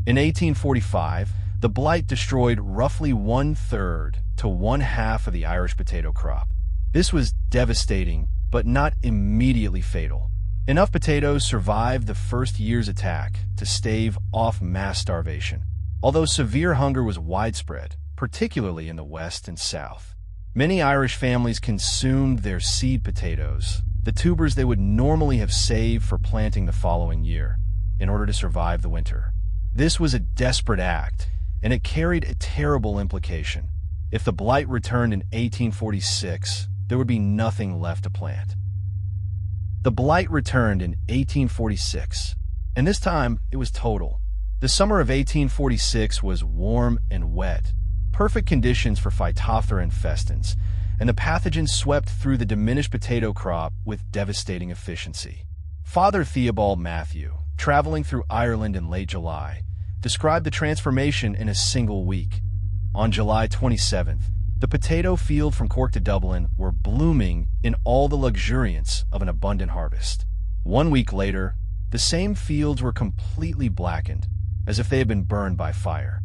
In 1845, the blight destroyed roughly 1/3 to 1/2 of the Irish potato crop. This was devastating, but not immediately fatal. Enough potatoes survived the first year's attack to stave off mass starvation, although severe hunger was widespread, particularly in the West and South. Many Irish families consumed their seed potatoes, the tubers they would normally have saved for planting the following year, in order to survive the winter. This was a desperate act, and it carried a terrible implication. If the blight returned in 1846, there would be nothing left to plant. The blight returned in 1846, and this time it was total. The summer of 1846 was warm and wet, perfect conditions for Phytophthora infestans, and the pathogen swept through the diminished potato crop with devastating efficiency. Father Theobald Matthew, traveling through Ireland in late July, described the transformation in a single week. On July 27th, the potato field from Cork to Dublin were blooming in all the luxuriance of an abundant harvest. 1 week later, the same fields were completely blackened, as if they had been burned by fire.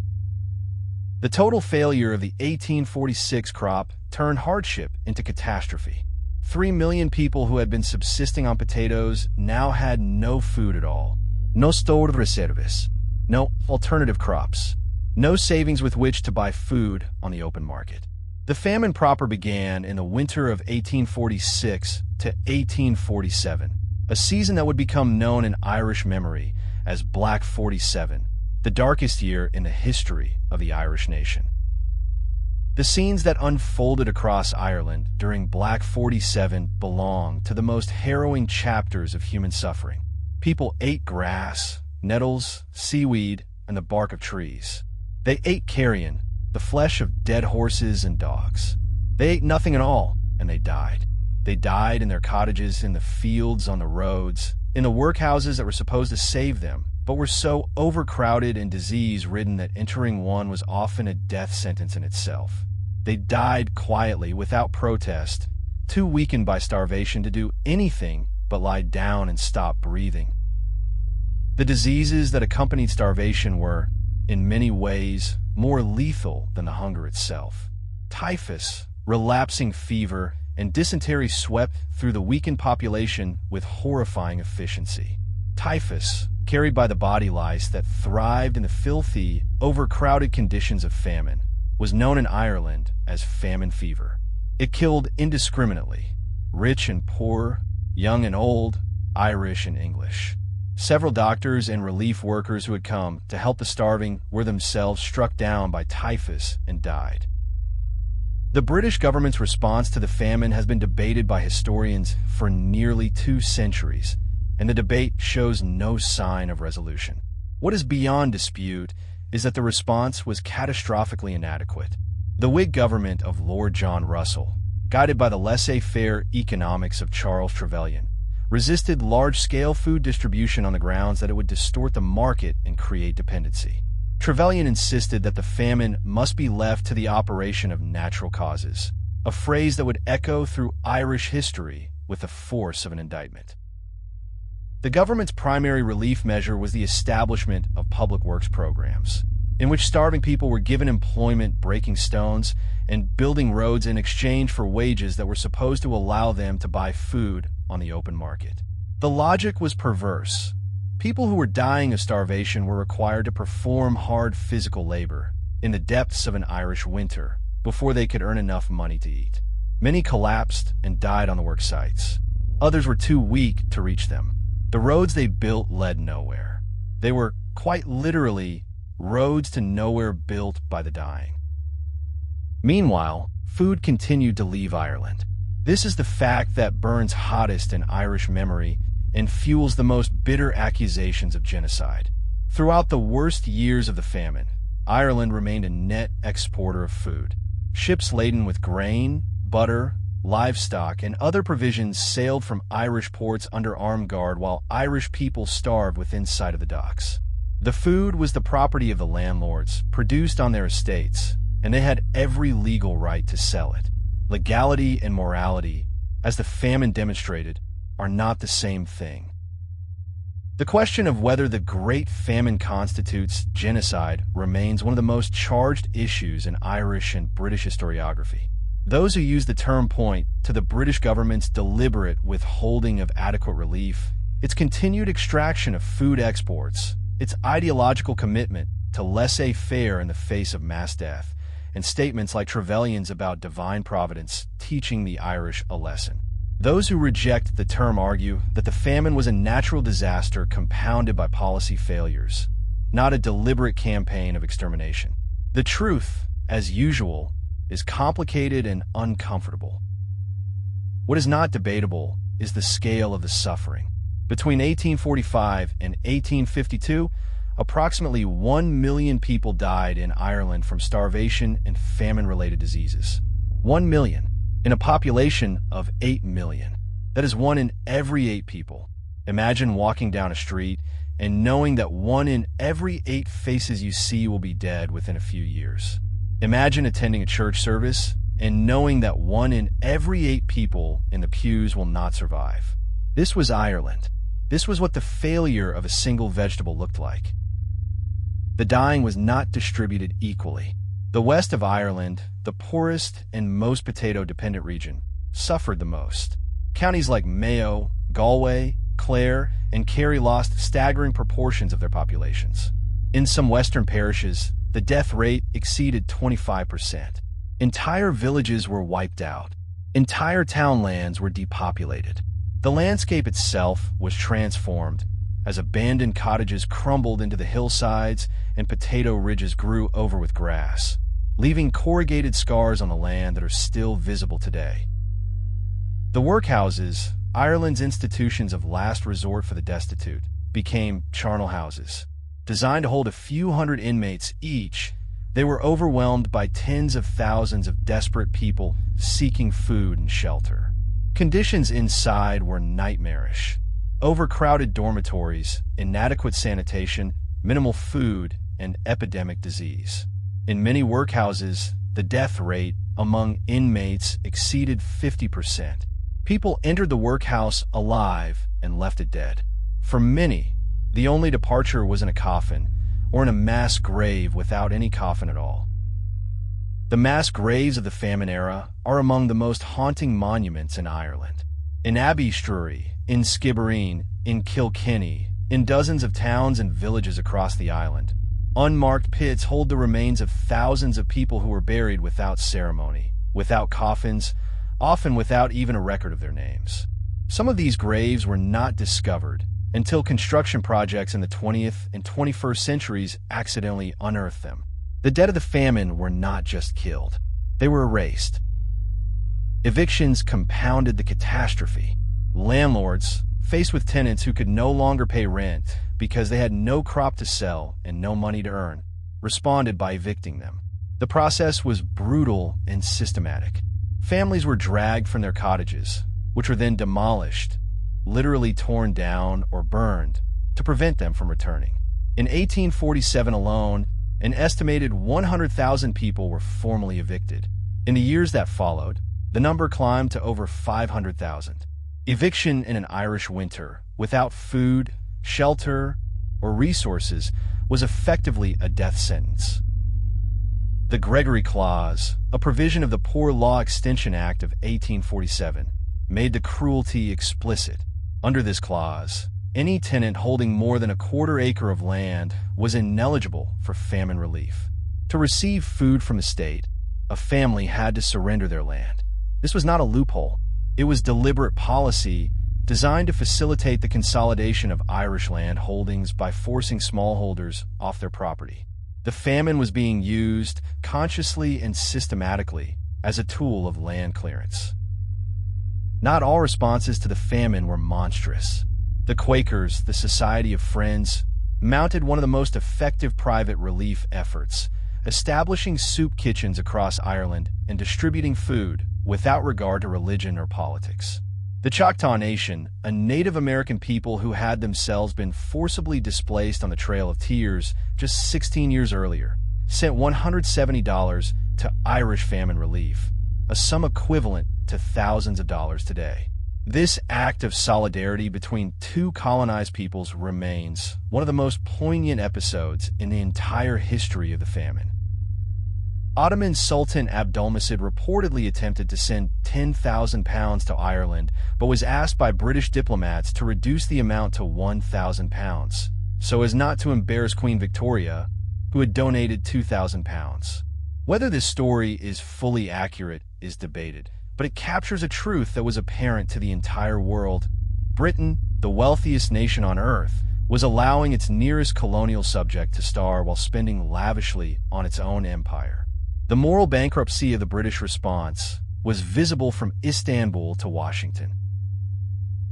The total failure of the 1846 crop turned hardship into catastrophe. 3 million people who had been subsisting on potatoes now had no food at all. No stored reserves, no alternative crops, no savings with which to buy food on the open market. The famine proper began in the winter of 1846 to 1847, a season that would become known in Irish memory as Black 47, the darkest year in the history of the Irish nation. The scenes that unfolded across Ireland during Black 47 belong to the most harrowing chapters of human suffering. People ate grass, nettles, seaweed, and the bark of trees. They ate carrion, the flesh of dead horses and dogs. They ate nothing at all, and they died. They died in their cottages, in the fields, on the roads, in the workhouses that were supposed to save them, but were so overcrowded and disease-ridden that entering one was often a death sentence in itself. They died quietly, without protest, too weakened by starvation to do anything but lie down and stop breathing. The diseases that accompanied starvation were, in many ways, more lethal than the hunger itself. Typhus, relapsing fever, and dysentery swept through the weakened population with horrifying efficiency. Typhus, carried by the body lice that thrived in the filthy, overcrowded conditions of famine, was known in Ireland as famine fever. It killed indiscriminately, rich and poor, young and old, Irish and English. Several doctors and relief workers who had come to help the starving were themselves struck down by typhus and died. The British government's response to the famine has been debated by historians for nearly 2 centuries, and the debate shows no sign of resolution. What is beyond dispute is that the response was catastrophically inadequate. The Whig government of Lord John Russell, guided by the laissez-faire economics of Charles Trevelyan, resisted large-scale food distribution on the grounds that it would distort the market and create dependency. Trevelyan insisted that the famine must be left to the operation of natural causes, a phrase that would echo through Irish history with the force of an indictment. The government's primary relief measure was the establishment of public works programs, in which starving people were given employment breaking stones and building roads in exchange for wages that were supposed to allow them to buy food on the open market. The logic was perverse. People who were dying of starvation were required to perform hard physical labor in the depths of an Irish winter before they could earn enough money to eat. Many collapsed and died on the work sites. Others were too weak to reach them. The roads they built led nowhere. They were, quite literally, roads to nowhere built by the dying. Meanwhile, food continued to leave Ireland. This is the fact that burns hottest in Irish memory and fuels the most bitter accusations of genocide. Throughout the worst years of the famine, Ireland remained a net exporter of food. Ships laden with grain, butter, livestock, and other provisions sailed from Irish ports under armed guard while Irish people starved within sight of the docks. The food was the property of the landlords, produced on their estates, and they had every legal right to sell it. Legality and morality, as the famine demonstrated, are not the same thing. The question of whether the Great Famine constitutes genocide remains one of the most charged issues in Irish and British historiography. Those who use the term point to the British government's deliberate withholding of adequate relief, its continued extraction of food exports, its ideological commitment to laissez-faire in the face of mass death, and statements like Trevelyan's about divine providence teaching the Irish a lesson. Those who reject the term argue that the famine was a natural disaster compounded by policy failures, not a deliberate campaign of extermination. The truth, as usual, is complicated and uncomfortable. What is not debatable is the scale of the suffering. Between 1845 and 1852, approximately 1 million people died in Ireland from starvation and famine-related diseases. 1 million. In a population of 8 million. That is 1 in every 8 people. Imagine walking down a street and knowing that 1 in every 8 faces you see will be dead within a few years. Imagine attending a church service and knowing that 1 in every 8 people in the pews will not survive. This was Ireland. This was what the failure of a single vegetable looked like. The dying was not distributed equally. The west of Ireland, the poorest and most potato-dependent region, suffered the most. Counties like Mayo, Galway, Clare, and Kerry lost staggering proportions of their populations. In some western parishes, the death rate exceeded 25%. Entire villages were wiped out. Entire townlands were depopulated. The landscape itself was transformed as abandoned cottages crumbled into the hillsides and potato ridges grew over with grass, leaving corrugated scars on the land that are still visible today. The workhouses, Ireland's institutions of last resort for the destitute, became charnel houses. Designed to hold a few hundred inmates each, they were overwhelmed by tens of thousands of desperate people seeking food and shelter. Conditions inside were nightmarish. overcrowded dormitories, inadequate sanitation, minimal food, and epidemic disease. In many workhouses, the death rate among inmates exceeded 50%. People entered the workhouse alive and left it dead. For many, the only departure was in a coffin, or in a mass grave without any coffin at all. The mass graves of the famine era are among the most haunting monuments in Ireland. In Abbeystree, in Skibbereen, in Kilkenny, in dozens of towns and villages across the island, unmarked pits hold the remains of thousands of people who were buried without ceremony, without coffins, often without even a record of their names. Some of these graves were not discovered until construction projects in the 20th and 21st centuries accidentally unearthed them. The dead of the famine were not just killed, they were erased. Evictions compounded the catastrophe. Landlords, faced with tenants who could no longer pay rent because they had no crop to sell and no money to earn, responded by evicting them. The process was brutal and systematic. Families were dragged from their cottages, which were then demolished, literally torn down or burned, to prevent them from returning. In 1847 alone, an estimated 100,000 people were formally evicted. In the years that followed, the number climbed to over 500,000. Eviction in an Irish winter, without food, shelter, or resources, was effectively a death sentence. The Gregory Clause, a provision of the Poor Law Extension Act of 1847, made the cruelty explicit. Under this clause, any tenant holding more than a quarter-acre of land was ineligible for famine relief. To receive food from the state, a family had to surrender their land. This was not a loophole. It was deliberate policy designed to facilitate the consolidation of Irish land holdings by forcing smallholders off their property. The famine was being used consciously and systematically as a tool of land clearance. Not all responses to the famine were monstrous. The Quakers, the Society of Friends, mounted one of the most effective private relief efforts, establishing soup kitchens across Ireland and distributing food without regard to religion or politics. The Choctaw Nation, a Native American people who had themselves been forcibly displaced on the Trail of Tears just 16 years earlier, sent $170 to Irish famine relief, a sum equivalent to thousands of dollars today. This act of solidarity between two colonized peoples remains one of the most poignant episodes in the entire history of the famine. Ottoman Sultan Abdulmecid reportedly attempted to send £10,000 to Ireland, but was asked by British diplomats to reduce the amount to £1,000, so as not to embarrass Queen Victoria, who had donated £2,000. Whether this story is fully accurate is debated, but it captures a truth that was apparent to the entire world. Britain, the wealthiest nation on earth, was allowing its nearest colonial subject to starve while spending lavishly on its own empire. The moral bankruptcy of the British response was visible from Istanbul to Washington.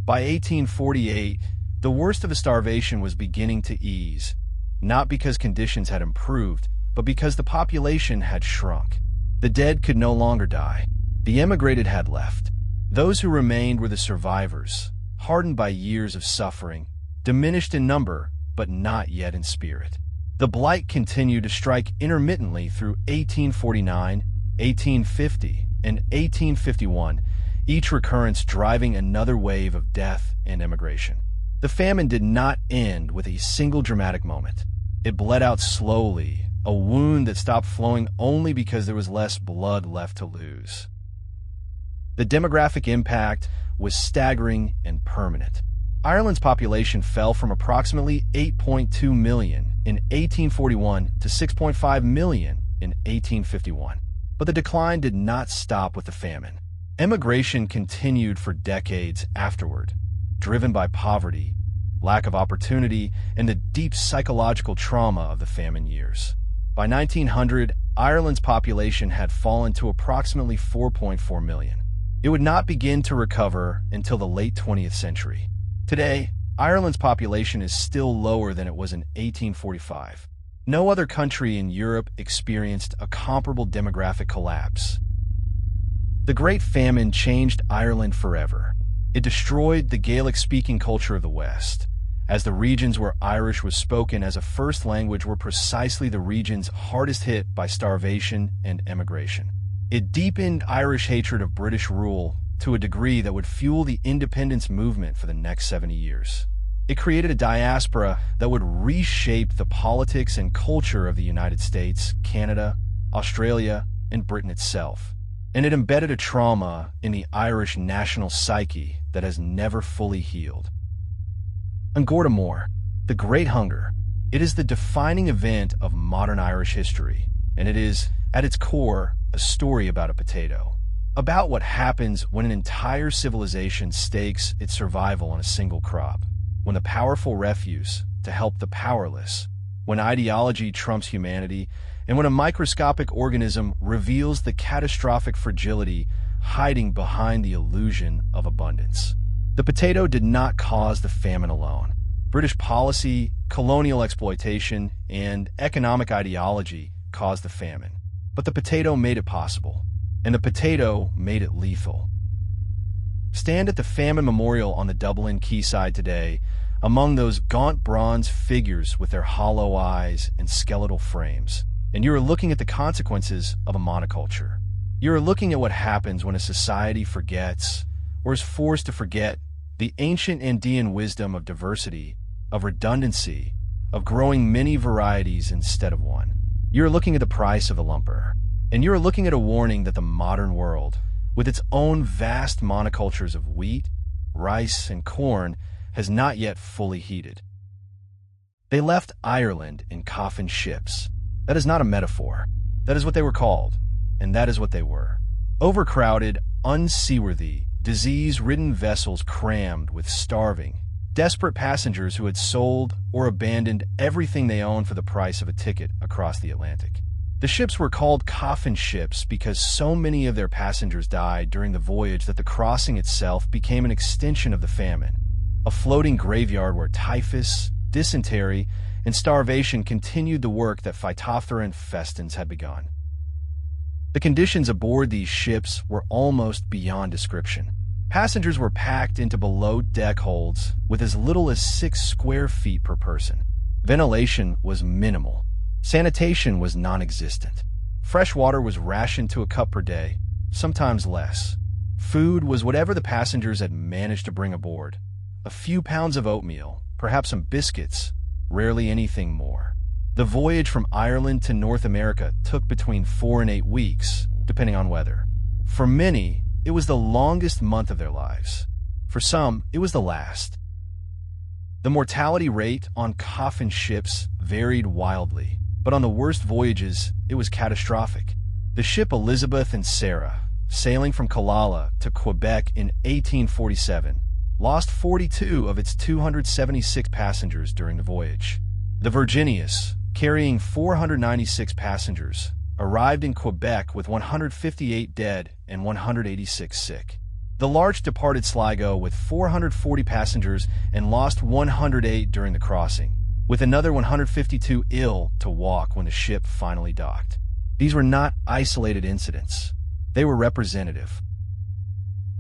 By 1848, the worst of the starvation was beginning to ease, not because conditions had improved, but because the population had shrunk. The dead could no longer die. The emigrated had left. Those who remained were the survivors, hardened by years of suffering, diminished in number, but not yet in spirit. The blight continued to strike intermittently through 1849, 1850, and 1851, each recurrence driving another wave of death and emigration. The famine did not end with a single dramatic moment. It bled out slowly, a wound that stopped flowing only because there was less blood left to lose. The demographic impact was staggering and permanent. Ireland's population fell from approximately 8.2 million in 1841 to 6.5 million in 1851. But the decline did not stop with the famine. Emigration continued for decades afterward, driven by poverty, lack of opportunity, and the deep psychological trauma of the famine years. By 1900, Ireland's population had fallen to approximately 4.4 million. It would not begin to recover until the late 20th century. Today, Ireland's population is still lower than it was in 1845. No other country in Europe experienced a comparable demographic collapse. The Great Famine changed Ireland forever. It destroyed the Gaelic-speaking culture of the West, as the regions where Irish was spoken as a first language were precisely the regions hardest hit by starvation and emigration. It deepened Irish hatred of British rule to a degree that would fuel the independence movement for the next 70 years. It created a diaspora that would reshape the politics and culture of the United States, Canada, Australia, and Britain itself. And it embedded a trauma in the Irish national psyche that has never fully healed. An Garda Mór, the Great Hunger, it is the defining event of modern Irish history, and it is, at its core, a story about a potato. About what happens when an entire civilization stakes its survival on a single crop, when the powerful refuse to help the powerless, when ideology trumps humanity, and when a microscopic organism reveals the catastrophic fragility hiding behind the illusion of abundance. The potato did not cause the famine alone. British policy, colonial exploitation, and economic ideology caused the famine. But the potato made it possible, and the potato made it lethal. Stand at the famine memorial on the Dublin quayside today, among those gaunt bronze figures with their hollow eyes and skeletal frames, and you are looking at the consequences of a monoculture. You are looking at what happens when a society forgets, or is forced to forget, the ancient Andean wisdom of diversity, of redundancy, of growing many varieties instead of one. You are looking at the price of the lumper, and you are looking at a warning that the modern world, with its own vast monocultures of wheat, rice, and corn, has not yet fully heeded. They left Ireland in coffin ships. That is not a metaphor. That is what they were called, and that is what they were. Overcrowded, unseaworthy, disease-ridden vessels crammed with starving, desperate passengers who had sold or abandoned everything they owned for the price of a ticket across the Atlantic. The ships were called coffin ships because so many of their passengers died during the voyage that the crossing itself became an extension of the famine, a floating graveyard where typhus, dysentery, and starvation continued the work that Phytophthora and Festins had begun. The conditions aboard these ships were almost beyond description. Passengers were packed into below-deck holds with as little as 6 square feet per person. Ventilation was minimal. Sanitation was non-existent. Fresh water was rationed to a cup per day, sometimes less. Food was whatever the passengers had managed to bring aboard. A few pounds of oatmeal, perhaps some biscuits, rarely anything more. The voyage from Ireland to North America took between 4 and 8 weeks, depending on weather. For many, it was the longest month of their lives. For some, it was the last. The mortality rate on coffin ships varied wildly, but on the worst voyages, it was catastrophic. The ship Elizabeth and Sarah, sailing from Killala to Quebec in 1847, lost 42 of its 276 passengers during the voyage. The Virginius, carrying 496 passengers, arrived in Quebec with 158 dead and 186 sick. The Larch departed Sligo with 440 passengers and lost 108 during the crossing, with another 152 ill to walk when the ship finally docked. These were not isolated incidents. They were representative.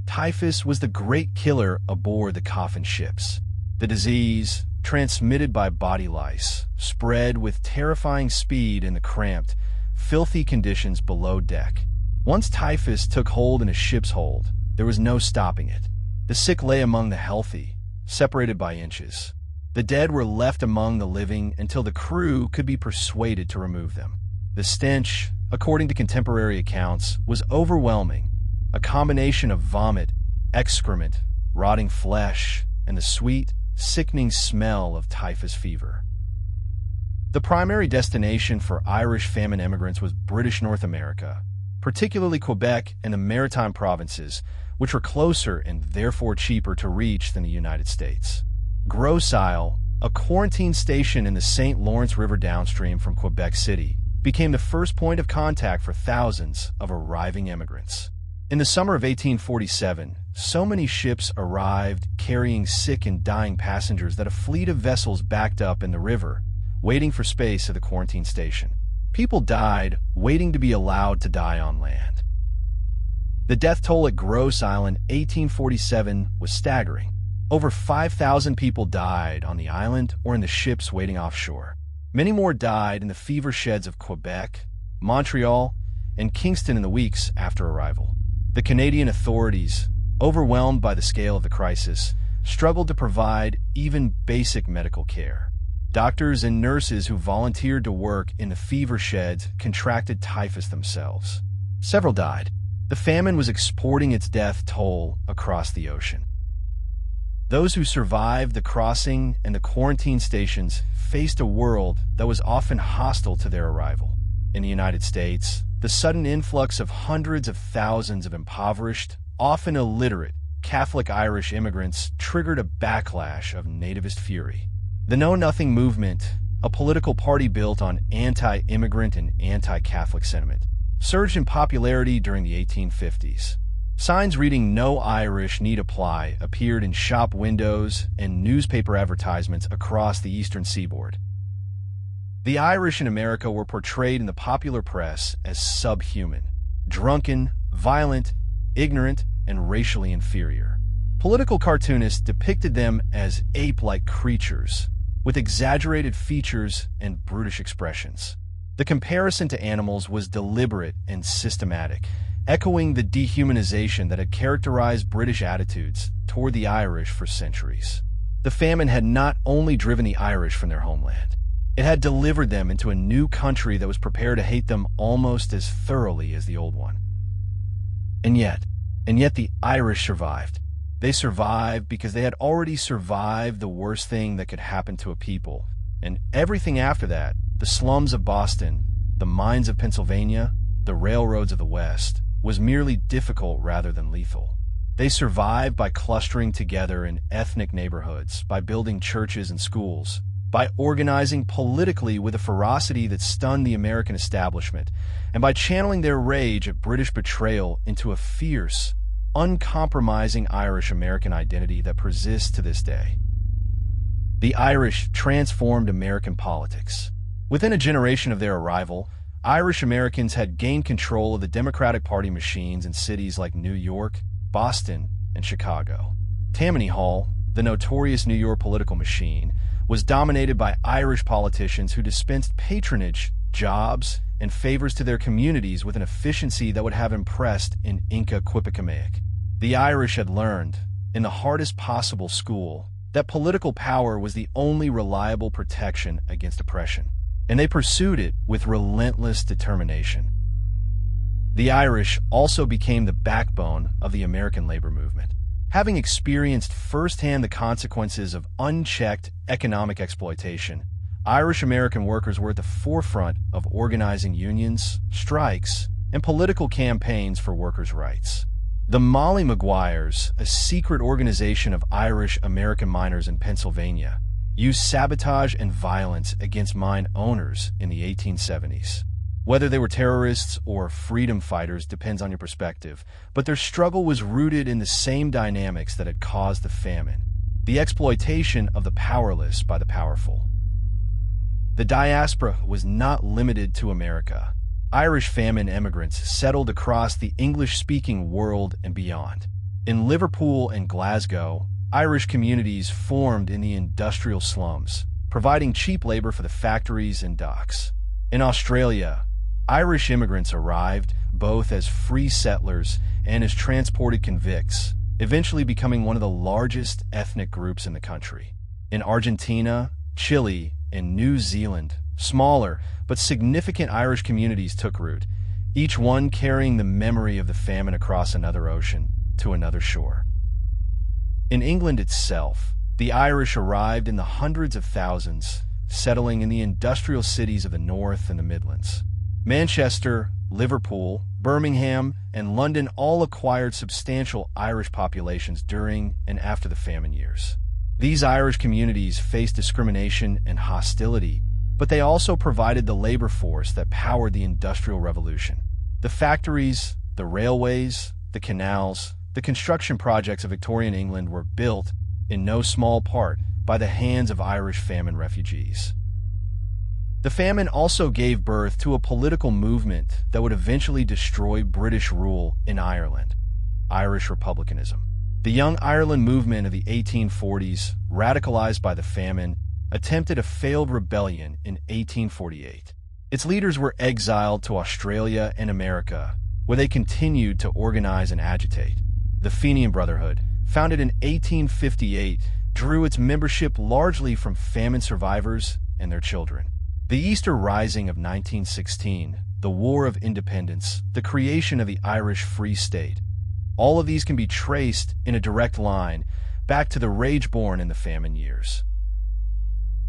Typhus was the great killer aboard the coffin ships. The disease, transmitted by body lice, spread with terrifying speed in the cramped, filthy conditions below deck. Once typhus took hold in a ship's hold, there was no stopping it. The sick lay among the healthy, separated by inches. The dead were left among the living until the crew could be persuaded to remove them. The stench, according to contemporary accounts, was overwhelming, a combination of vomit, excrement, rotting flesh, and the sweet, sickening smell of typhus fever. The primary destination for Irish famine immigrants was British North America, particularly Quebec and the maritime provinces, which were closer and therefore cheaper to reach than the United States. Gros Isle, a quarantine station in the St. Lawrence River downstream from Quebec City, became the first point of contact for thousands of arriving immigrants. In the summer of 1847, so many ships arrived carrying sick and dying passengers that a fleet of vessels backed up in the river, waiting for space at the quarantine station. People died waiting to be allowed to die on land. The death toll at Gross Island, 1847, was staggering. Over 5,000 people died on the island or in the ships waiting offshore. Many more died in the fever sheds of Quebec, Montreal, and Kingston in the weeks after arrival. The Canadian authorities, overwhelmed by the scale of the crisis, struggled to provide even basic medical care. Doctors and nurses who volunteered to work in the fever sheds contracted typhus themselves. Several died. The famine was exporting its death toll across the ocean. Those who survived the crossing and the quarantine stations faced a world that was often hostile to their arrival. In the United States, the sudden influx of hundreds of thousands of impoverished, often illiterate, Catholic Irish immigrants triggered a backlash of nativist fury. The Know Nothing movement, a political party built on anti-immigrant and anti-Catholic sentiment, surged in popularity during the 1850s. Signs reading "No Irish Need Apply" appeared in shop windows and newspaper advertisements across the eastern seaboard. The Irish in America were portrayed in the popular press as subhuman, drunken, violent, ignorant, and racially inferior. Political cartoonists depicted them as ape-like creatures, with exaggerated features and brutish expressions. The comparison to animals was deliberate and systematic, echoing the dehumanization that had characterized British attitudes toward the Irish for centuries. The famine had not only driven the Irish from their homeland, it had delivered them into a new country that was prepared to hate them almost as thoroughly as the old one. And yet the Irish survived. They survived because they had already survived the worst thing that could happen to a people, and everything after that, the slums of Boston, the mines of Pennsylvania, the railroads of the West, was merely difficult rather than lethal. They survived by clustering together in ethnic neighborhoods, by building churches and schools, by organizing politically with a ferocity that stunned the American establishment, and by channeling their rage at British betrayal into a fierce, uncompromising Irish-American identity that persists to this day. The Irish transformed American politics. Within a generation of their arrival, Irish Americans had gained control of the Democratic Party machines in cities like New York, Boston, and Chicago. Tammany Hall, the notorious New York political machine, was dominated by Irish politicians who dispensed patronage, jobs, and favors to their communities with an efficiency that would have impressed an Inca Quipikamaic. The Irish had learned, in the hardest possible school, that political power was the only reliable protection against oppression, and they pursued it with relentless determination. The Irish also became the backbone of the American labor movement. Having experienced firsthand the consequences of unchecked economic exploitation, Irish American workers were at the forefront of organizing unions, strikes, and political campaigns for workers' rights. The Molly Maguires, a secret organization of Irish American miners in Pennsylvania, used sabotage and violence against mine owners in the 1870s. Whether they were terrorists or freedom fighters depends on your perspective, but their struggle was rooted in the same dynamics that had caused the famine: the exploitation of the powerless by the powerful. The diaspora was not limited to America. Irish famine immigrants settled across the English-speaking world and beyond. In Liverpool and Glasgow, Irish communities formed in the industrial slums, providing cheap labor for the factories and docks. In Australia, Irish immigrants arrived both as free settlers and as transported convicts, eventually becoming one of the largest ethnic groups in the country. In Argentina, Chile, and New Zealand, smaller but significant Irish communities took root, each one carrying the memory of the famine across another ocean to another shore. In England itself, the Irish arrived in the hundreds of thousands, settling in the industrial cities of the North and the Midlands. Manchester, Liverpool, Birmingham, and London all acquired substantial Irish populations during and after the famine years. These Irish communities faced discrimination and hostility, but they also provided the labor force that powered the Industrial Revolution. The factories, the railways, the canals, the construction projects of Victorian England were built, in no small part, by the hands of Irish famine refugees. The famine also gave birth to a political movement that would eventually destroy British rule in Ireland. Irish republicanism. The Young Ireland movement of the 1840s, radicalized by the famine, attempted a failed rebellion in 1848. Its leaders were exiled to Australia and America, where they continued to organize and agitate. The Fenian Brotherhood, founded in 1858, drew its membership largely from famine survivors and their children. The Easter Rising of 1916, the War of Independence, the creation of the Irish Free State, all of these can be traced in a direct line back to the rage born in the famine years.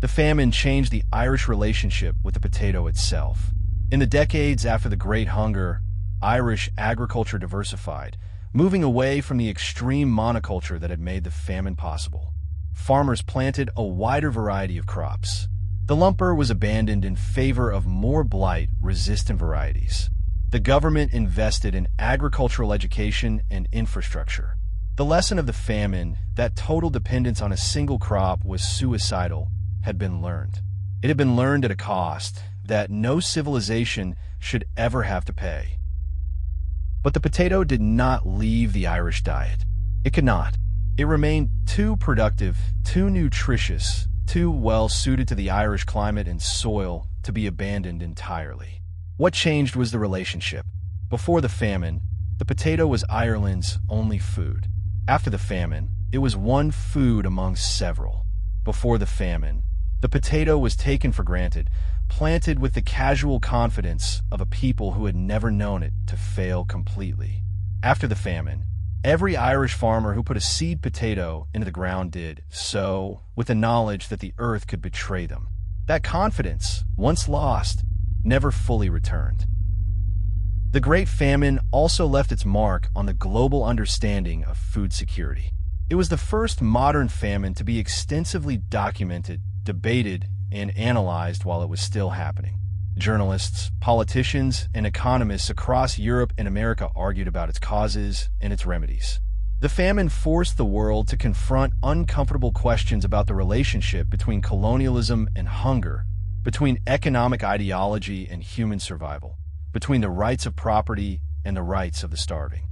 The famine changed the Irish relationship with the potato itself. In the decades after the Great Hunger, Irish agriculture diversified, moving away from the extreme monoculture that had made the famine possible. Farmers planted a wider variety of crops. The lumper was abandoned in favor of more blight-resistant varieties. The government invested in agricultural education and infrastructure. The lesson of the famine, that total dependence on a single crop was suicidal, had been learned. It had been learned at a cost that no civilization should ever have to pay. But the potato did not leave the Irish diet. It could not. It remained too productive, too nutritious, too well suited to the Irish climate and soil to be abandoned entirely. What changed was the relationship. Before the famine, the potato was Ireland's only food. After the famine, it was one food among several. Before the famine, the potato was taken for granted, planted with the casual confidence of a people who had never known it to fail completely. After the famine, every Irish farmer who put a seed potato into the ground did so with the knowledge that the earth could betray them. That confidence, once lost, never fully returned. The Great Famine also left its mark on the global understanding of food security. It was the first modern famine to be extensively documented, debated, and analyzed while it was still happening. Journalists, politicians, and economists across Europe and America argued about its causes and its remedies. The famine forced the world to confront uncomfortable questions about the relationship between colonialism and hunger, between economic ideology and human survival, between the rights of property and the rights of the starving.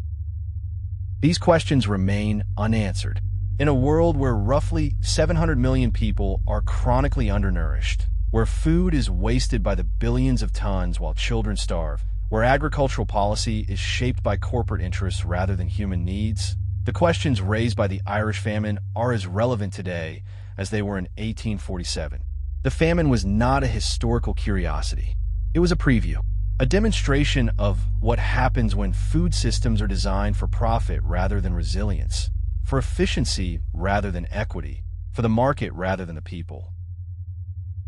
These questions remain unanswered. In a world where roughly 700 million people are chronically undernourished, where food is wasted by the billions of tons while children starve, where agricultural policy is shaped by corporate interests rather than human needs, the questions raised by the Irish famine are as relevant today as they were in 1847. The famine was not a historical curiosity. It was a preview, a demonstration of what happens when food systems are designed for profit rather than resilience, for efficiency rather than equity, for the market rather than the people.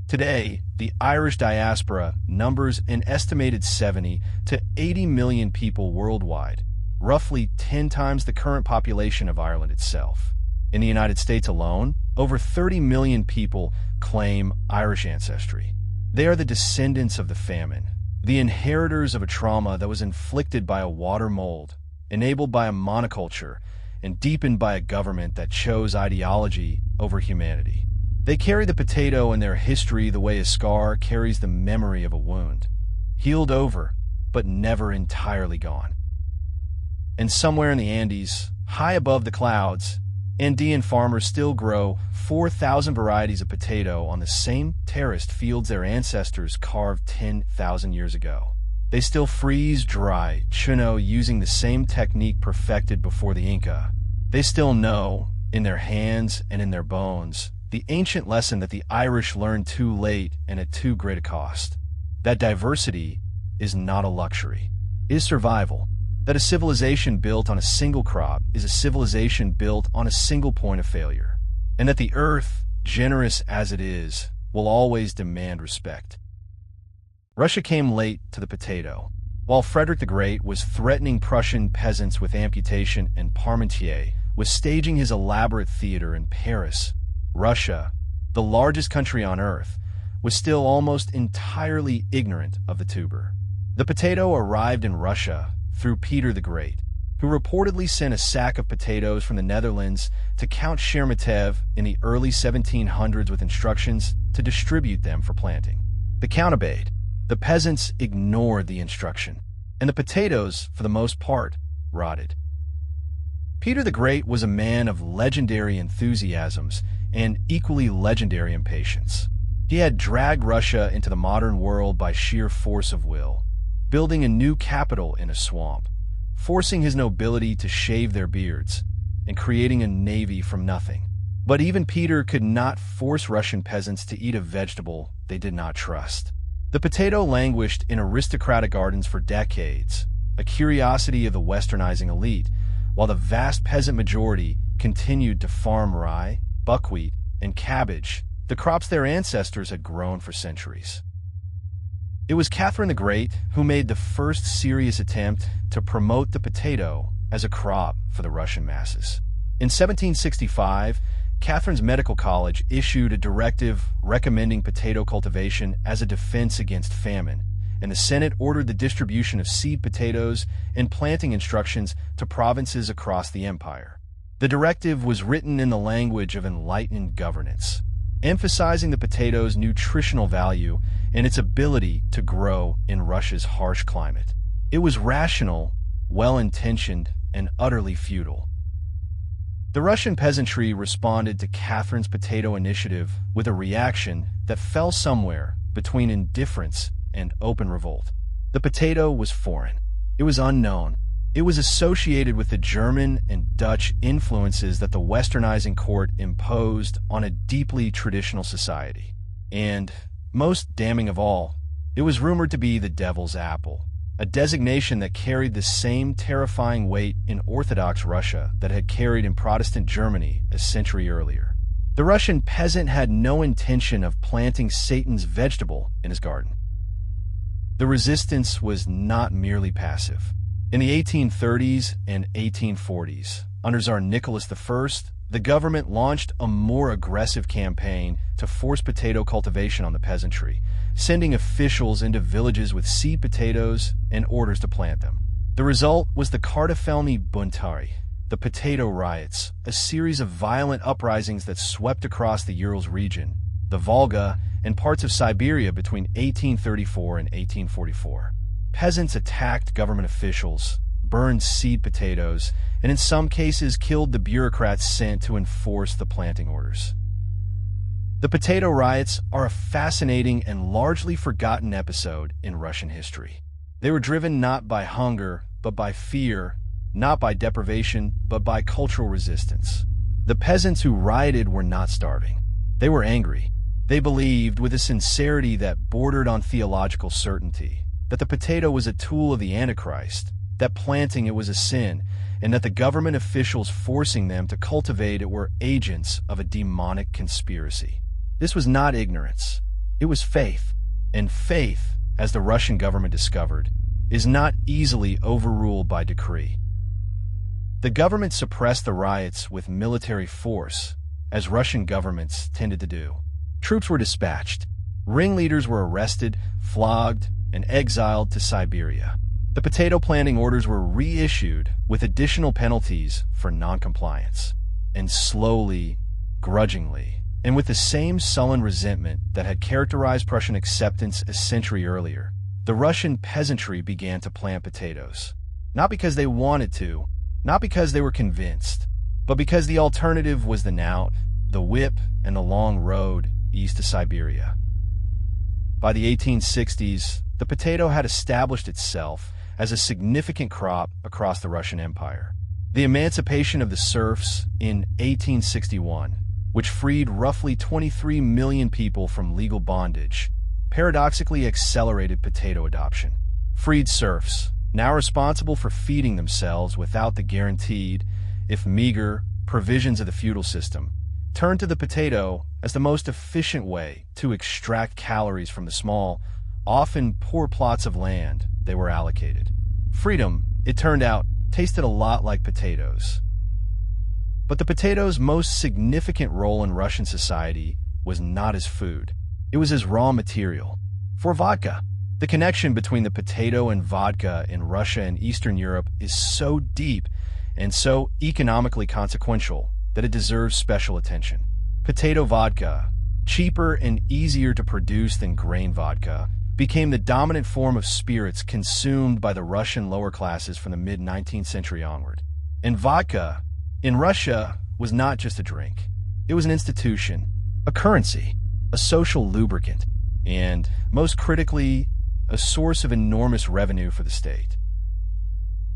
Today, the Irish diaspora numbers an estimated 70 to 80 million people worldwide, roughly 10 times the current population of Ireland itself. In the United States alone, over 30 million people claim Irish ancestry. They are the descendants of the famine, the inheritors of a trauma that was inflicted by a water mold, enabled by a monoculture, and deepened by a government that chose ideology over humanity. They carry the potato in their history the way a scar carries the memory of a wound, healed over, but never entirely gone. And somewhere in the Andes, high above the clouds, Andean farmers still grow 4,000 varieties of potato on the same terraced fields their ancestors carved 10,000 years ago. They still freeze-dry chuno using the same technique perfected before the Inca. They still know, in their hands and in their bones, the ancient lesson that the Irish learned too late and at too great a cost. That diversity is not a luxury. It is survival. That a civilization built on a single crop is a civilization built on a single point of failure. And that the earth, generous as it is, will always demand respect. Russia came late to the potato. While Frederick the Great was threatening Prussian peasants with amputation and Parmentier was staging his elaborate theater in Paris, Russia, the largest country on earth, was still almost entirely ignorant of the tuber. The potato arrived in Russia through Peter the Great, who reportedly sent a sack of potatoes from the Netherlands to Count Sheremetev in the early 1700s with instructions to distribute them for planting. The Count obeyed. The peasants ignored the instruction, and the potatoes, for the most part, rotted. Peter the Great was a man of legendary enthusiasms and equally legendary impatience. He had dragged Russia into the modern world by sheer force of will, building a new capital in a swamp, forcing his nobility to shave their beards, and creating a navy from nothing. But even Peter could not force Russian peasants to eat a vegetable they did not trust. The potato languished in aristocratic gardens for decades, a curiosity of the westernizing elite, while the vast peasant majority continued to farm rye, buckwheat, and cabbage, the crops their ancestors had grown for centuries. It was Catherine the Great who made the first serious attempt to promote the potato as a crop for the Russian masses. In 1765, Catherine's medical college issued a directive recommending potato cultivation as a defense against famine, and the Senate ordered the distribution of seed potatoes and planting instructions to provinces across the empire. The directive was written in the language of enlightened governance, emphasizing the potato's nutritional value and its ability to grow in Russia's harsh climate. It was rational, well-intentioned, and utterly futile. The Russian peasantry responded to Catherine's potato initiative with a reaction that fell somewhere between indifference and open revolt. The potato was foreign. It was unknown. It was associated with the German and Dutch influences that the westernizing court imposed on a deeply traditional society. And, most damning of all, it was rumored to be the devil's apple, a designation that carried the same terrifying weight in Orthodox Russia that had carried in Protestant Germany a century earlier. The Russian peasant had no intention of planting Satan's vegetable in his garden. The resistance was not merely passive. In the 1830s and 1840s, under Tsar Nicholas I, the government launched a more aggressive campaign to force potato cultivation on the peasantry, sending officials into villages with seed potatoes and orders to plant them. The result was the Kartoffelny Buntari, the potato riots, a series of violent uprisings that swept across the Urals region, the Volga, and parts of Siberia between 1834 and 1844. Peasants attacked government officials, burned seed potatoes, and in some cases killed the bureaucrats sent to enforce the planting orders. The potato riots are a fascinating and largely forgotten episode in Russian history. They were driven not by hunger, but by fear, not by deprivation, but by cultural resistance. The peasants who rioted were not starving. They were angry. They believed, with a sincerity that bordered on theological certainty, that the potato was a tool of the Antichrist, that planting it was a sin, and that the government officials forcing them to cultivate it were agents of a demonic conspiracy. This was not ignorance. It was faith. And faith, as the Russian government discovered, is not easily overruled by decree. The government suppressed the riots with military force, as Russian governments tended to do. Troops were dispatched. Ringleaders were arrested, flogged, and exiled to Siberia. The potato planting orders were reissued with additional penalties for noncompliance. And slowly, grudgingly, and with the same sullen resentment that had characterized Prussian acceptance a century earlier, the Russian peasantry began to plant potatoes. Not because they wanted to, not because they were convinced, but because the alternative was the knout, the whip, and the long road east to Siberia. By the 1860s, the potato had established itself as a significant crop across the Russian Empire. The emancipation of the serfs in 1861, which freed roughly 23 million people from legal bondage, paradoxically accelerated potato adoption. Freed serfs, now responsible for feeding themselves without the guaranteed, if meager, provisions of the feudal system, turned to the potato as the most efficient way to extract calories from the small, often poor plots of land they were allocated. Freedom, it turned out, tasted a lot like potatoes. But the potato's most significant role in Russian society was not as food. It was as raw material. For vodka. The connection between the potato and vodka in Russia and Eastern Europe is so deep and so economically consequential that it deserves special attention. Potato vodka, cheaper and easier to produce than grain vodka, became the dominant form of spirits consumed by the Russian lower classes from the mid-19th century onward. And vodka, in Russia was not just a drink. It was an institution, a currency, a social lubricant, and, most critically, a source of enormous revenue for the state.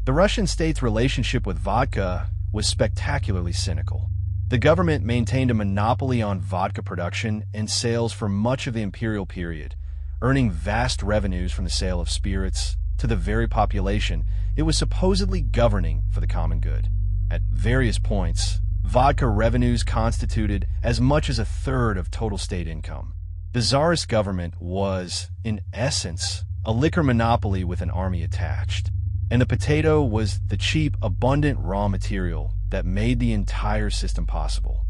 The Russian state's relationship with vodka was spectacularly cynical. The government maintained a monopoly on vodka production and sales for much of the imperial period, earning vast revenues from the sale of spirits to the very population it was supposedly governing for the common good. At various points, vodka revenues constituted as much as a third of total state income. The Tsarist government was, in essence, a liquor monopoly with an army attached, and the potato was the cheap, abundant raw material that made the entire system possible.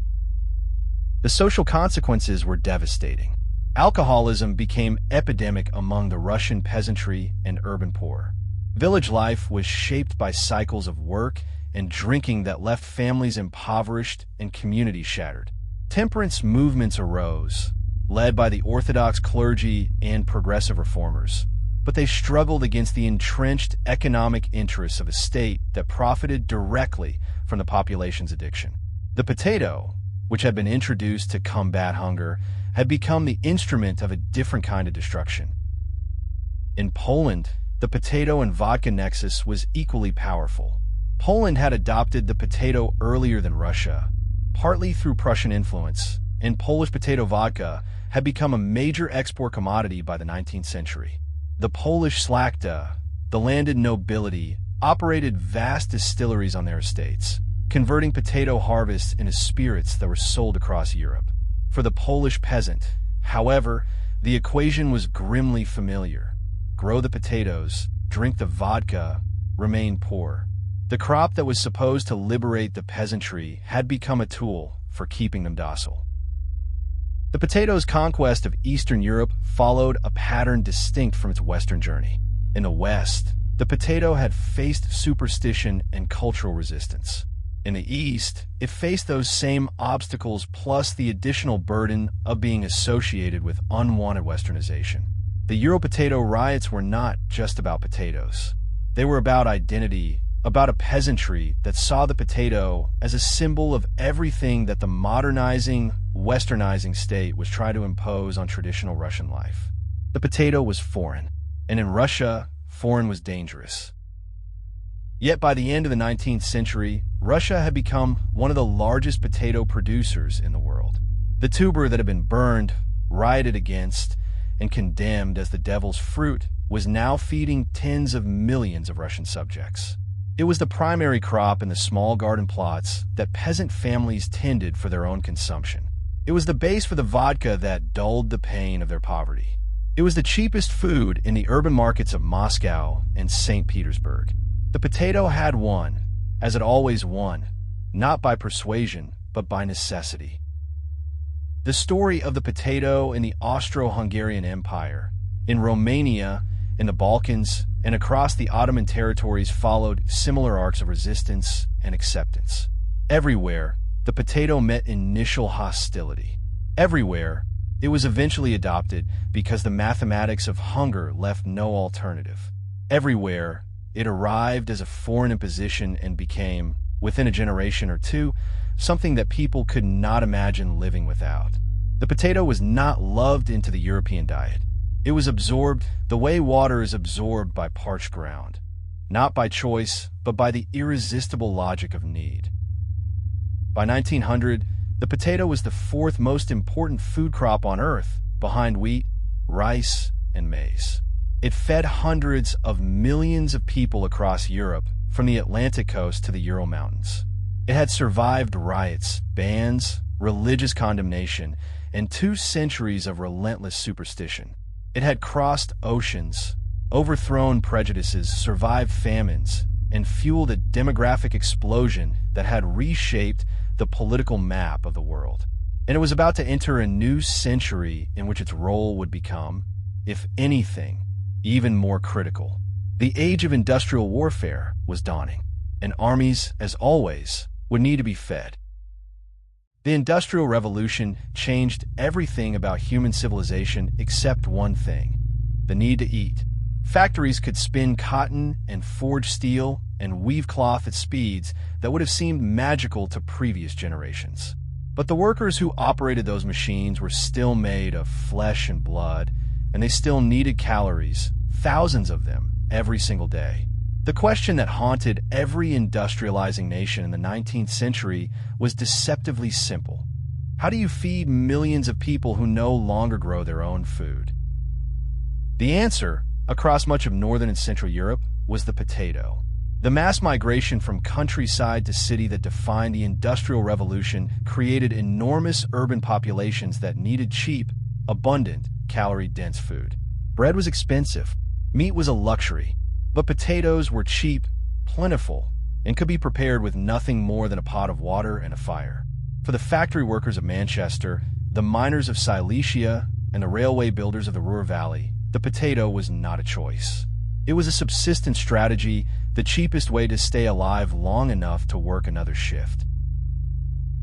The social consequences were devastating. Alcoholism became epidemic among the Russian peasantry and urban poor. Village life was shaped by cycles of work and drinking that left families impoverished and communities shattered. Temperance movements arose, led by the Orthodox clergy and progressive reformers, but they struggled against the entrenched economic interests of a state that profited directly from the population's addiction. The potato, which had been introduced to combat hunger, had become the instrument of a different kind of destruction. In Poland, the potato and vodka nexus was equally powerful. Poland had adopted the potato earlier than Russia, partly through Prussian influence, and Polish potato vodka had become a major export commodity by the 19th century. The Polish szlachta, the landed nobility, operated vast distilleries on their estates, converting potato harvests into spirits that were sold across Europe. For the Polish peasant, however, the equation was grimly familiar. Grow the potatoes, drink the vodka, remain poor. The crop that was supposed to liberate the peasantry had become a tool for keeping them docile. The potato's conquest of Eastern Europe followed a pattern distinct from its Western journey. In the West, the potato had faced superstition and cultural resistance. In the East, it faced those same obstacles plus the additional burden of being associated with unwanted westernization. The Euro potato riots were not just about potatoes. They were about identity, about a peasantry that saw the potato as a symbol of everything that the modernizing, westernizing state was trying to impose on traditional Russian life. The potato was foreign, and in Russia, foreign was dangerous. Yet by the end of the 19th century, Russia had become one of the largest potato producers in the world. The tuber that had been burned, rioted against, and condemned as the devil's fruit was now feeding tens of millions of Russian subjects. It was the primary crop in the small garden plots that peasant families tended for their own consumption. It was the base for the vodka that dulled the pain of their poverty. It was the cheapest food in the urban markets of Moscow and St. Petersburg. The potato had won, as it always won, not by persuasion, but by necessity. The story of the potato in the Austro-Hungarian Empire, in Romania, in the Balkans, and across the Ottoman territories followed similar arcs of resistance and acceptance. Everywhere, the potato met initial hostility. Everywhere, it was eventually adopted because the mathematics of hunger left no alternative. Everywhere, it arrived as a foreign imposition and became, within a generation or two, something that people could not imagine living without. The potato was not loved into the European diet. It was absorbed the way water is absorbed by parched ground, not by choice, but by the irresistible logic of need. By 1900, the potato was the fourth most important food crop on Earth, behind wheat, rice, and maize. It fed hundreds of millions of people across Europe, from the Atlantic coast to the Ural Mountains. It had survived riots, bans, religious condemnation, and 2 centuries of relentless superstition. It had crossed oceans, overthrown prejudices, survived famines, and fueled a demographic explosion that had reshaped the political map of the world. And it was about to enter a new century in which its role would become, if anything, even more critical. The age of industrial warfare was dawning, and armies, as always, would need to be fed. The Industrial Revolution changed everything about human civilization except one thing: the need to eat. Factories could spin cotton and forge steel, and weave cloth at speeds that would have seemed magical to previous generations. But the workers who operated those machines were still made of flesh and blood, and they still needed calories, thousands of them, every single day. The question that haunted every industrializing nation in the 19th century was deceptively simple. How do you feed millions of people who no longer grow their own food? The answer, across much of northern and central Europe, was the potato. The mass migration from countryside to city that defined the Industrial Revolution created enormous urban populations that needed cheap, abundant, calorie-dense food. Bread was expensive, meat was a luxury, but potatoes were cheap, plentiful, and could be prepared with nothing more than a pot of water and a fire. For the factory workers of Manchester, the miners of Silesia, and the railway builders of the Ruhr Valley, the potato was not a choice. It was a subsistence strategy, the cheapest way to stay alive long enough to work another shift.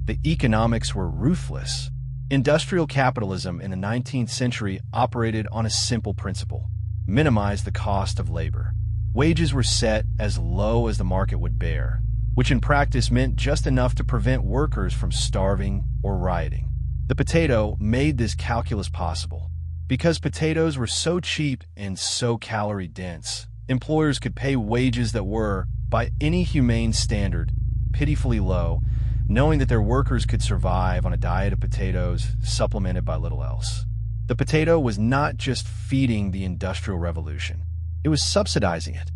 The economics were ruthless. Industrial capitalism in the 19th century operated on a simple principle: minimize the cost of labor. Wages were set as low as the market would bear, which in practice meant just enough to prevent workers from starving or rioting. The potato made this calculus possible. Because potatoes were so cheap and so calorie-dense, employers could pay wages that were, by any humane standard, pitifully low, knowing that their workers could survive on a diet of potatoes supplemented by little else. The potato was not just feeding the Industrial Revolution, it was subsidizing it.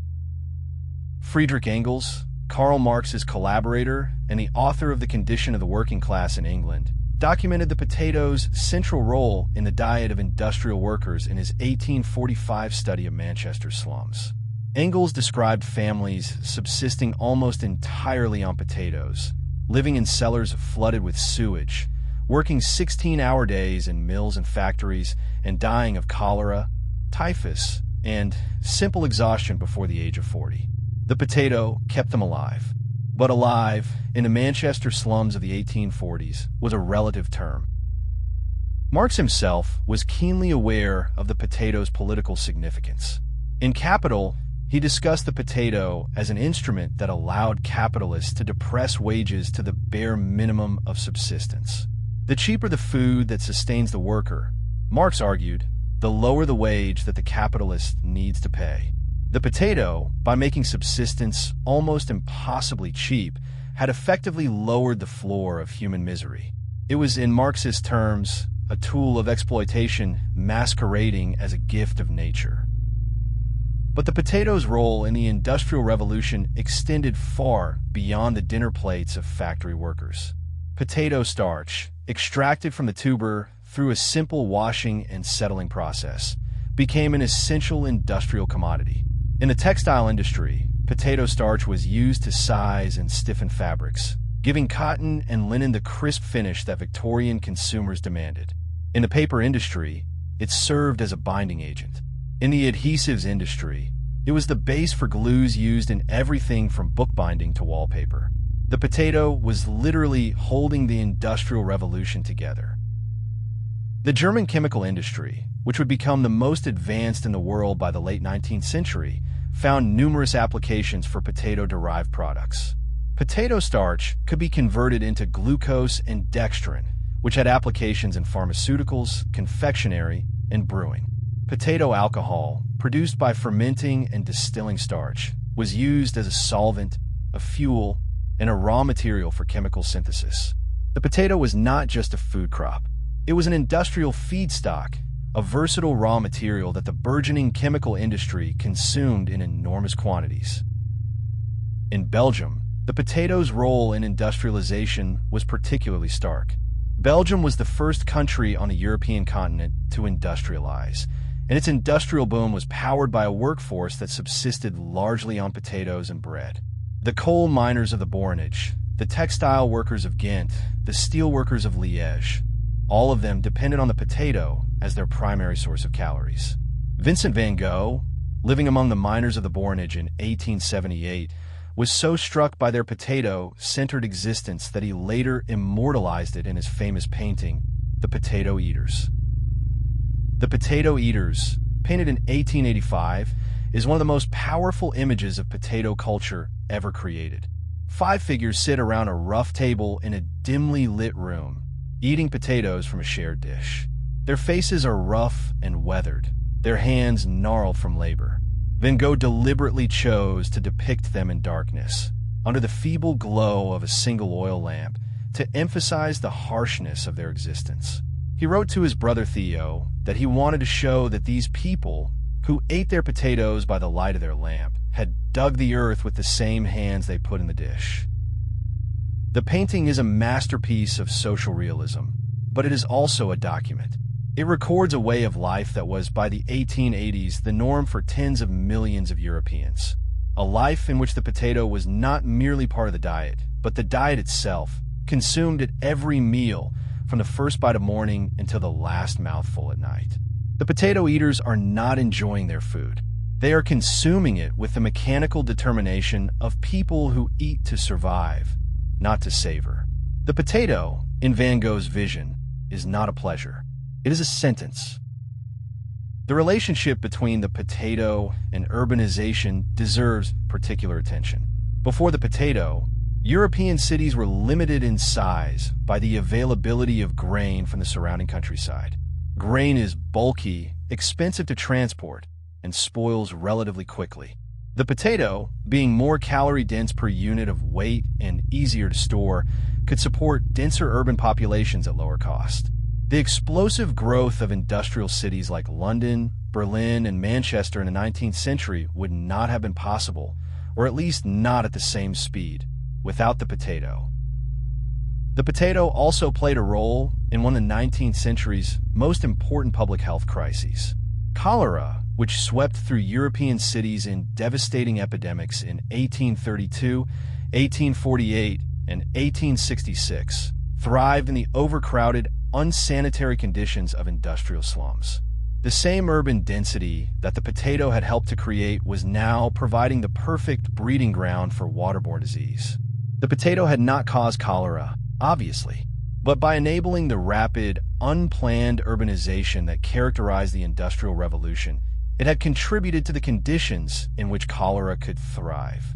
Friedrich Engels, Karl Marx's collaborator and the author of The Condition of the Working Class in England, documented the potato's central role in the diet of industrial workers in his 1845 study of Manchester's slums. Engels described families subsisting almost entirely on potatoes, living in cellars flooded with sewage, working 16-hour days in mills and factories, and dying of cholera, typhus, and simple exhaustion before the age of 40. The potato kept them alive. But alive, in the Manchester slums of the 1840s, was a relative term. Marx himself was keenly aware of the potato's political significance. In Capital, he discussed the potato as an instrument that allowed capitalists to depress wages to the bare minimum of subsistence. The cheaper the food that sustains the worker, Marx argued, the lower the wage that the capitalist needs to pay. The potato, by making subsistence almost impossibly cheap, had effectively lowered the floor of human misery. It was, in Marxist terms, a tool of exploitation masquerading as a gift of nature. But the potato's role in the Industrial Revolution extended far beyond the dinner plates of factory workers. Potato starch, extracted from the tuber through a simple washing and settling process, became an essential industrial commodity. In the textile industry, potato starch was used to size and stiffen fabrics, giving cotton and linen the crisp finish that Victorian consumers demanded. In the paper industry, it served as a binding agent. In the adhesives industry, it was the base for glues used in everything from bookbinding to wallpaper. The potato was literally holding the Industrial Revolution together. The German chemical industry, which would become the most advanced in the world by the late 19th century, found numerous applications for potato-derived products. Potato starch could be converted into glucose and dextrin, which had applications in pharmaceuticals, confectionery, and brewing. Potato alcohol, produced by fermenting and distilling starch, was used as a solvent, a fuel, and a raw material for chemical synthesis. The potato was not just a food crop. It was an industrial feedstock, a versatile raw material that the burgeoning chemical industry consumed in enormous quantities. In Belgium, the potato's role in industrialization was particularly stark. Belgium was the first country on the European continent to industrialize, and its industrial boom was powered by a workforce that subsisted largely on potatoes and bread. The coal miners of the Bornage, the textile workers of Ghent, the steel workers of Liège, all of them depended on the potato as their primary source of calories. Vincent van Gogh, living among the miners of the Bornage in 1878, was so struck by their potato-centered existence that he later immortalized it in his famous painting, The Potato Eaters. The Potato Eaters, painted in 1885, is one of the most powerful images of potato culture ever created. 5 figures sit around a rough table in a dimly lit room, eating potatoes from a shared dish. Their faces are rough and weathered, their hands gnarled from labor. Van Gogh deliberately chose to depict them in darkness, under the feeble glow of a single oil lamp, to emphasize the harshness of their existence. He wrote to his brother Theo that he wanted to show that these people, who ate their potatoes by the light of their lamp, had dug the earth with the same hands they put in the dish. The painting is a masterpiece of social realism, but it is also a document. It records a way of life that was, by the 1880s, the norm for tens of millions of Europeans. A life in which the potato was not merely part of the diet, but the diet itself, consumed at every meal, from the first bite of morning until the last mouthful at night. The potato eaters are not enjoying their food. They are consuming it with the mechanical determination of people who eat to survive, not to savor. The potato, in Van Gogh's vision, is not a pleasure. It is a sentence. The relationship between the potato and urbanization deserves particular attention. Before the potato, European cities were limited in size by the availability of grain from the surrounding countryside. Grain is bulky, expensive to transport, and spoils relatively quickly. The potato, being more calorie-dense per unit of weight and easier to store, could support denser urban populations at lower cost. The explosive growth of industrial cities like London, Berlin, and Manchester in the 19th century would not have been possible, or at least not at the same speed, without the potato. The potato also played a role in one of the 19th century's most important public health crises. Cholera, which swept through European cities in devastating epidemics in 1832, 1848, and 1866, thrived in the overcrowded, unsanitary conditions of industrial slums. The same urban density that the potato had helped to create was now providing the perfect breeding ground for waterborne disease. The potato had not caused cholera, obviously, but by enabling the rapid, unplanned urbanization that characterized the Industrial Revolution, it had contributed to the conditions in which cholera could thrive.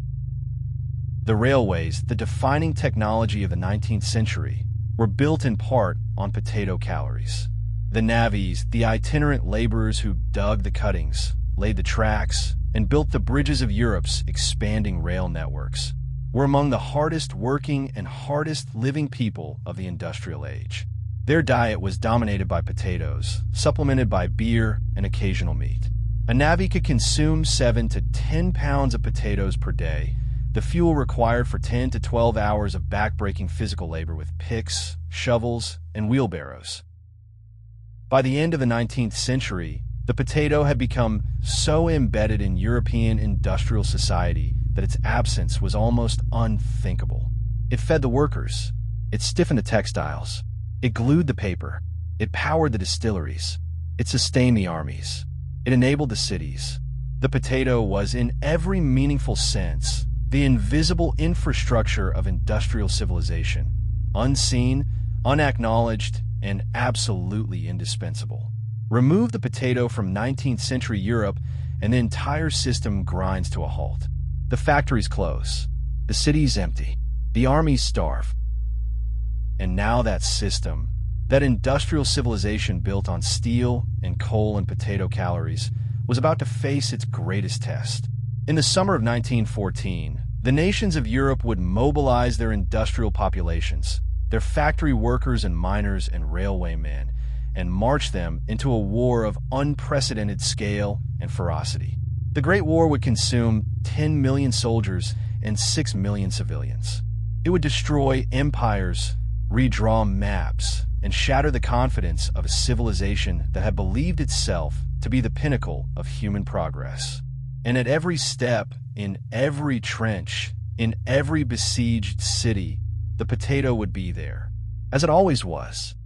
The railways, the defining technology of the 19th century, were built in part on potato calories. The navvies, the itinerant laborers who dug the cuttings, laid the tracks, and built the bridges of Europe's expanding rail networks, were among the hardest working and hardest living people of the industrial age. Their diet was dominated by potatoes, supplemented by beer and occasional meat. A navvy could consume 7 to 10 pounds of potatoes per day, the fuel required for 10 to 12 hours of back-breaking physical labor with picks, shovels, and wheelbarrows. By the end of the 19th century, the potato had become so embedded in European industrial society that its absence was almost unthinkable. It fed the workers. It stiffened the textiles. It glued the paper. It powered the distilleries. It sustained the armies. It enabled the cities. The potato was, in every meaningful sense, the invisible infrastructure of industrial civilization, unseen, unacknowledged, and absolutely indispensable. Remove the potato from 19th century Europe, and the entire system grinds to a halt. The factories close. The cities empty. The armies starve. And now that system, that industrial civilization built on steel and coal and potato calories, was about to face its greatest test. In the summer of 1914, the nations of Europe would mobilize their industrial populations, their factory workers and miners and railwaymen, and march them into a war of unprecedented scale and ferocity. The Great War would consume 10 million soldiers and 6 million civilians. It would destroy empires, redraw maps, and shatter the confidence of a civilization that had believed itself to be the pinnacle of human progress. And at every step, in every trench, in every besieged city, the potato would be there, as it always was.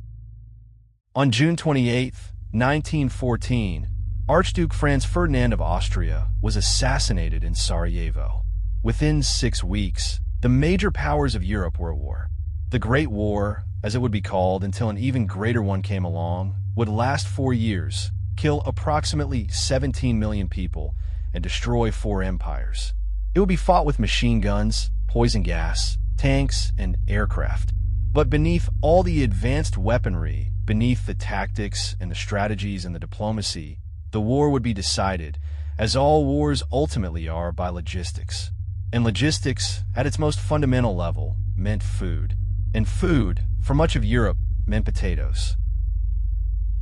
On June 28, 1914, Archduke Franz Ferdinand of Austria was assassinated in Sarajevo. Within 6 weeks, the major powers of Europe were at war. The Great War, as it would be called until an even greater one came along, would last 4 years, kill approximately 17 million people, and destroy 4 empires. It would be fought with machine guns, poison gas, tanks, and aircraft. But beneath all the advanced weaponry, beneath the tactics and the strategies and the diplomacy, the war would be decided, as all wars ultimately are, by logistics. And logistics, at its most fundamental level, meant food. And food, for much of Europe, meant potatoes.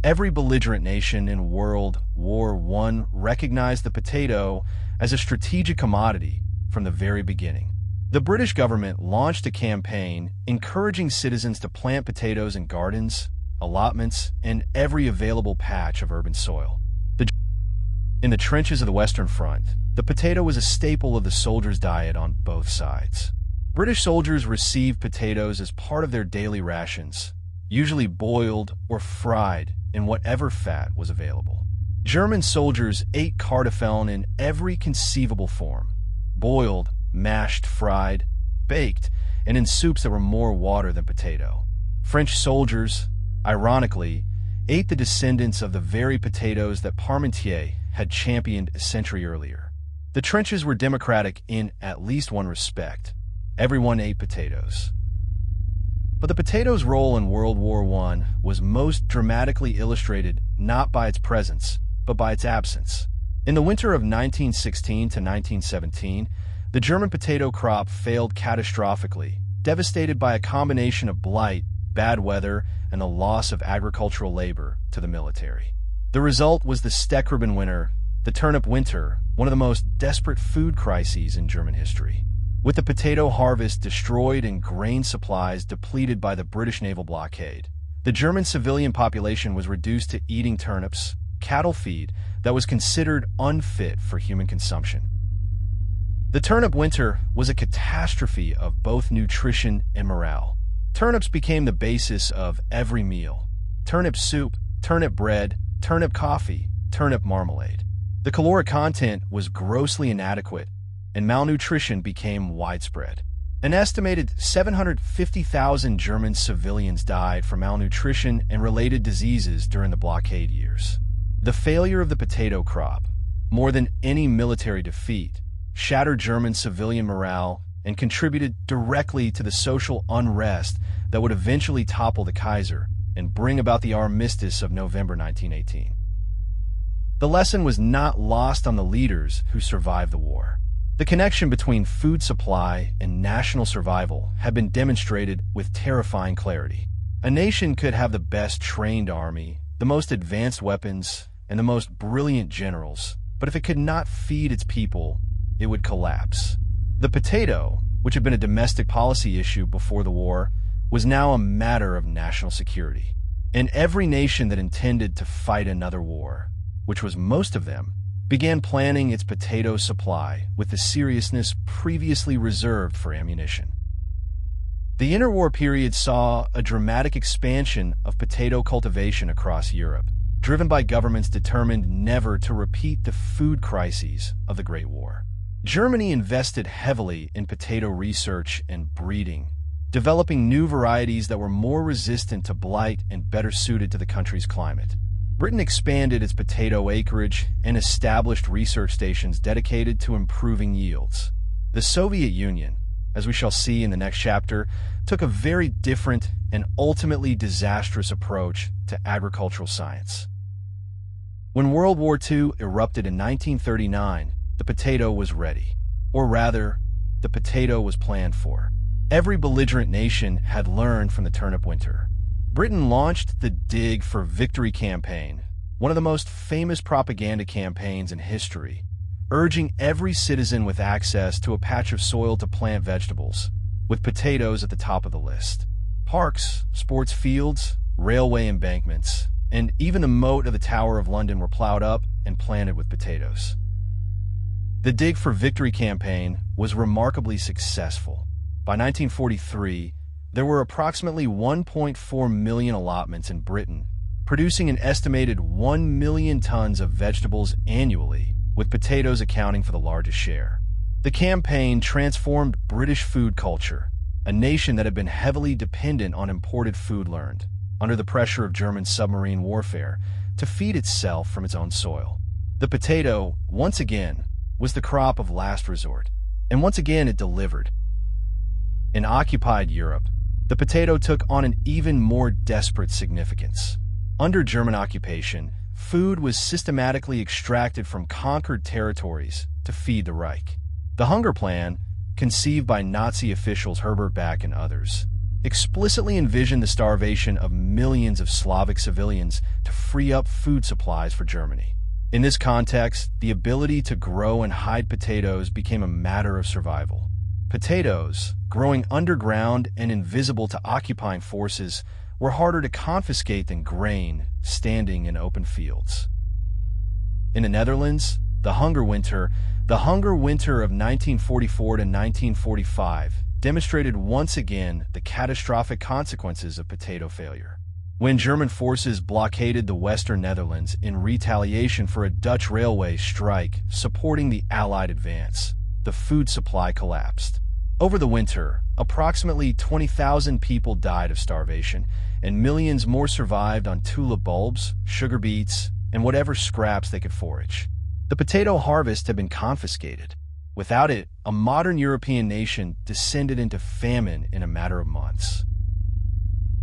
Every belligerent nation in World War I recognized the potato as a strategic commodity from the very beginning. The British government launched a campaign encouraging citizens to plant potatoes in gardens, allotments, and every available patch of urban soil. In the trenches of the Western Front, the potato was a staple of the soldiers' diet on both sides. British soldiers received potatoes as part of their daily rations, usually boiled or fried in whatever fat was available. German soldiers ate Kartoffeln in every conceivable form: boiled, mashed, fried, baked, and in soups that were more water than potato. French soldiers, ironically, ate the descendants of the very potatoes that Parmentier had championed a century earlier. The trenches were democratic in at least one respect. Everyone ate potatoes. But the potato's role in World War I was most dramatically illustrated not by its presence, but by its absence. In the winter of 1916 to 1917, the German potato crop failed catastrophically, devastated by a combination of blight, bad weather, and the loss of agricultural labor to the military. The result was the Steckreben winter, the turnip winter, one of the most desperate food crises in German history. With the potato harvest destroyed and grain supplies depleted by the British naval blockade, the German civilian population was reduced to eating turnips, cattle feed that was considered unfit for human consumption. The turnip winter was a catastrophe of both nutrition and morale. Turnips became the basis of every meal: turnip soup, turnip bread, turnip coffee, turnip marmalade. The caloric content was grossly inadequate, and malnutrition became widespread. An estimated 750,000 German civilians died from malnutrition and related diseases during the blockade years. The failure of the potato crop, more than any military defeat, shattered German civilian morale and contributed directly to the social unrest that would eventually topple the Kaiser and bring about the armistice of November 1918. The lesson was not lost on the leaders who survived the war. The connection between food supply and national survival had been demonstrated with terrifying clarity. A nation could have the best trained army, the most advanced weapons, and the most brilliant generals, but if it could not feed its people, it would collapse. The potato, which had been a domestic policy issue before the war, was now a matter of national security. And every nation that intended to fight another war, which was most of them, began planning its potato supply with the seriousness previously reserved for ammunition. The interwar period saw a dramatic expansion of potato cultivation across Europe, driven by governments determined never to repeat the food crises of the Great War. Germany invested heavily in potato research and breeding, developing new varieties that were more resistant to blight and better suited to the country's climate. Britain expanded its potato acreage and established research stations dedicated to improving yields. The Soviet Union, as we shall see in the next chapter, took a very different and ultimately disastrous approach to agricultural science. When World War II erupted in 1939, the potato was ready. Or rather, the potato was planned for. Every belligerent nation had learned from the turnip winter. Britain launched the Dig for Victory campaign, one of the most famous propaganda campaigns in history, urging every citizen with access to a patch of soil to plant vegetables, with potatoes at the top of the list. Parks, sports fields, railway embankments, and even the moat of the Tower of London were plowed up and planted with potatoes. The Dig for Victory campaign was remarkably successful. By 1943, there were approximately 1.4 million allotments in Britain, producing an estimated 1 million tons of vegetables annually, with potatoes accounting for the largest share. The campaign transformed British food culture, a nation that had been heavily dependent on imported food learned, under the pressure of German submarine warfare, to feed itself from its own soil. The potato, once again, was the crop of last resort, and once again it delivered. In occupied Europe, the potato took on an even more desperate significance. Under German occupation, food was systematically extracted from conquered territories to feed the Reich. The Hunger Plan, conceived by Nazi officials Herbert Back and others, explicitly envisioned the starvation of millions of Slavic civilians to free up food supplies for Germany. In this context, the ability to grow and hide potatoes became a matter of survival. Potatoes, growing underground and invisible to occupying forces, were harder to confiscate than grain standing in open fields. In the Netherlands, the Hunger Winter of 1944 to 1945 demonstrated once again the catastrophic consequences of potato failure. When German forces blockaded the Western Netherlands in retaliation for a Dutch railway strike supporting the Allied advance, the food supply collapsed. Over the winter, approximately 20,000 people died of starvation, and millions more survived on tulip bulbs, sugar beets, and whatever scraps they could forage. The potato harvest had been confiscated. Without it, a modern European nation descended into famine in a matter of months.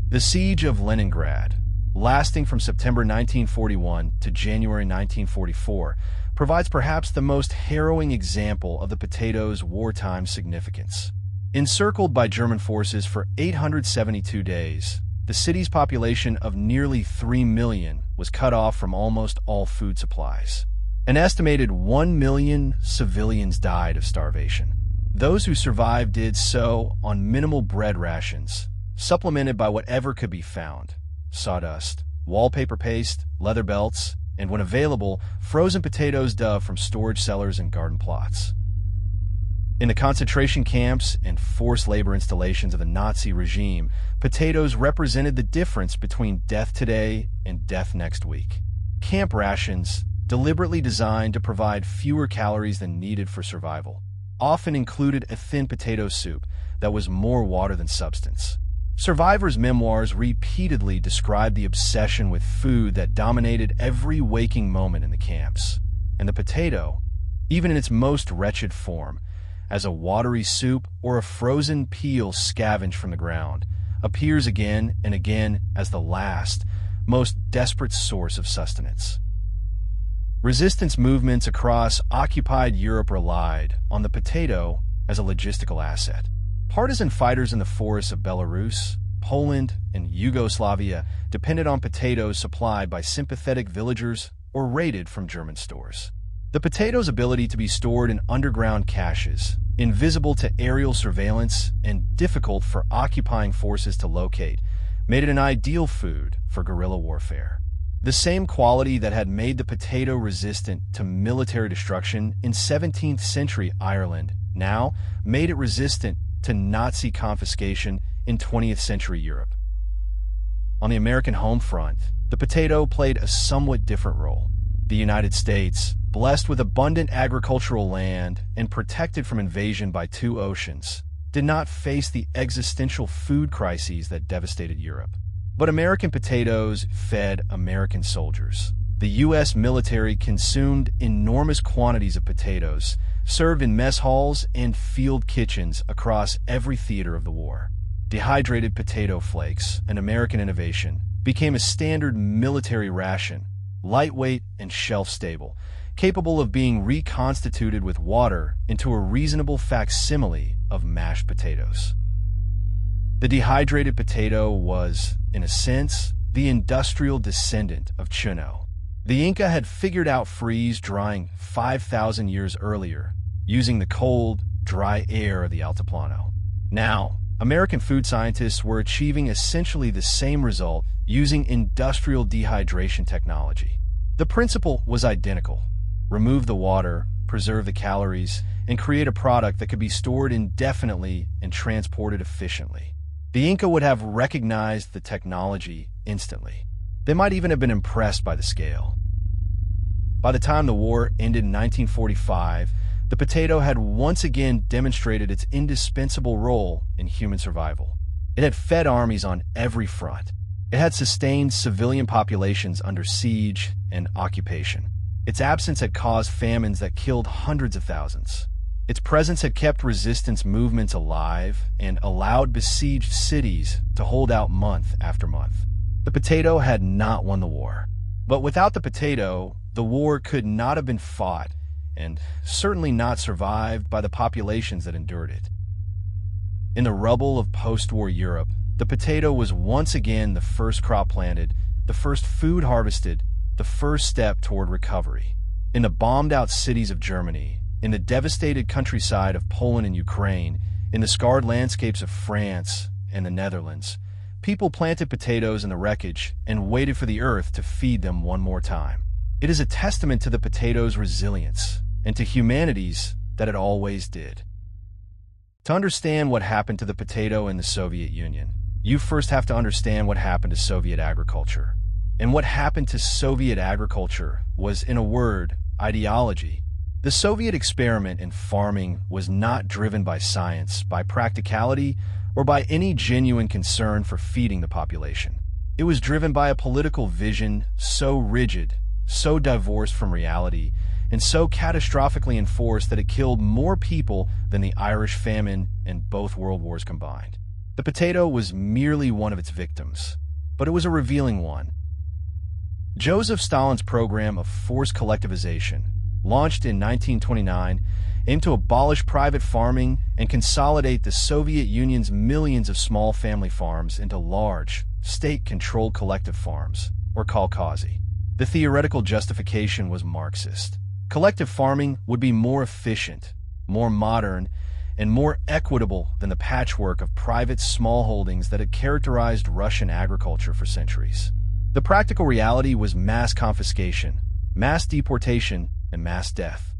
The Siege of Leningrad, lasting from September 1941 to January 1944, provides perhaps the most harrowing example of the potato's wartime significance. Encircled by German forces for 872 days, the city's population of nearly 3 million was cut off from almost all food supplies. An estimated 1 million civilians died of starvation. Those who survived did so on minimal bread rations, supplemented by whatever could be found: sawdust, wallpaper paste, leather belts, and when available, frozen potatoes dug from storage cellars and garden plots. In the concentration camps and forced labor installations of the Nazi regime, potatoes represented the difference between death today and death next week. Camp rations, deliberately designed to provide fewer calories than needed for survival, often included a thin potato soup that was more water than substance. Survivors' memoirs repeatedly described the obsession with food that dominated every waking moment in the camps. And the potato, even in its most wretched form, as a watery soup or a frozen peel scavenged from the ground, appears again and again as the last, most desperate source of sustenance. Resistance movements across occupied Europe relied on the potato as a logistical asset. Partisan fighters in the forests of Belarus, Poland, and Yugoslavia depended on potatoes supplied by sympathetic villagers or raided from German stores. The potato's ability to be stored in underground caches, invisible to aerial surveillance and difficult for occupying forces to locate, made it an ideal food for guerrilla warfare. The same quality that had made the potato resistant to military destruction in 17th century Ireland now made it resistant to Nazi confiscation in 20th century Europe. On the American home front, the potato played a somewhat different role. The United States, blessed with abundant agricultural land and protected from invasion by 2 oceans, did not face the existential food crises that devastated Europe. But American potatoes fed American soldiers. The U.S. military consumed enormous quantities of potatoes, served in mess halls and field kitchens across every theater of the war. Dehydrated potato flakes, an American innovation, became a standard military ration, lightweight and shelf-stable, capable of being reconstituted with water into a reasonable facsimile of mashed potatoes. The dehydrated potato was, in a sense, the industrial descendant of chuno. The Inca had figured out freeze-drying 5,000 years earlier, using the cold, dry air of the Altiplano. Now, American food scientists were achieving essentially the same result using industrial dehydration technology. The principle was identical: remove the water, preserve the calories, and create a product that could be stored indefinitely and transported efficiently. The Inca would have recognized the technology instantly. They might even have been impressed by the scale. By the time the war ended in 1945, the potato had once again demonstrated its indispensable role in human survival. It had fed armies on every front. It had sustained civilian populations under siege and occupation. Its absence had caused famines that killed hundreds of thousands. Its presence had kept resistance movements alive and allowed besieged cities to hold out month after month. The potato had not won the war. But without the potato, the war could not have been fought, and certainly not survived by the populations that endured it. In the rubble of post-war Europe, the potato was once again the first crop planted, the first food harvested, the first step toward recovery. In the bombed-out cities of Germany, in the devastated countryside of Poland and Ukraine, in the scarred landscapes of France and the Netherlands, people planted potatoes in the wreckage and waited for the earth to feed them one more time. It is a testament to the potato's resilience and to humanity's that it always did. To understand what happened to the potato in the Soviet Union, you first have to understand what happened to Soviet agriculture. And what happened to Soviet agriculture was, in a word, ideology. The Soviet experiment in farming was not driven by science, by practicality, or by any genuine concern for feeding the population. It was driven by a political vision so rigid, so divorced from reality, and so catastrophically enforced that it killed more people than the Irish famine and both world wars combined. The potato was merely one of its victims, but it was a revealing one. Joseph Stalin's program of forced collectivization, launched in 1929, aimed to abolish private farming and consolidate the Soviet Union's millions of small family farms into large, state-controlled collective farms, or kolkhozy. The theoretical justification was Marxist. Collective farming would be more efficient, more modern, and more equitable than the patchwork of private smallholdings that had characterized Russian agriculture for centuries. The practical reality was mass confiscation, mass deportation, and mass death.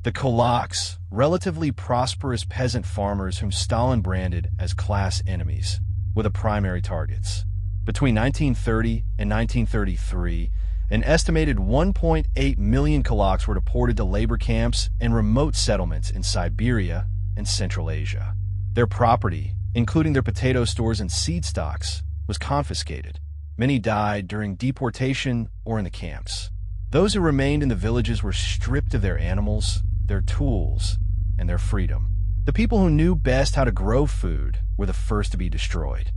The kulaks, relatively prosperous peasant farmers whom Stalin branded as class enemies, were the primary targets. Between 1930 and 1933, an estimated 1.8 million kulaks were deported to labor camps and remote settlements in Siberia and Central Asia. Their property, including their potato stores and seed stocks, was confiscated. Many died during deportation or in the camps. Those who remained in the villages were stripped of their animals, their tools, and their freedom. The people who knew best how to grow food were the first to be destroyed.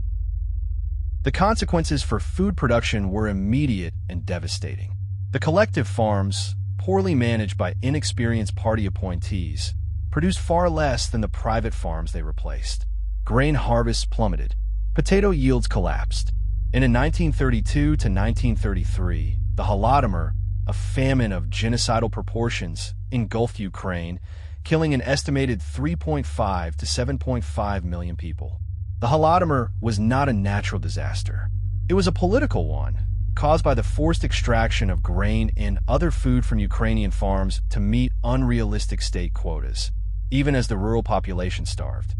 The consequences for food production were immediate and devastating. The collective farms, poorly managed by inexperienced party appointees, produced far less than the private farms they replaced. Grain harvests plummeted. Potato yields collapsed. And in 1932 to 1933, the Holodomor, a famine of genocidal proportions, engulfed Ukraine, killing an estimated 3.5 to 7.5 million people. The Holodomor was not a natural disaster. It was a political one, caused by the forced extraction of grain and other food from Ukrainian farms to meet unrealistic state quotas, even as the rural population starved.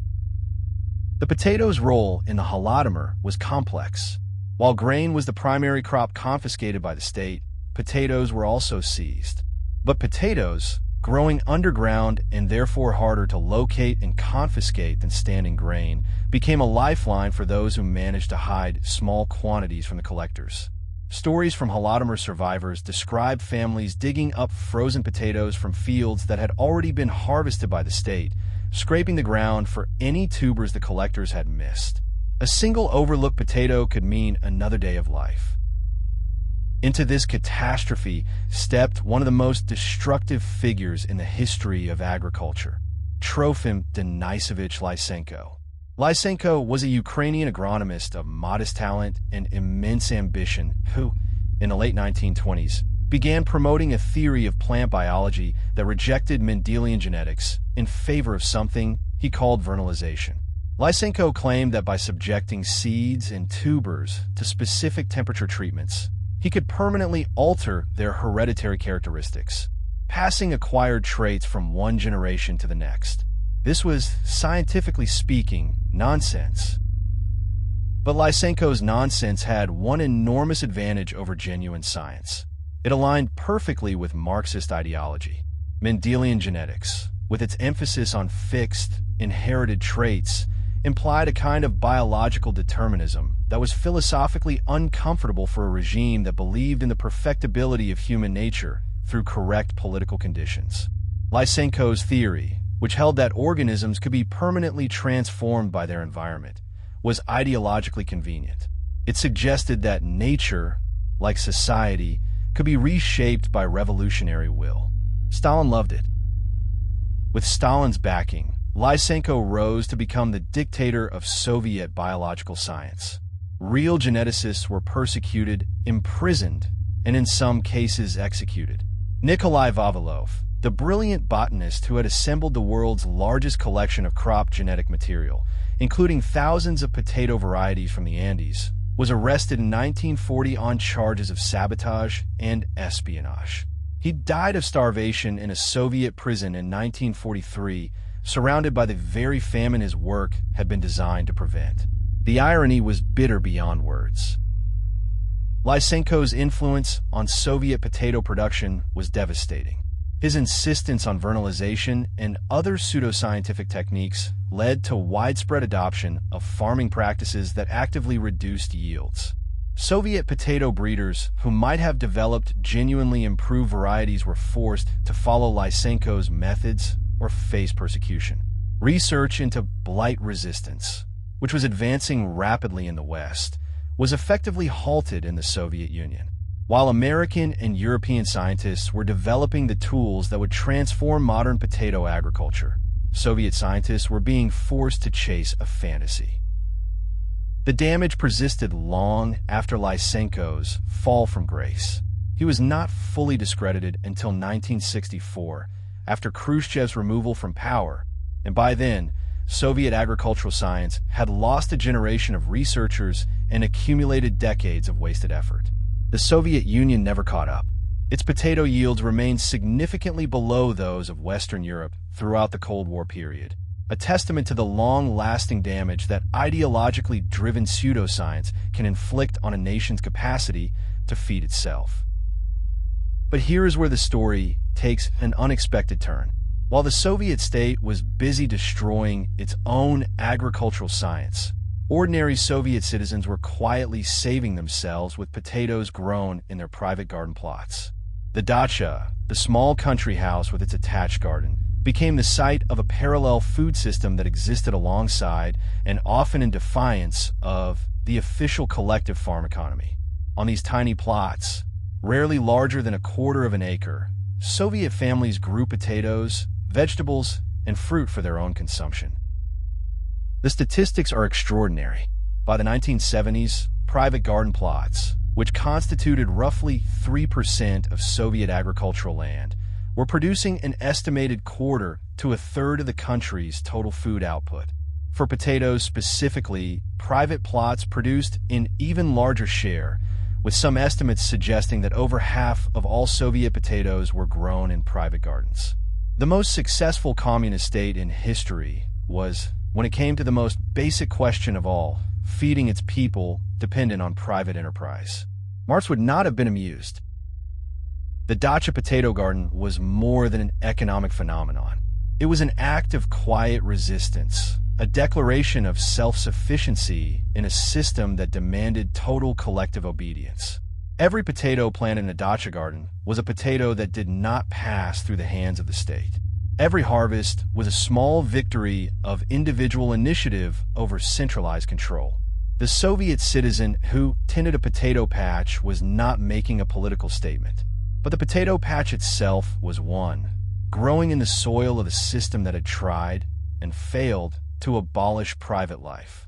The potato's role in the Holodomor was complex. While grain was the primary crop confiscated by the state, potatoes were also seized. But potatoes, growing underground and therefore harder to locate and confiscate than standing grain, became a lifeline for those who managed to hide small quantities from the collectors. Stories from Holodomor survivors describe families digging up frozen potatoes from fields that had already been harvested by the state, scraping the ground for any tubers the collectors had missed. A single overlooked potato could mean another day of life. Into this catastrophe stepped one of the most destructive figures in the history of agriculture, Trofim Denisovich Lysenko. Lysenko was a Ukrainian agronomist of modest talent and immense ambition who, in the late 1920s, began promoting a theory of plant biology that rejected Mendelian genetics in favor of something he called vernalization. Lysenko claimed that by subjecting seeds and tubers to specific temperature treatments, he could permanently alter their hereditary characteristics, passing acquired traits from one generation to the next. This was, scientifically speaking, nonsense. But Lysenko's nonsense had one enormous advantage over genuine science. It aligned perfectly with Marxist ideology. Mendelian genetics, with its emphasis on fixed, inherited traits, implied a kind of biological determinism that was philosophically uncomfortable for a regime that believed in the perfectibility of human nature through correct political conditions. Lysenko's theory, which held that organisms could be permanently transformed by their environment, was ideologically convenient. It suggested that nature, like society, could be reshaped by revolutionary will. Stalin loved it. With Stalin's backing, Lysenko rose to become the dictator of Soviet biological science. Real geneticists were persecuted, imprisoned, and in some cases executed. Nikolai Vavilov, the brilliant botanist who had assembled the world's largest collection of crop genetic material, including thousands of potato varieties from the Andes, was arrested in 1940 on charges of sabotage and espionage. He died of starvation in a Soviet prison in 1943, surrounded by the very famine his work had been designed to prevent. The irony was bitter beyond words. Lysenko's influence on Soviet potato production was devastating. His insistence on vernalization and other pseudoscientific techniques led to widespread adoption of farming practices that actively reduced yields. Soviet potato breeders who might have developed genuinely improved varieties were forced to follow Lysenko's methods or face persecution. Research into blight resistance, which was advancing rapidly in the West, was effectively halted in the Soviet Union. While American and European scientists were developing the tools that would transform modern potato agriculture, Soviet scientists were being forced to chase a fantasy. The damage persisted long after Lysenko's fall from grace. He was not fully discredited until 1964, after Khrushchev's removal from power, and by then, Soviet agricultural science had lost a generation of researchers and accumulated decades of wasted effort. The Soviet Union never caught up. Its potato yields remained significantly below those of Western Europe throughout the Cold War period, a testament to the long-lasting damage that ideologically driven pseudoscience can inflict on a nation's capacity to feed itself. But here is where the story takes an unexpected turn. While the Soviet state was busy destroying its own agricultural science, ordinary Soviet citizens were quietly saving themselves with potatoes grown in their private garden plots. The dacha, the small country house with its attached garden, became the site of a parallel food system that existed alongside and often in defiance of the official collective farm economy. On these tiny plots, rarely larger than a quarter of an acre, Soviet families grew potatoes, vegetables, and fruit for their own consumption. The statistics are extraordinary. By the 1970s, private garden plots, which constituted roughly 3% of Soviet agricultural land, were producing an estimated quarter to a third of the country's total food output. For potatoes specifically, private plots produced an even larger share, with some estimates suggesting that over half of all Soviet potatoes were grown in private gardens. The most successful communist state in history was, when it came to the most basic question of all, feeding its people dependent on private enterprise. Marx would not have been amused. The dacha potato garden was more than an economic phenomenon. It was an act of quiet resistance, a declaration of self-sufficiency in a system that demanded total collective obedience. Every potato planted in a dacha garden was a potato that did not pass through the hands of the state. Every harvest was a small victory of individual initiative over centralized control. The Soviet citizen who tended a potato patch was not making a political statement, but the potato patch itself was one, growing in the soil of the system that had tried and failed to abolish private life.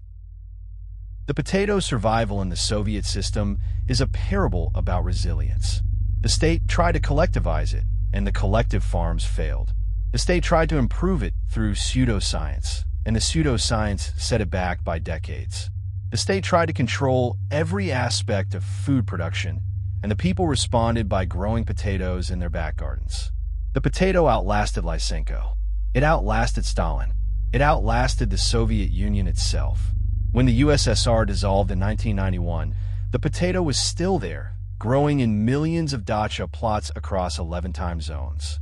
The potato survival in the Soviet system is a parable about resilience. The state tried to collectivize it, and the collective farms failed. The state tried to improve it through pseudoscience, and the pseudoscience set it back by decades. The state tried to control every aspect of food production, and the people responded by growing potatoes in their back gardens. The potato outlasted Lysenko. It outlasted Stalin. It outlasted the Soviet Union itself. When the USSR dissolved in 1991, the potato was still there, growing in millions of dacha plots across 11 time zones.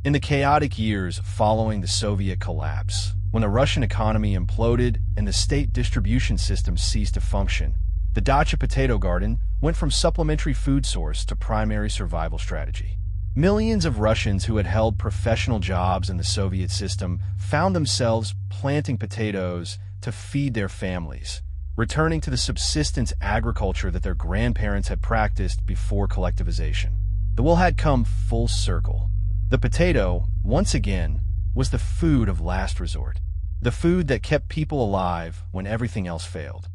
In the chaotic years following the Soviet collapse, when the Russian economy imploded and the state distribution system ceased to function, The dacha potato garden went from supplementary food source to primary survival strategy. Millions of Russians who had held professional jobs in the Soviet system found themselves planting potatoes to feed their families, returning to the subsistence agriculture that their grandparents had practiced before collectivization. The will had come full circle. The potato, once again, was the food of last resort, the food that kept people alive when everything else failed.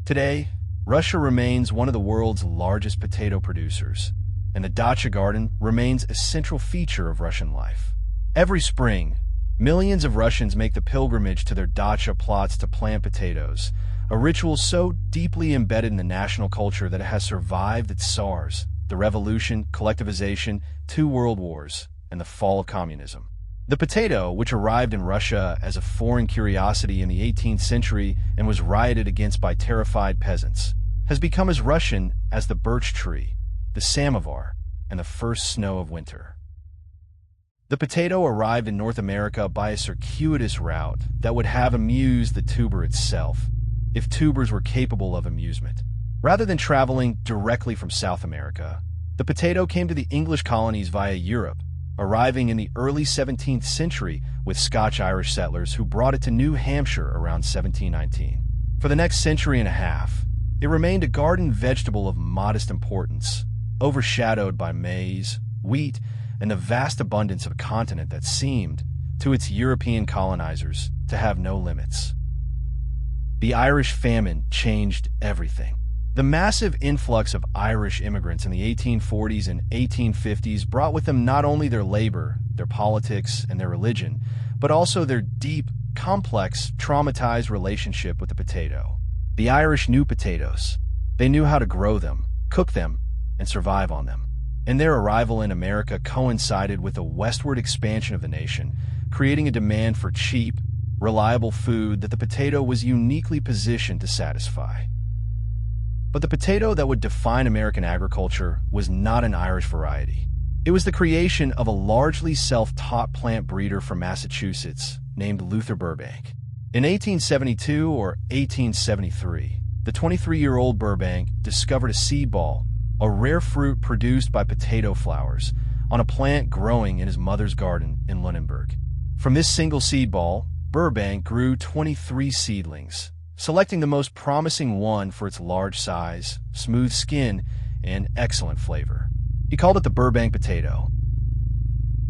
Today, Russia remains one of the world's largest potato producers, and the dacha garden remains a central feature of Russian life. Every spring, millions of Russians make the pilgrimage to their dacha plots to plant potatoes, a ritual so deeply embedded in the national culture that it has survived its SARS, the revolution, collectivization, 2 world wars, and the fall of communism. The potato, which arrived in Russia as a foreign curiosity in the 18th century and was rioted against by terrified peasants, has become as Russian as the birch tree, the samovar, and the first snow of winter. The potato arrived in North America by a circuitous route that would have amused the tuber itself, if tubers were capable of amusement. Rather than traveling directly from South America, the potato came to the English colonies via Europe, arriving in the early 17th century with Scotch-Irish settlers who brought it to New Hampshire around 1719. For the next century and a half, it remained a garden vegetable of modest importance, overshadowed by maize, wheat, and the vast abundance of a continent that seemed, to its European colonizers, to have no limits. The Irish famine changed everything. The massive influx of Irish immigrants in the 1840s and 1850s brought with them not only their labor, their politics, and their religion, but also their deep, complex, traumatized relationship with the potato. The Irish knew potatoes. They knew how to grow them, cook them, and survive on them. And their arrival in America coincided with the westward expansion of the nation, creating a demand for cheap, reliable food that the potato was uniquely positioned to satisfy. But the potato that would define American agriculture was not an Irish variety. It was the creation of a largely self-taught plant breeder from Massachusetts named Luther Burbank. In 1872 or 1873, the 23-year-old Burbank discovered a seed ball, a rare fruit produced by potato flowers, on a plant growing in his mother's garden in Lunenburg. From this single seed ball, Burbank grew 23 seedlings, selecting the most promising one for its large size, smooth skin, and excellent flavor. He called it the Burbank potato.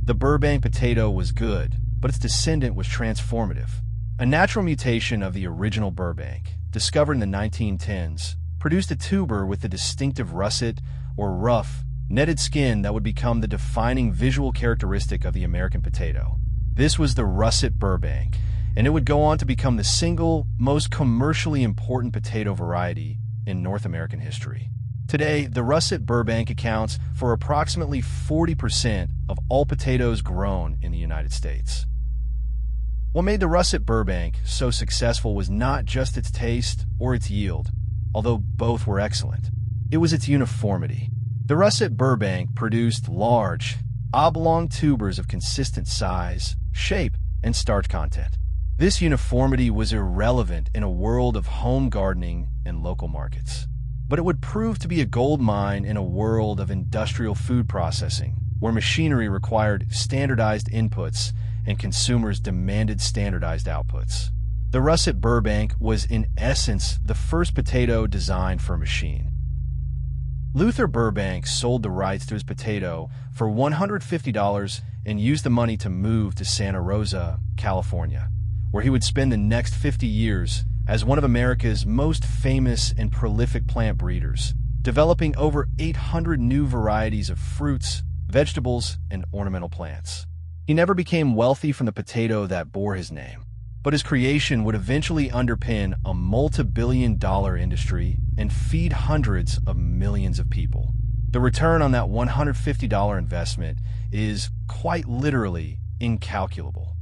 The Burbank potato was good, but its descendant was transformative. A natural mutation of the original Burbank, discovered in the 1910s, produced a tuber with the distinctive russet, or rough, netted skin that would become the defining visual characteristic of the American potato. This was the russet Burbank, and it would go on to become the single most commercially important potato variety in North American history. Today, the russet Burbank accounts for approximately 40% of all potatoes grown in the United States. What made the russet Burbank so successful was not just its taste or its yield, although both were excellent. It was its uniformity. The russet Burbank produced large, oblong tubers of consistent size, shape, and starch content. This uniformity was irrelevant in a world of home gardening and local markets. But it would prove to be a gold mine in a world of industrial food processing, where machinery required standardized inputs and consumers demanded standardized outputs. The russet Burbank was in essence the first potato designed for a machine. Luther Burbank sold the rights to his potato for $150 and used the money to move to Santa Rosa, California, where he would spend the next 50 years as one of America's most famous and prolific plant breeders, developing over 800 new varieties of fruits, vegetables, and ornamental plants. He never became wealthy from the potato that bore his name, but his creation would eventually underpin a multi-billion-dollar industry and feed hundreds of millions of people. The return on that $150 investment is quite literally incalculable.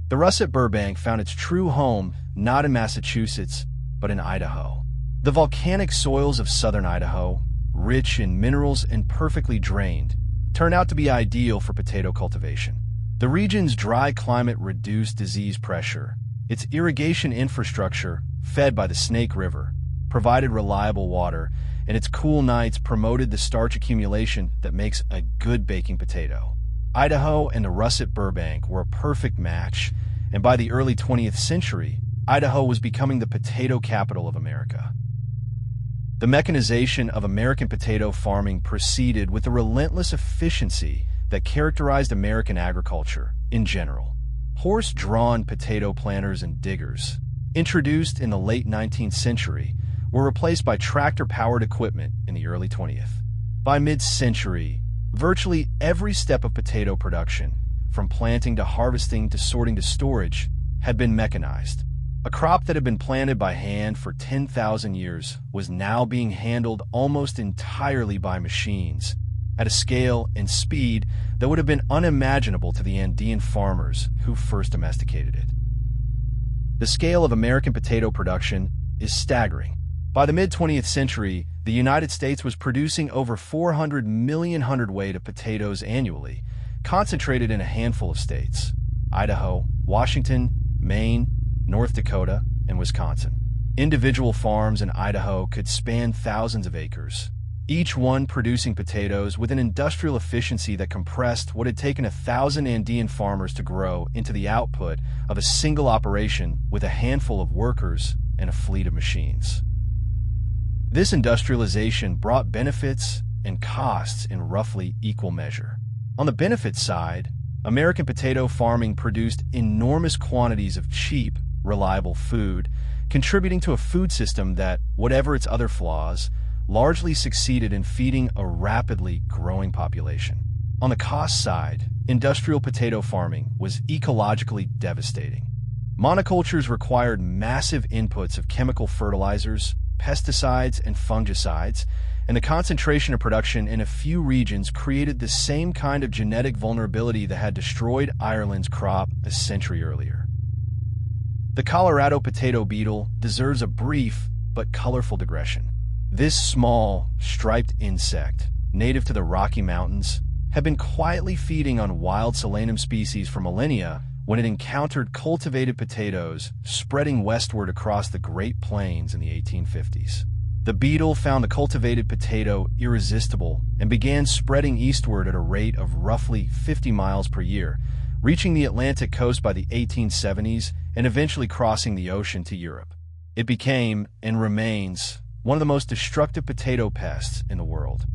The russet Burbank found its true home not in Massachusetts, but in Idaho. The volcanic soils of southern Idaho, rich in minerals and perfectly drained, turn out to be ideal for potato cultivation. The region's dry climate reduced disease pressure. Its irrigation infrastructure, fed by the Snake River, provided reliable water, and its cool nights promoted the starch accumulation that makes a good baking potato. Idaho and the russet Burbank were a perfect match, and by the early 20th century, Idaho was becoming the potato capital of America. The mechanization of American potato farming proceeded with the relentless efficiency that characterized American agriculture in general. Horse-drawn potato planters and diggers, introduced in the late 19th century, were replaced by tractor-powered equipment in the early 20th. By mid-century, virtually every step of potato production, from planting to harvesting to sorting to storage, had been mechanized. A crop that had been planted by hand for 10,000 years was now being handled almost entirely by machines, at a scale and speed that would have been unimaginable to the Andean farmers who first domesticated it. The scale of American potato production is staggering. By the mid-20th century, the United States was producing over 400 million hundredweight of potatoes annually, concentrated in a handful of states: Idaho, Washington, Maine, North Dakota, and Wisconsin. Individual farms in Idaho could span thousands of acres, each one producing potatoes with an industrial efficiency that compressed what had taken 1,000 Andean farmers to grow into the output of a single operation with a handful of workers and a fleet of machines. This industrialization brought benefits and costs in roughly equal measure. On the benefits side, American potato farming produced enormous quantities of cheap, reliable food, contributing to a food system that, whatever its other flaws, largely succeeded in feeding a rapidly growing population. On the cost side, industrial potato farming was ecologically devastating. Monocultures required massive inputs of chemical fertilizers, pesticides, and fungicides, and the concentration of production in a few regions created the same kind of genetic vulnerability that had destroyed Ireland's crop a century earlier. The Colorado potato beetle deserves a brief but colorful digression. This small, striped insect, native to the Rocky Mountains, had been quietly feeding on wild Solanum species for millennia when it encountered cultivated potatoes spreading westward across the Great Plains in the 1850s. The beetle found the cultivated potato irresistible and began spreading eastward at a rate of roughly 50 miles per year, reaching the Atlantic coast by the 1870s and eventually crossing the ocean to Europe. It became, and remains, one of the most destructive potato pests in the world.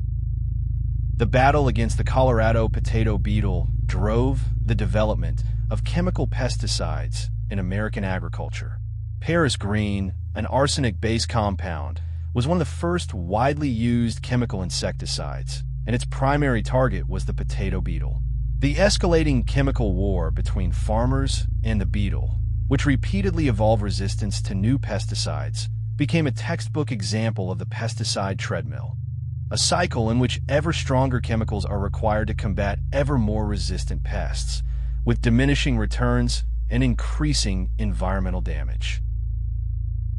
The battle against the Colorado potato beetle drove the development of chemical pesticides in American agriculture. Paris green, an arsenic-based compound, was one of the first widely used chemical insecticides, and its primary target was the potato beetle. The escalating chemical war between farmers and the beetle, which repeatedly evolved resistance to new pesticides, became a textbook example of the pesticide treadmill, a cycle in which ever stronger chemicals are required to combat ever more resistant pests, with diminishing returns and increasing environmental damage.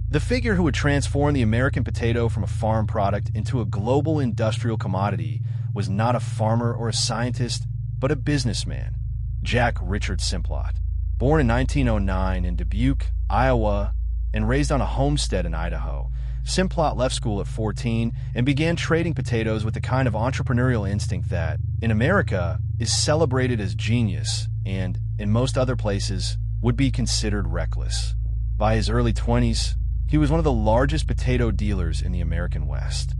The figure who would transform the American potato from a farm product into a global industrial commodity was not a farmer or a scientist, but a businessman, Jack Richard Simplot. Born in 1909 in Dubuque, Iowa, and raised on a homestead in Idaho, Simplot left school at 14 and began trading potatoes with the kind of entrepreneurial instinct that, in America, is celebrated as genius and, in most other places, would be considered reckless. By his early 20s, he was one of the largest potato dealers in the American West.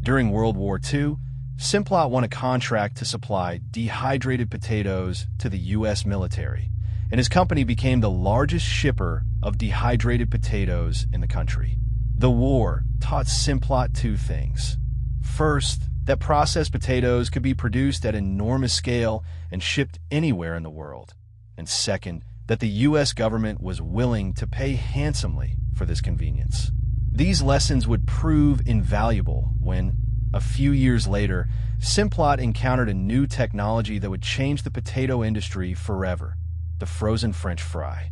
During World War II, Simplot won a contract to supply dehydrated potatoes to the U.S. military, and his company became the largest shipper of dehydrated potatoes in the country. The war taught Simplot two things. First, that processed potatoes could be produced at enormous scale and shipped anywhere in the world. And second, that the U.S. government was willing to pay handsomely for this convenience. These lessons would prove invaluable when, a few years later, Simplot encountered a new technology that would change the potato industry forever: the frozen French fry.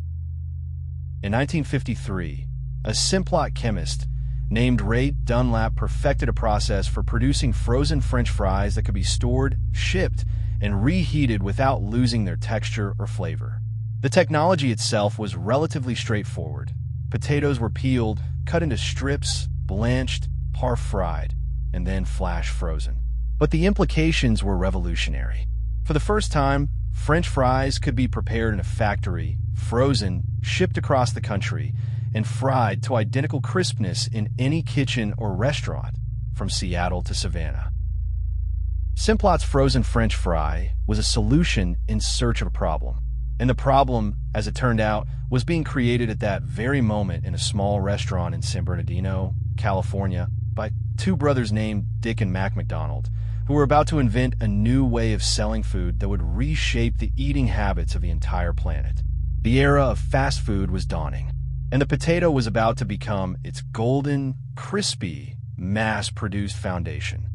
In 1953, a Simplot chemist named Ray Dunlap perfected a process for producing frozen French fries that could be stored, shipped, and reheated without losing their texture or flavor. The technology itself was relatively straightforward. Potatoes were peeled, cut into strips, blanched, par-fried, and then flash frozen. But the implications were revolutionary. For the first time, French fries could be prepared in a factory, frozen, shipped across the country, and fried to identical crispness in any kitchen or restaurant, from Seattle to Savannah. Simplot's frozen French fry was a solution in search of a problem. And the problem, as it turned out, was being created at that very moment in a small restaurant in San Bernardino, California, by two brothers named Dick and Mac McDonald, who were about to invent a new way of selling food that would reshape the eating habits of the entire planet. The era of fast food was dawning, and the potato was about to become its golden, crispy, mass-produced foundation.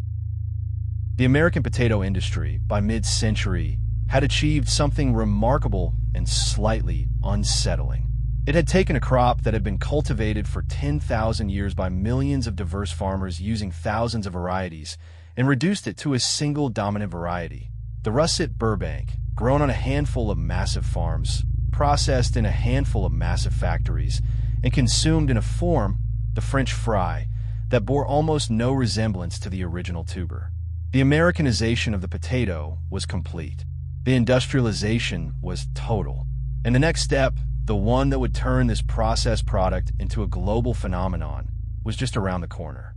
The American potato industry, by mid-century, had achieved something remarkable and slightly unsettling. It had taken a crop that had been cultivated for 10,000 years by millions of diverse farmers using thousands of varieties and reduced it to a single dominant variety, the russet Burbank, grown on a handful of massive farms, processed in a handful of massive factories, and consumed in a form, the French fry, that bore almost no resemblance to the original tuber. The Americanization of the potato was complete. The industrialization was total. And the next step, the one that would turn this processed product into a global phenomenon, was just around the corner.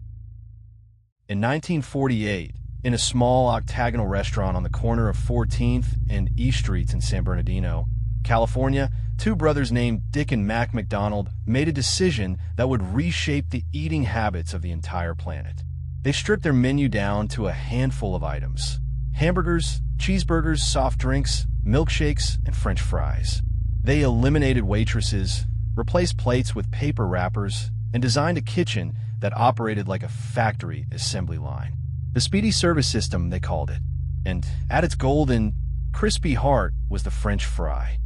In 1948, in a small octagonal restaurant on the corner of 14th and East Streets in San Bernardino, California, two brothers named Dick and Mac McDonald made a decision that would reshape the eating habits of the entire planet. They stripped their menu down to a handful of items: hamburgers, cheeseburgers, soft drinks, milkshakes, and French fries. They eliminated waitresses, replaced plates with paper wrappers, and designed a kitchen that operated like a factory assembly line. The speedy service system, they called it. And at its golden, crispy heart was the French fry.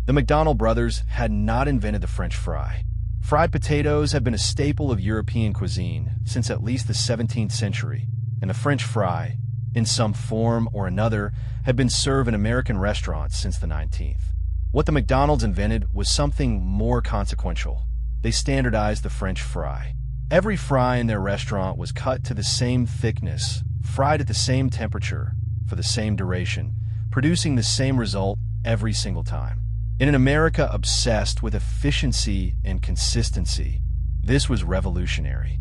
The McDonald brothers had not invented the French fry. Fried potatoes had been a staple of European cuisine since at least the 17th century, and the French fry, in some form or another, had been served in American restaurants since the 19th. What the McDonald's invented was something more consequential. They standardized the French fry. Every fry in their restaurant was cut to the same thickness, fried at the same temperature, for the same duration, producing the same result every single time. In an America obsessed with efficiency and consistency, this was revolutionary.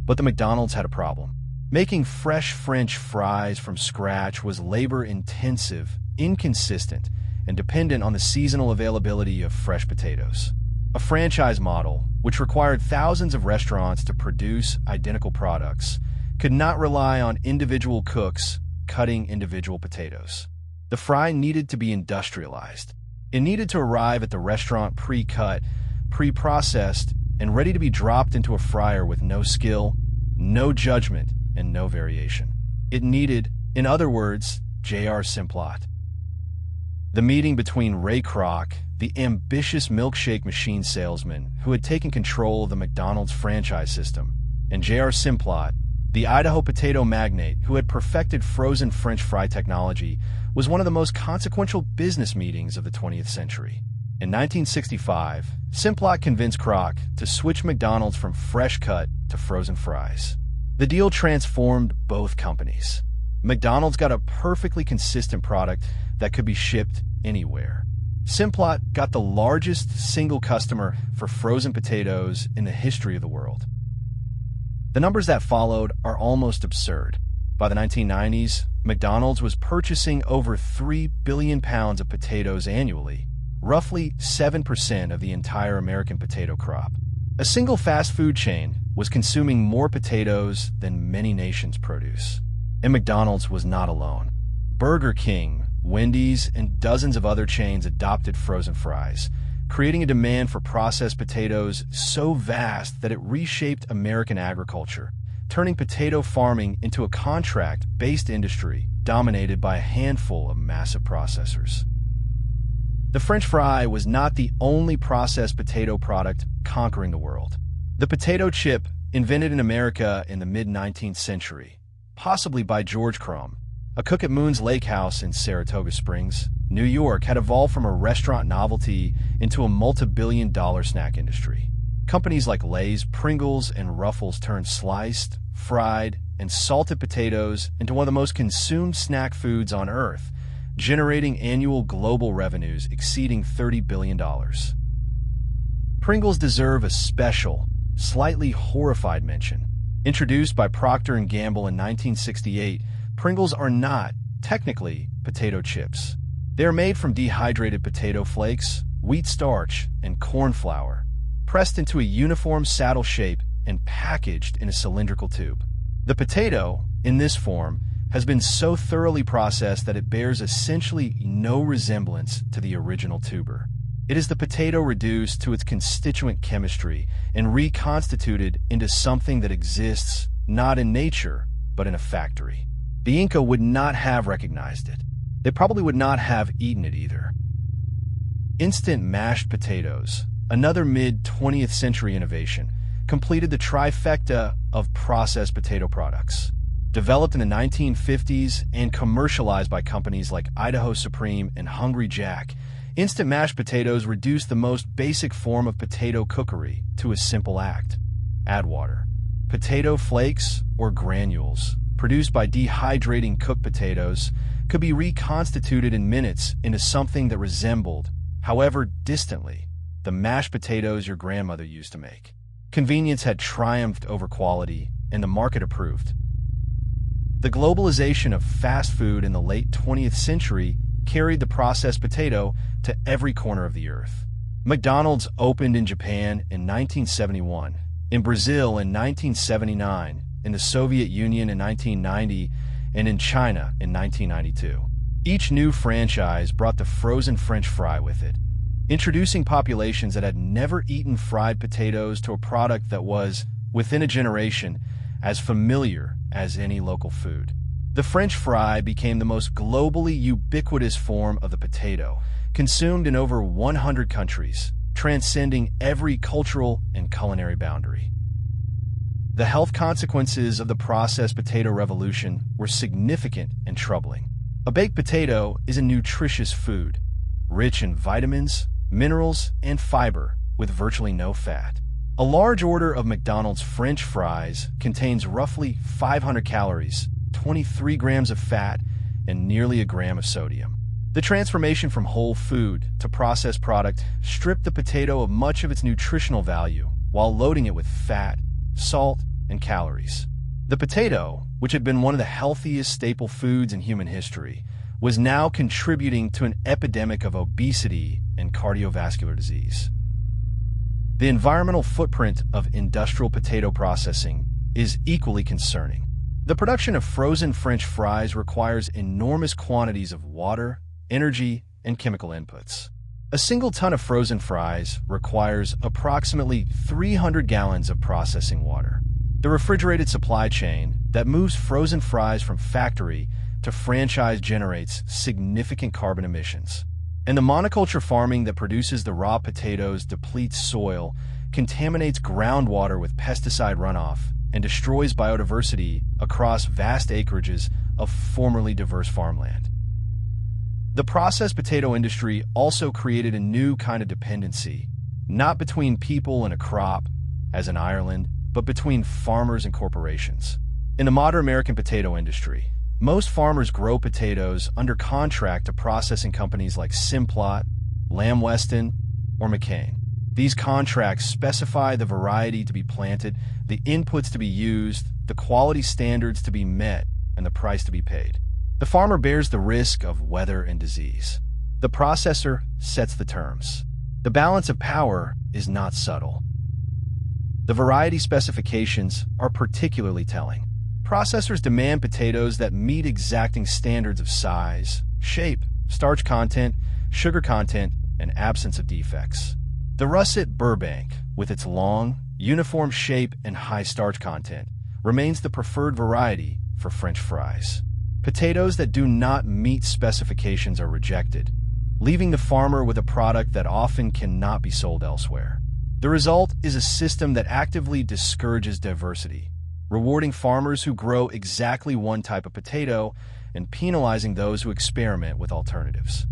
But the McDonald's had a problem. Making fresh French fries from scratch was labor-intensive, inconsistent, and dependent on the seasonal availability of fresh potatoes. A franchise model, which required thousands of restaurants to produce identical products, could not rely on individual cooks cutting individual potatoes. The fry needed to be industrialized. It needed to arrive at the restaurant pre-cut, pre-processed, and ready to be dropped into a fryer with no skill, no judgment, and no variation. It needed, in other words, J.R. Simplot. The meeting between Ray Kroc, the ambitious milkshake machine salesman who had taken control of the McDonald's franchise system, and J.R. Simplot, the Idaho potato magnate who had perfected frozen French fry technology, was one of the most consequential business meetings of the 20th century. In 1965, Simplot convinced Kroc to switch McDonald's from fresh cut to frozen fries. The deal transformed both companies. McDonald's got a perfectly consistent product that could be shipped anywhere. Simplot got the largest single customer for frozen potatoes in the history of the world. The numbers that followed are almost absurd. By the 1990s, McDonald's was purchasing over 3 billion pounds of potatoes annually, roughly 7% of the entire American potato crop. A single fast food chain was consuming more potatoes than many nations' produce. And McDonald's was not alone. Burger King, Wendy's, and dozens of other chains adopted frozen fries, creating a demand for processed potatoes so vast that it reshaped American agriculture, turning potato farming into a contract-based industry dominated by a handful of massive processors. The French fry was not the only processed potato product conquering the world. The potato chip, invented in America in the mid-19th century, possibly by George Crumb, a cook at Moon's Lake House in Saratoga Springs, New York, had evolved from a restaurant novelty into a multi-billion-dollar snack industry. Companies like Lay's, Pringles, and Ruffles turned sliced, fried, and salted potatoes into one of the most consumed snack foods on Earth, generating annual global revenues exceeding $30 billion. Pringles deserve a special, slightly horrified mention. Introduced by Procter & Gamble in 1968, Pringles are not, technically, potato chips. They are made from dehydrated potato flakes, wheat starch, and corn flour, pressed into a uniform saddle shape and packaged in a cylindrical tube. The potato, in this form, has been so thoroughly processed that it bears essentially no resemblance to the original tuber. It is the potato reduced to its constituent chemistry and reconstituted into something that exists not in nature, but in a factory. The Inca would not have recognized it. They probably would not have eaten it either. Instant mashed potatoes, another mid-20th century innovation, completed the trifecta of processed potato products. Developed in the 1950s and commercialized by companies like Idaho Supreme and Hungry Jack, instant mashed potatoes reduced the most basic form of potato cookery to a simple act: add water. Potato flakes, or granules, produced by dehydrating cooked potatoes, could be reconstituted in minutes into something that resembled, however distantly, the mashed potatoes your grandmother used to make. Convenience had triumphed over quality, and the market approved. The globalization of fast food in the late 20th century carried the processed potato to every corner of the earth. McDonald's opened in Japan in 1971, in Brazil in 1979, in the Soviet Union in 1990, and in China in 1992. Each new franchise brought the frozen French fry with it, introducing populations that had never eaten fried potatoes to a product that was, within a generation, as familiar as any local food. The French fry became the most globally ubiquitous form of the potato, consumed in over 100 countries, transcending every cultural and culinary boundary. The health consequences of the processed potato revolution were significant and troubling. A baked potato is a nutritious food, rich in vitamins, minerals, and fiber, with virtually no fat. A large order of McDonald's French fries contains roughly 500 calories, 23 grams of fat, and nearly a gram of sodium. The transformation from whole food to processed product stripped the potato of much of its nutritional value while loading it with fat, salt, and calories. The potato, which had been one of the healthiest staple foods in human history, was now contributing to an epidemic of obesity and cardiovascular disease. The environmental footprint of industrial potato processing is equally concerning. The production of frozen French fries requires enormous quantities of water, energy, and chemical inputs. A single ton of frozen fries requires approximately 300 gallons of processing water. The refrigerated supply chain that moves frozen fries from factory to franchise generates significant carbon emissions. And the monoculture farming that produces the raw potatoes depletes soil, contaminates groundwater with pesticide runoff, and destroys biodiversity across vast acreages of formerly diverse farmland. The processed potato industry also created a new kind of dependency, not between people and a crop, as in Ireland, but between farmers and corporations. In the modern American potato industry, most farmers grow potatoes under contract to processing companies like Simplot, Lamb Weston, or McCain. These contracts specify the variety to be planted, the inputs to be used, the quality standards to be met, and the price to be paid. The farmer bears the risk of weather and disease. The processor sets the terms. The balance of power is not subtle. The variety specifications are particularly telling. Processors demand potatoes that meet exacting standards of size, shape, starch content, sugar content, and absence of defects. The russet Burbank, with its long, uniform shape and high starch content, remains the preferred variety for French fries. Potatoes that do not meet specifications are rejected, leaving the farmer with a product that often cannot be sold elsewhere. The result is a system that actively discourages diversity, rewarding farmers who grow exactly one type of potato and penalizing those who experiment with alternatives.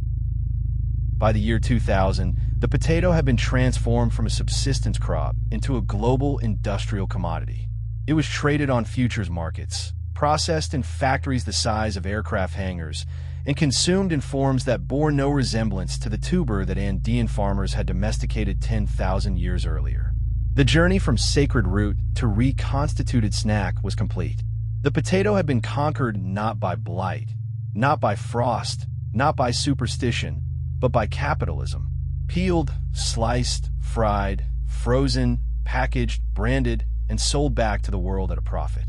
By the year 2000, The potato had been transformed from a subsistence crop into a global industrial commodity. It was traded on futures markets, processed in factories the size of aircraft hangars, and consumed in forms that bore no resemblance to the tuber that Andean farmers had domesticated 10,000 years earlier. The journey from sacred root to reconstituted snack was complete. The potato had been conquered not by blight, not by frost, not by superstition, but by capitalism. Peeled, sliced, fried, frozen, packaged, branded, and sold back to the world at a profit.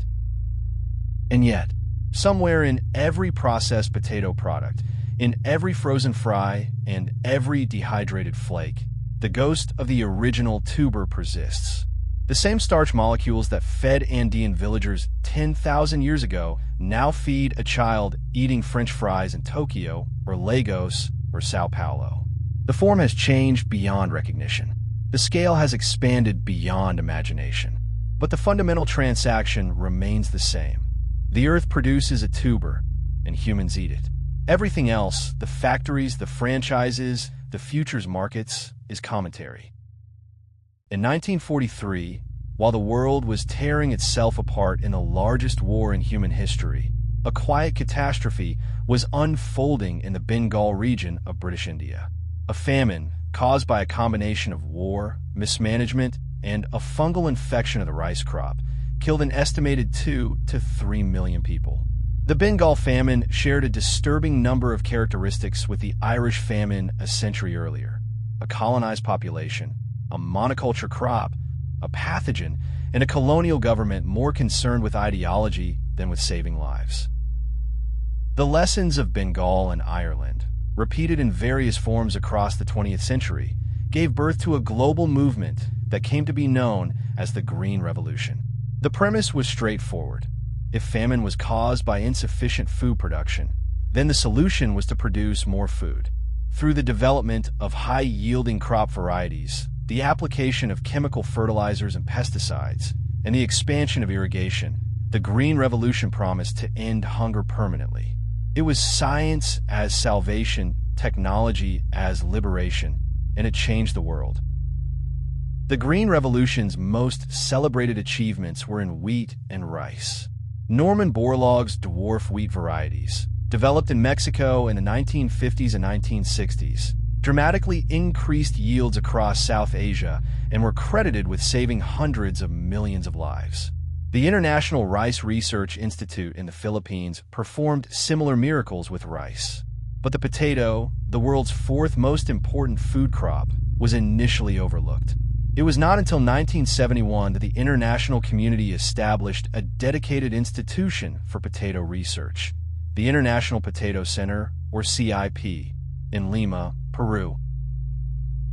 And yet, somewhere in every processed potato product, in every frozen fry, and every dehydrated flake, the ghost of the original tuber persists. The same starch molecules that fed Andean villagers 10,000 years ago now feed a child eating French fries in Tokyo or Lagos or Sao Paulo. The form has changed beyond recognition. The scale has expanded beyond imagination. But the fundamental transaction remains the same. The earth produces a tuber, and humans eat it. Everything else, the factories, the franchises, the futures markets, is commentary. In 1943, while the world was tearing itself apart in the largest war in human history, a quiet catastrophe was unfolding in the Bengal region of British India. A famine caused by a combination of war, mismanagement, and a fungal infection of the rice crop killed an estimated 2 to 3 million people. The Bengal famine shared a disturbing number of characteristics with the Irish famine a century earlier. A colonized population, a monoculture crop, a pathogen, and a colonial government more concerned with ideology than with saving lives. The lessons of Bengal and Ireland, repeated in various forms across the 20th century, gave birth to a global movement that came to be known as the Green Revolution. The premise was straightforward. If famine was caused by insufficient food production, then the solution was to produce more food. Through the development of high-yielding crop varieties, the application of chemical fertilizers and pesticides, and the expansion of irrigation, the Green Revolution promised to end hunger permanently. It was science as salvation, technology as liberation, and it changed the world. The Green Revolution's most celebrated achievements were in wheat and rice. Norman Borlaug's dwarf wheat varieties, developed in Mexico in the 1950s and 1960s, dramatically increased yields across South Asia and were credited with saving hundreds of millions of lives. The International Rice Research Institute in the Philippines performed similar miracles with rice. But the potato, the world's fourth most important food crop, was initially overlooked. It was not until 1971 that the international community established a dedicated institution for potato research, the International Potato Center, or CIP, in Lima, Peru.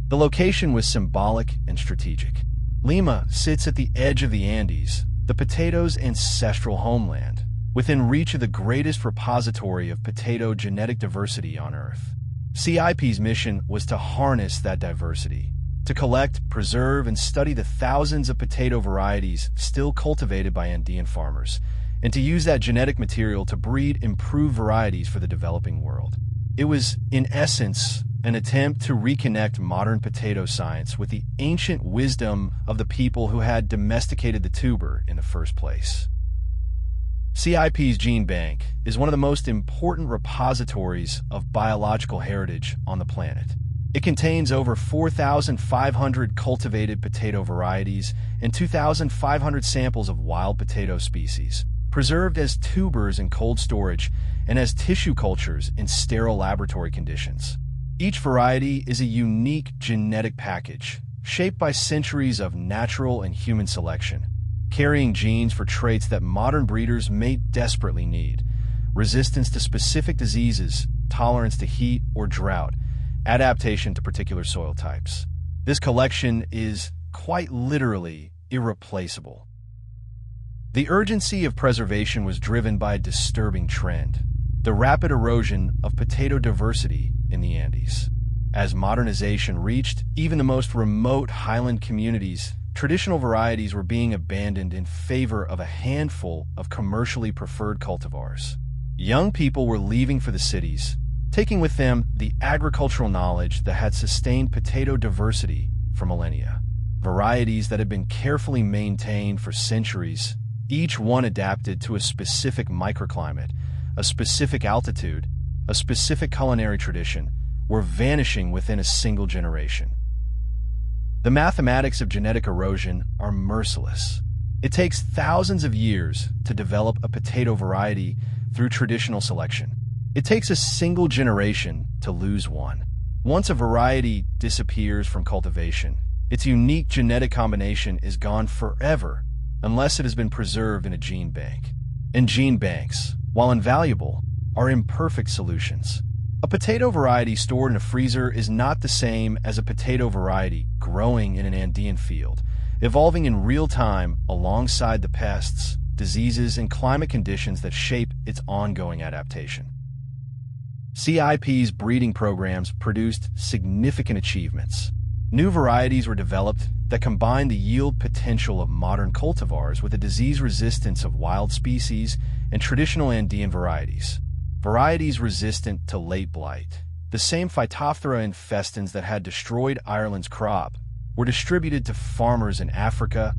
The location was symbolic and strategic. Lima sits at the edge of the Andes, the potato's ancestral homeland, within reach of the greatest repository of potato genetic diversity on Earth. CIP's mission was to harness that diversity, to collect, preserve, and study the thousands of potato varieties still cultivated by Andean farmers, and to use that genetic material to breed improved varieties for the developing world. It was, in essence, an attempt to reconnect modern potato science with the ancient wisdom of the people who had domesticated the tuber in the first place. CIP's gene bank is one of the most important repositories of biological heritage on the planet. It contains over 4,500 cultivated potato varieties and 2,500 samples of wild potato species, preserved as tubers in cold storage and as tissue cultures in sterile laboratory conditions. Each variety is a unique genetic package, shaped by centuries of natural and human selection, carrying genes for traits that modern breeders may desperately need: resistance to specific diseases, tolerance to heat or drought, adaptation to particular soil types. This collection is, quite literally, irreplaceable. The urgency of preservation was driven by a disturbing trend: the rapid erosion of potato diversity in the Andes. As modernization reached even the most remote highland communities, traditional varieties were being abandoned in favor of a handful of commercially preferred cultivars. Young people were leaving for the cities, taking with them the agricultural knowledge that had sustained potato diversity for millennia. Varieties that had been carefully maintained for centuries, each one adapted to a specific microclimate, a specific altitude, a specific culinary tradition, were vanishing within a single generation. The mathematics of genetic erosion are merciless. It takes thousands of years to develop a potato variety through traditional selection. It takes a single generation to lose one. Once a variety disappears from cultivation, its unique genetic combination is gone forever unless it has been preserved in a gene bank. And gene banks, while invaluable, are imperfect solutions. A potato variety stored in a freezer is not the same as a potato variety growing in an Andean field, evolving in real time alongside the pests, diseases, and climate conditions that shape its ongoing adaptation. CIP's breeding programs produced significant achievements. New varieties were developed that combined the yield potential of modern cultivars with the disease resistance of wild species and traditional Andean varieties. Varieties resistant to late blight, the same Phytophthora infestans that had destroyed Ireland's crop, were distributed to farmers in Africa,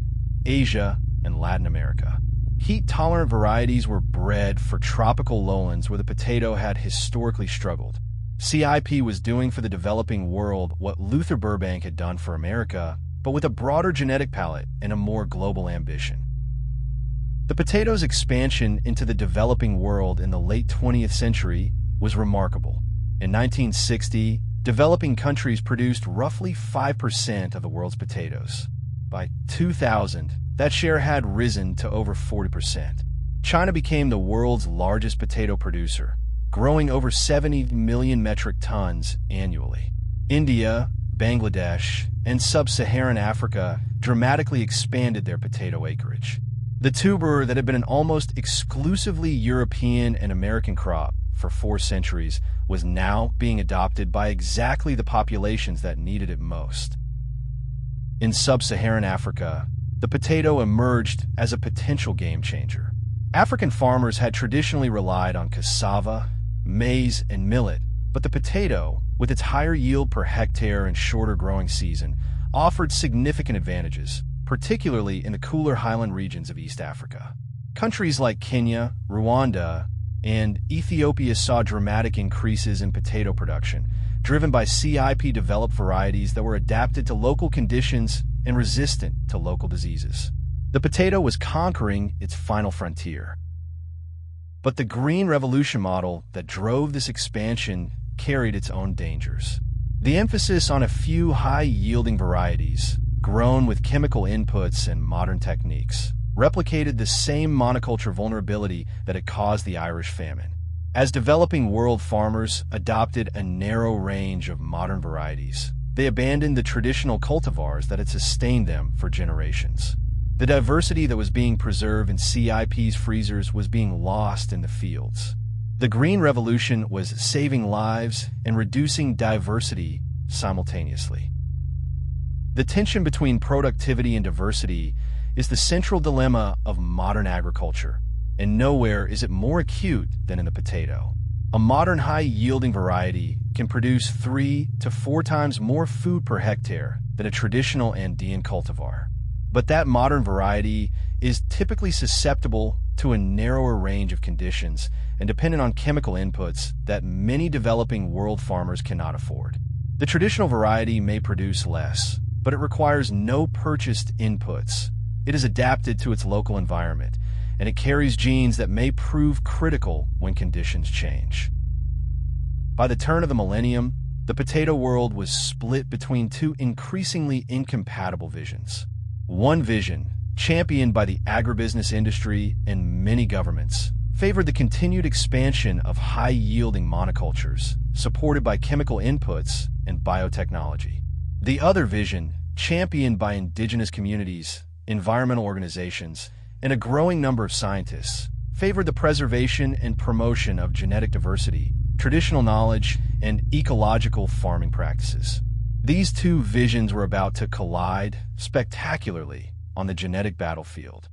Asia, and Latin America. Heat-tolerant varieties were bred for tropical lowlands where the potato had historically struggled. CIP was doing for the developing world what Luther Burbank had done for America, but with a broader genetic palette and a more global ambition. The potato's expansion into the developing world in the late 20th century was remarkable. In 1960, developing countries produced roughly 5% of the world's potatoes. By 2000, that share had risen to over 40%. China became the world's largest potato producer, growing over 70 million metric tons annually. India, Bangladesh, and sub-Saharan Africa dramatically expanded their potato acreage. The tuber that had been an almost exclusively European and American crop for 4 centuries was now being adopted by exactly the populations that needed it most. In sub-Saharan Africa, the potato emerged as a potential game changer. African farmers had traditionally relied on cassava, maize, and millet, but the potato, with its higher yield per hectare and shorter growing season, offered significant advantages, particularly in the cooler highland regions of East Africa. Countries like Kenya, Rwanda, and Ethiopia saw dramatic increases in potato production, driven by CIP-developed varieties that were adapted to local conditions and resistant to local diseases. The potato was conquering its final frontier. But the Green Revolution model that drove this expansion carried its own dangers. The emphasis on a few high-yielding varieties, grown with chemical inputs and modern techniques, replicated the same monoculture vulnerability that had caused the Irish famine. As developing world farmers adopted a narrow range of modern varieties, they abandoned the traditional cultivars that had sustained them for generations. The diversity that was being preserved in CIP's freezers was being lost in the fields. The Green Revolution was saving lives and reducing diversity simultaneously. The tension between productivity and diversity is the central dilemma of modern agriculture, and nowhere is it more acute than in the potato. A modern high-yielding variety can produce 3 to 4 times more food per hectare than a traditional Andean cultivar. But that modern variety is typically susceptible to a narrower range of conditions and dependent on chemical inputs that many developing world farmers cannot afford. The traditional variety may produce less, but it requires no purchased inputs. It is adapted to its local environment, and it carries genes that may prove critical when conditions change. By the turn of the millennium, the potato world was split between 2 increasingly incompatible visions. One vision, championed by the agribusiness industry and many governments, favored the continued expansion of high-yielding monocultures, supported by chemical inputs and biotechnology. The other vision, championed by indigenous communities, environmental organizations, and a growing number of scientists, favored the preservation and promotion of genetic diversity, traditional knowledge, and ecological farming practices. These 2 visions were about to collide spectacularly on the genetic battlefield.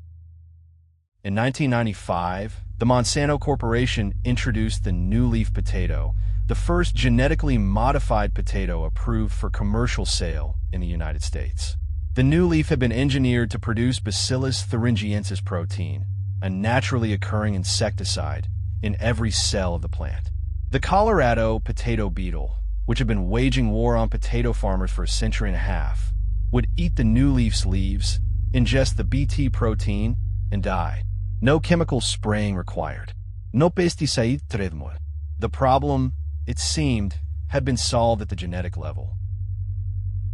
In 1995, the Monsanto Corporation introduced the new leaf potato, the first genetically modified potato approved for commercial sale in the United States. The new leaf had been engineered to produce Bacillus thuringiensis protein, a naturally occurring insecticide, in every cell of the plant. The Colorado potato beetle, which had been waging war on potato farmers for a century and a half, would eat the new leaf's leaves, ingest the Bt protein, and die. No chemical spraying required. No pesticide tratamiento. The problem, it seemed, had been solved at the genetic level.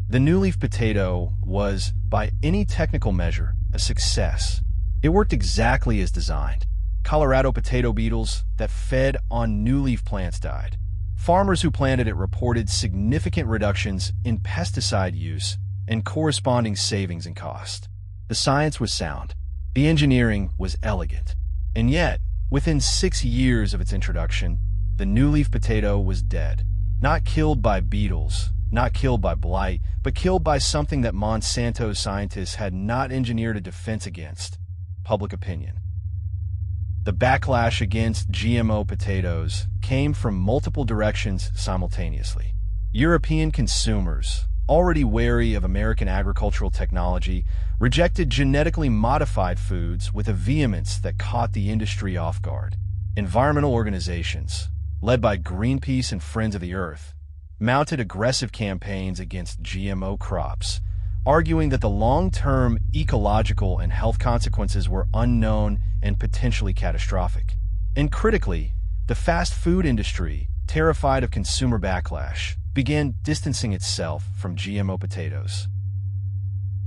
The new leaf potato was, by any technical measure, a success. It worked exactly as designed. Colorado potato beetles that fed on new leaf plants died. Farmers who planted it reported significant reductions in pesticide use and corresponding savings in cost. The science was sound. The engineering was elegant. And yet, within 6 years of its introduction, the new leaf potato was dead. Not killed by beetles, not killed by blight, but killed by something that Monsanto scientists had not engineered a defense against: public opinion. The backlash against GMO potatoes came from multiple directions simultaneously. European consumers, already wary of American agricultural technology, rejected genetically modified foods with a vehemence that caught the industry off guard. Environmental organizations, led by Greenpeace and Friends of the Earth, mounted aggressive campaigns against GMO crops, arguing that the long-term ecological and health consequences were unknown and potentially catastrophic. And critically, the fast food industry, terrified of consumer backlash, began distancing itself from GMO potatoes.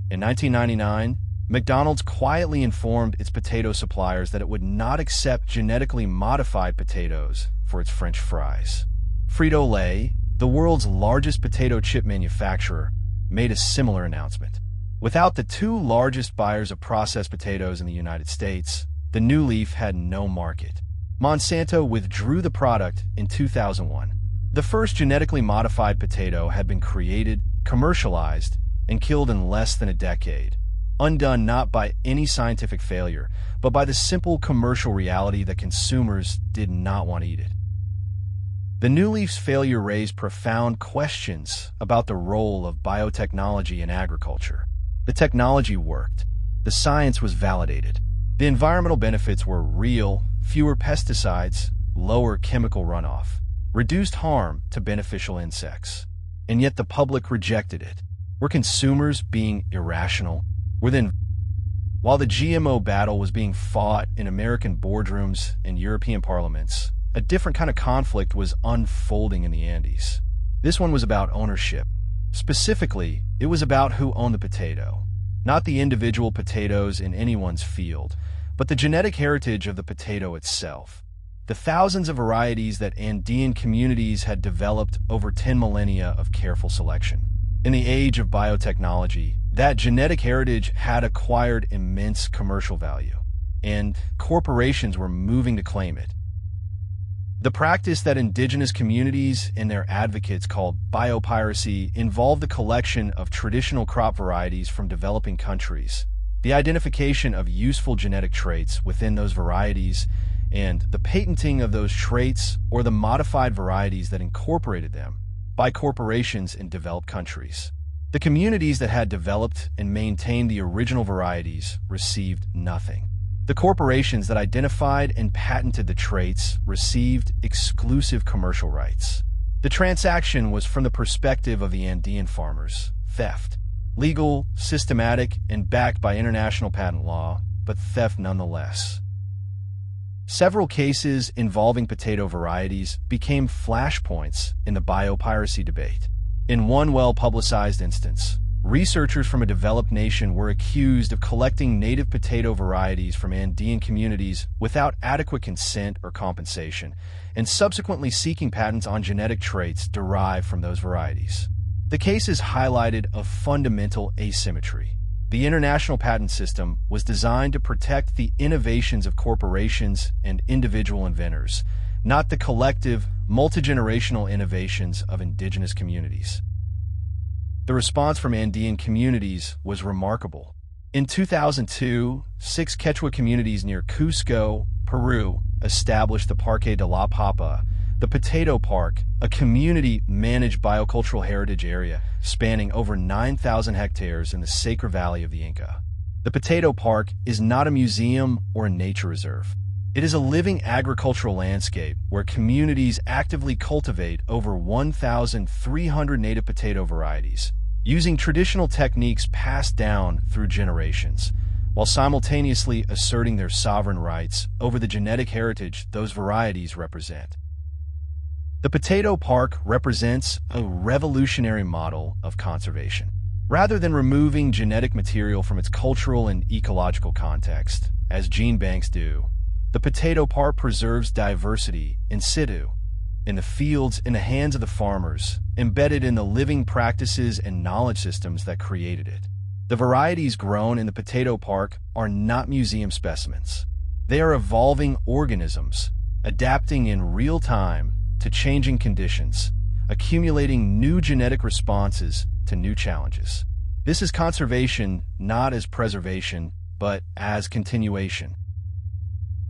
In 1999, McDonald's quietly informed its potato suppliers that it would not accept genetically modified potatoes for its French fries. Frito-Lay, the world's largest potato chip manufacturer, made a similar announcement. Without the two largest buyers of processed potatoes in the United States, the new leaf had no market. Monsanto withdrew the product in 2001. The first genetically modified potato had been created, commercialized, and killed in less than a decade, undone not by any scientific failure, but by the simple commercial reality that consumers did not want to eat it. The new leaf's failure raised profound questions about the role of biotechnology in agriculture. The technology worked. The science was validated. The environmental benefits were real: fewer pesticides, lower chemical runoff, reduced harm to beneficial insects. And yet the public rejected it. Were consumers being irrational? While the GMO battle was being fought in American boardrooms and European parliaments, a different kind of conflict was unfolding in the Andes. This one was about ownership. Specifically, it was about who owned the potato. Not the individual potatoes in anyone's field, but the genetic heritage of the potato itself. The thousands of varieties that Andean communities had developed over 10 millennia of careful selection. In the age of biotechnology, that genetic heritage had acquired immense commercial value, and corporations were moving to claim it. The practice that indigenous communities and their advocates called biopiracy involved the collection of traditional crop varieties from developing countries, the identification of useful genetic traits within those varieties, and the patenting of those traits or the modified varieties that incorporated them by corporations in developed countries. The communities that had developed and maintained the original varieties received nothing. The corporations that identified and patented the traits received exclusive commercial rights. The transaction was from the perspective of the Andean farmers: theft. Legal, systematic, and backed by international patent law, but theft nonetheless. Several cases involving potato varieties became flashpoints in the biopiracy debate. In one well-publicized instance, researchers from a developed nation were accused of collecting native potato varieties from Andean communities without adequate consent or compensation, and subsequently seeking patents on genetic traits derived from those varieties. The cases highlighted a fundamental asymmetry. The international patent system was designed to protect the innovations of corporations and individual inventors, not the collective, multi-generational innovations of indigenous communities. The response from Andean communities was remarkable. In 2002, 6 Quechua communities near Cusco, Peru, established the Parque de la Papa, The Potato Park, a community-managed biocultural heritage area spanning over 9,000 hectares in the Sacred Valley of the Inca. The Potato Park is not a museum or a nature reserve. It is a living agricultural landscape where communities actively cultivate over 1,300 native potato varieties, using traditional techniques passed down through generations, while simultaneously asserting their sovereign rights over the genetic heritage those varieties represent. The Potato Park represents a revolutionary model of conservation. Rather than removing genetic material from its cultural and ecological context, as gene banks do, the Potato Park preserves diversity in situ, in the fields, in the hands of the farmers, embedded in the living practices and knowledge systems that created it. The varieties grown in the Potato Park are not museum specimens. They are evolving organisms, adapting in real time to changing conditions, accumulating new genetic responses to new challenges. This is conservation not as preservation, but as continuation.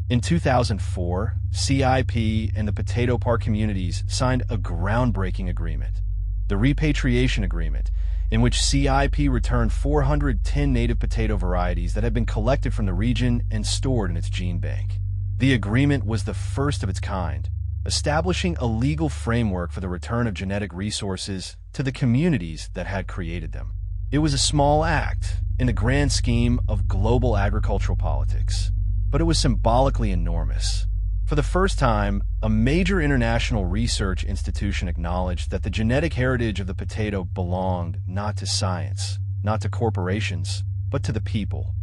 In 2004, CIP and the Potato Park communities signed a groundbreaking agreement, the Repatriation Agreement, in which CIP returned 410 native potato varieties that had been collected from the region and stored in its gene bank. The agreement was the first of its kind, establishing a legal framework for the return of genetic resources to the communities that had created them. It was a small act in the grand scheme of global agricultural politics, but it was symbolically enormous. For the first time, a major international research institution acknowledged that the genetic heritage of the potato belonged not to science, not to corporations, but to the people.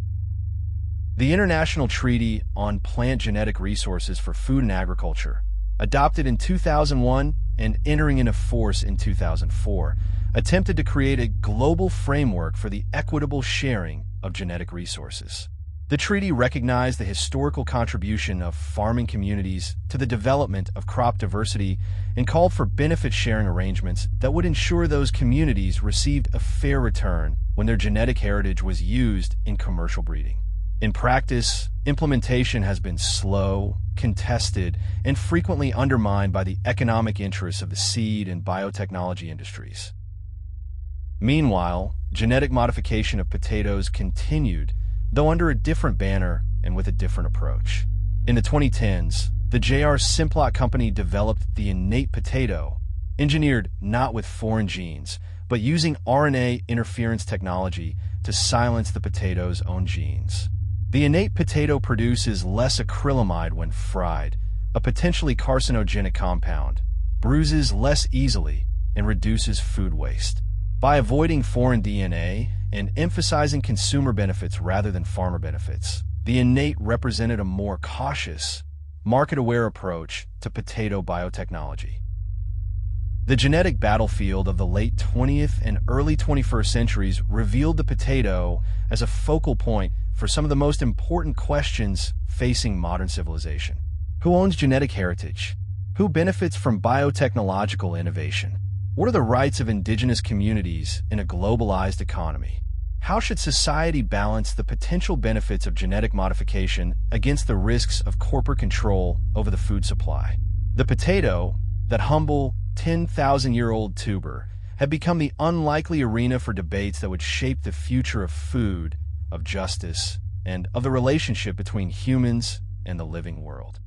The International Treaty on Plant Genetic Resources for Food and Agriculture, adopted in 2001 and entering into force in 2004, attempted to create a global framework for the equitable sharing of genetic resources. The treaty recognized the historical contribution of farming communities to the development of crop diversity and called for benefit-sharing arrangements that would ensure those communities received a fair return when their genetic heritage was used in commercial breeding. In practice, implementation has been slow, contested, and frequently undermined by the economic interests of the seed and biotechnology industries. Meanwhile, genetic modification of potatoes continued, though under a different banner and with a different approach. In the 2010s, the J.R. Simplot Company developed the innate potato, engineered not with foreign genes, but using RNA interference technology to silence the potato's own genes. The innate potato produces less acrylamide when fried, a potentially carcinogenic compound, bruises less easily, and reduces food waste. By avoiding foreign DNA and emphasizing consumer benefits rather than farmer benefits, the innate represented a more cautious, market-aware approach to potato biotechnology. The genetic battlefield of the late 20th and early 21st centuries revealed the potato as a focal point for some of the most important questions facing modern civilization. Who owns genetic heritage? Who benefits from biotechnological innovation? What are the rights of indigenous communities in a globalized economy? How should society balance the potential benefits of genetic modification against the risks of corporate control over the food supply? The potato, that humble 10,000-year-old tuber, had become the unlikely arena for debates that would shape the future of food, of justice, and of the relationship between humans and the living world.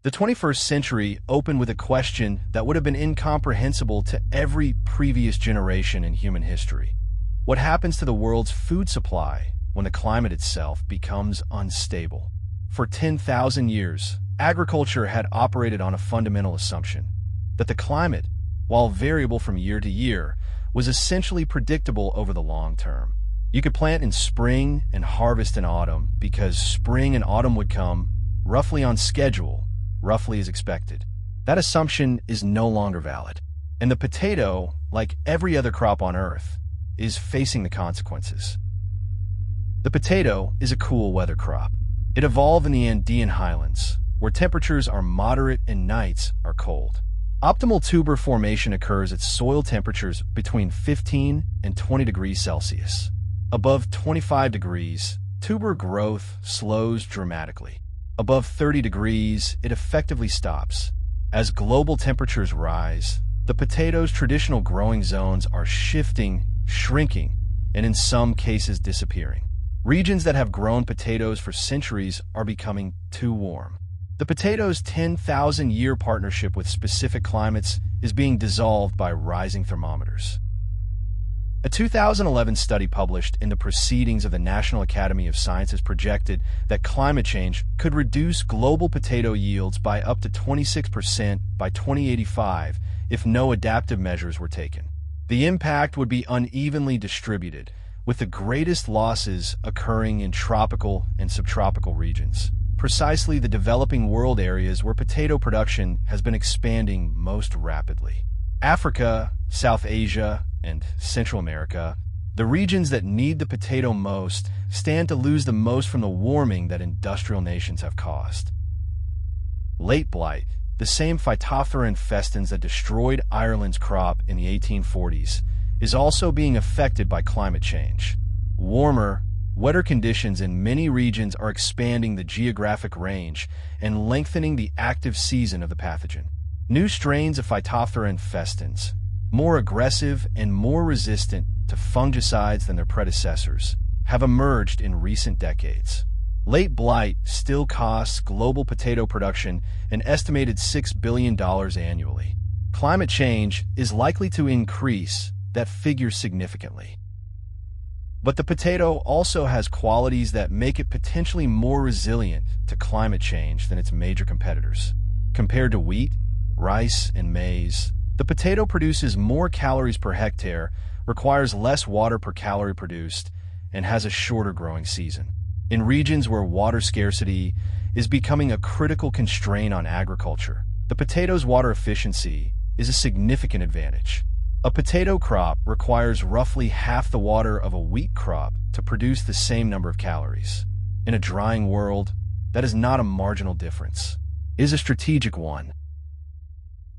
The 21st century opened with a question that would have been incomprehensible to every previous generation in human history. What happens to the world's food supply when the climate itself becomes unstable? For 10,000 years, agriculture had operated on a fundamental assumption that the climate, while variable from year to year, was essentially predictable over the long term. You could plant in spring and harvest in autumn because spring and autumn would come roughly on schedule, roughly as expected. That assumption is no longer valid. And the potato, like every other crop on Earth, is facing the consequences. The potato is a cool weather crop. It evolved in the Andean highlands, where temperatures are moderate and nights are cold. Optimal tuber formation occurs at soil temperatures between 15 and 20 degrees Celsius. Above 25 degrees, tuber growth slows dramatically. Above 30 degrees, it effectively stops. As global temperatures rise, the potato's traditional growing zones are shifting, shrinking, and in some cases disappearing. Regions that have grown potatoes for centuries are becoming too warm. The potato's 10,000-year partnership with specific climates is being dissolved by rising thermometers. A 2011 study published in the Proceedings of the National Academy of Sciences projected that climate change could reduce global potato yields by up to 26% by 2085 if no adaptive measures were taken. The impact would be unevenly distributed, with the greatest losses occurring in tropical and subtropical regions, precisely the developing world areas where potato production has been expanding most rapidly. Africa, South Asia, and Central America, the regions that need the potato most, stand to lose the most from the warming that industrial nations have caused. Late blight, the same Phytophthora infestans that destroyed Ireland's crop in the 1840s, is also being affected by climate change. Warmer, wetter conditions in many regions are expanding the geographic range and lengthening the active season of the pathogen. New strains of Phytophthora infestans, more aggressive and more resistant to fungicides than their predecessors, have emerged in recent decades. Late blight still costs global potato production an estimated $6 billion annually. Climate change is likely to increase that figure significantly. But the potato also has qualities that make it potentially more resilient to climate change than its major competitors. Compared to wheat, rice, and maize, the potato produces more calories per hectare, requires less water per calorie produced, and has a shorter growing season. In regions where water scarcity is becoming a critical constraint on agriculture, the potato's water efficiency is a significant advantage. A potato crop requires roughly half the water of a wheat crop to produce the same number of calories. In a drying world, that is not a marginal difference. It is a strategic one.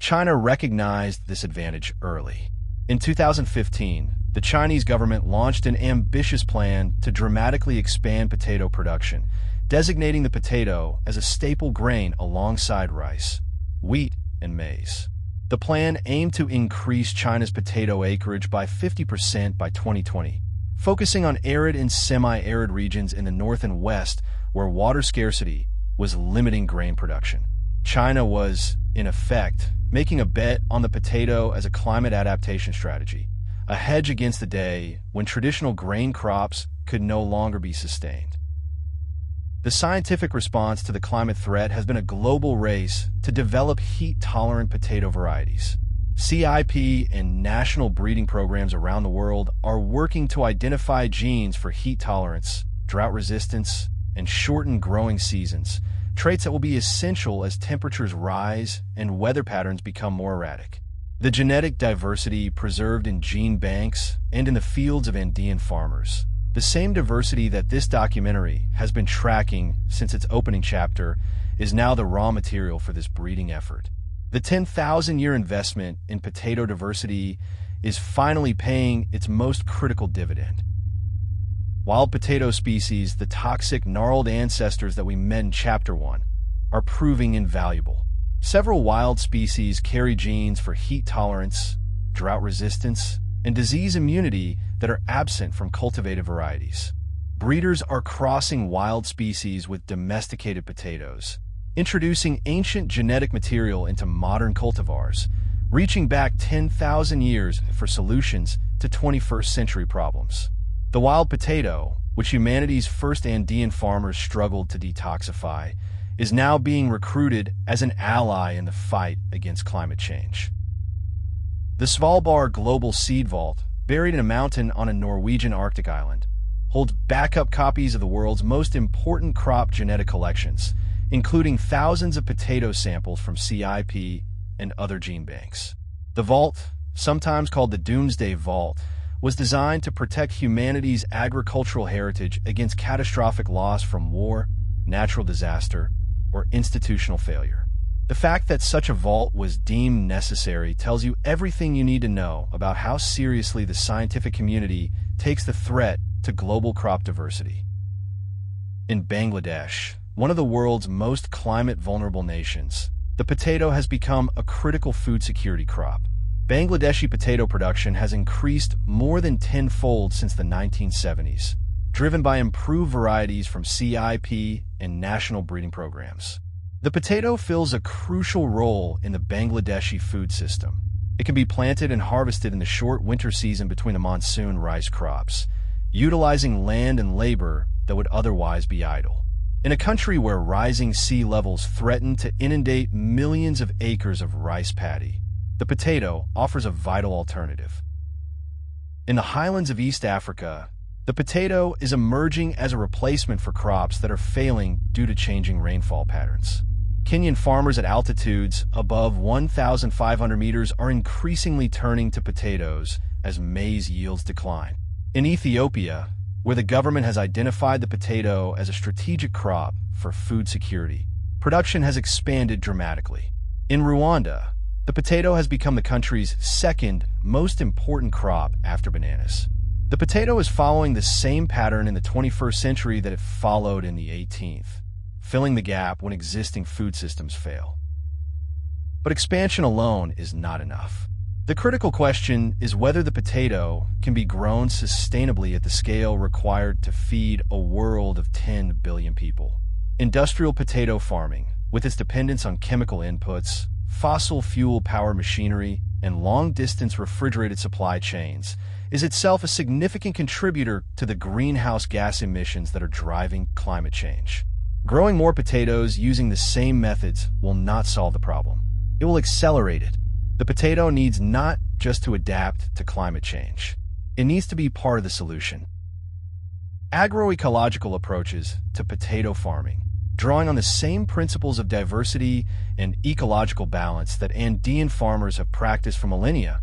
China recognized this advantage early. In 2015, the Chinese government launched an ambitious plan to dramatically expand potato production, designating the potato as a staple grain alongside rice, wheat, and maize. The plan aimed to increase China's potato acreage by 50% by 2020, focusing on arid and semi-arid regions in the north and west where water scarcity was limiting grain production. China was, in effect, making a bet on the potato as a climate adaptation strategy, a hedge against the day when traditional grain crops could no longer be sustained. The scientific response to the climate threat has been a global race to develop heat-tolerant potato varieties. CIP and national breeding programs around the world are working to identify genes for heat tolerance, drought resistance, and shortened growing seasons, traits that will be essential as temperatures rise and weather patterns become more erratic. The genetic diversity preserved in gene banks and in the fields of Andean farmers, the same diversity that this documentary has been tracking since its opening chapter, is now the raw material for this breeding effort. The 10,000-year investment in potato diversity is finally paying its most critical dividend. Wild potato species, the toxic, gnarled ancestors that we met in Chapter 1, are proving invaluable. Several wild species carry genes for heat tolerance, drought resistance, and disease immunity that are absent from cultivated varieties. Breeders are crossing wild species with domesticated potatoes, introducing ancient genetic material into modern cultivars, reaching back 10,000 years for solutions to 21st century problems. The wild potato, which humanity's first Andean farmers struggled to detoxify, is now being recruited as an ally in the fight against climate change. The Svalbard Global Seed Vault, buried in a mountain on a Norwegian Arctic island, holds backup copies of the world's most important crop genetic collections, including thousands of potato samples from CIP and other gene banks. The vault, sometimes called the Doomsday Vault, was designed to protect humanity's agricultural heritage against catastrophic loss from war, natural disaster, or institutional failure. The fact that such a vault was deemed necessary tells you everything you need to know about how seriously the scientific community takes the threat to global crop diversity. In Bangladesh, one of the world's most climate-vulnerable nations, the potato has become a critical food security crop. Bangladeshi potato production has increased more than tenfold since the 1970s, driven by improved varieties from CIP and national breeding programs. The potato fills a crucial role in the Bangladeshi food system. It can be planted and harvested in the short winter season between the monsoon rice crops, utilizing land and labor that would otherwise be idle. In a country where rising sea levels threaten to inundate millions of acres of rice paddy, the potato offers a vital alternative. In the highlands of East Africa, the potato is emerging as a replacement for crops that are failing due to changing rainfall patterns. Kenyan farmers at altitudes above 1,500 meters are increasingly turning to potatoes as maize yields decline. In Ethiopia, where the government has identified the potato as a strategic crop for food security, production has expanded dramatically. In Rwanda, the potato has become the country's second most important crop after bananas. The potato is following the same pattern in the 21st century that it followed in the 18th, filling the gap when existing food systems fail. But expansion alone is not enough. The critical question is whether the potato can be grown sustainably at the scale required to feed a world of 10 billion people. Industrial potato farming, with its dependence on chemical inputs, fossil fuel-powered machinery, and long-distance refrigerated supply chains, is itself a significant contributor to the greenhouse gas emissions that are driving climate change. Growing more potatoes using the same methods will not solve the problem. It will accelerate it. The potato needs not just to adapt to climate change. It needs to be part of the solution. Agroecological approaches to potato farming, drawing on the same principles of diversity and ecological balance that Andean farmers have practiced for millennia,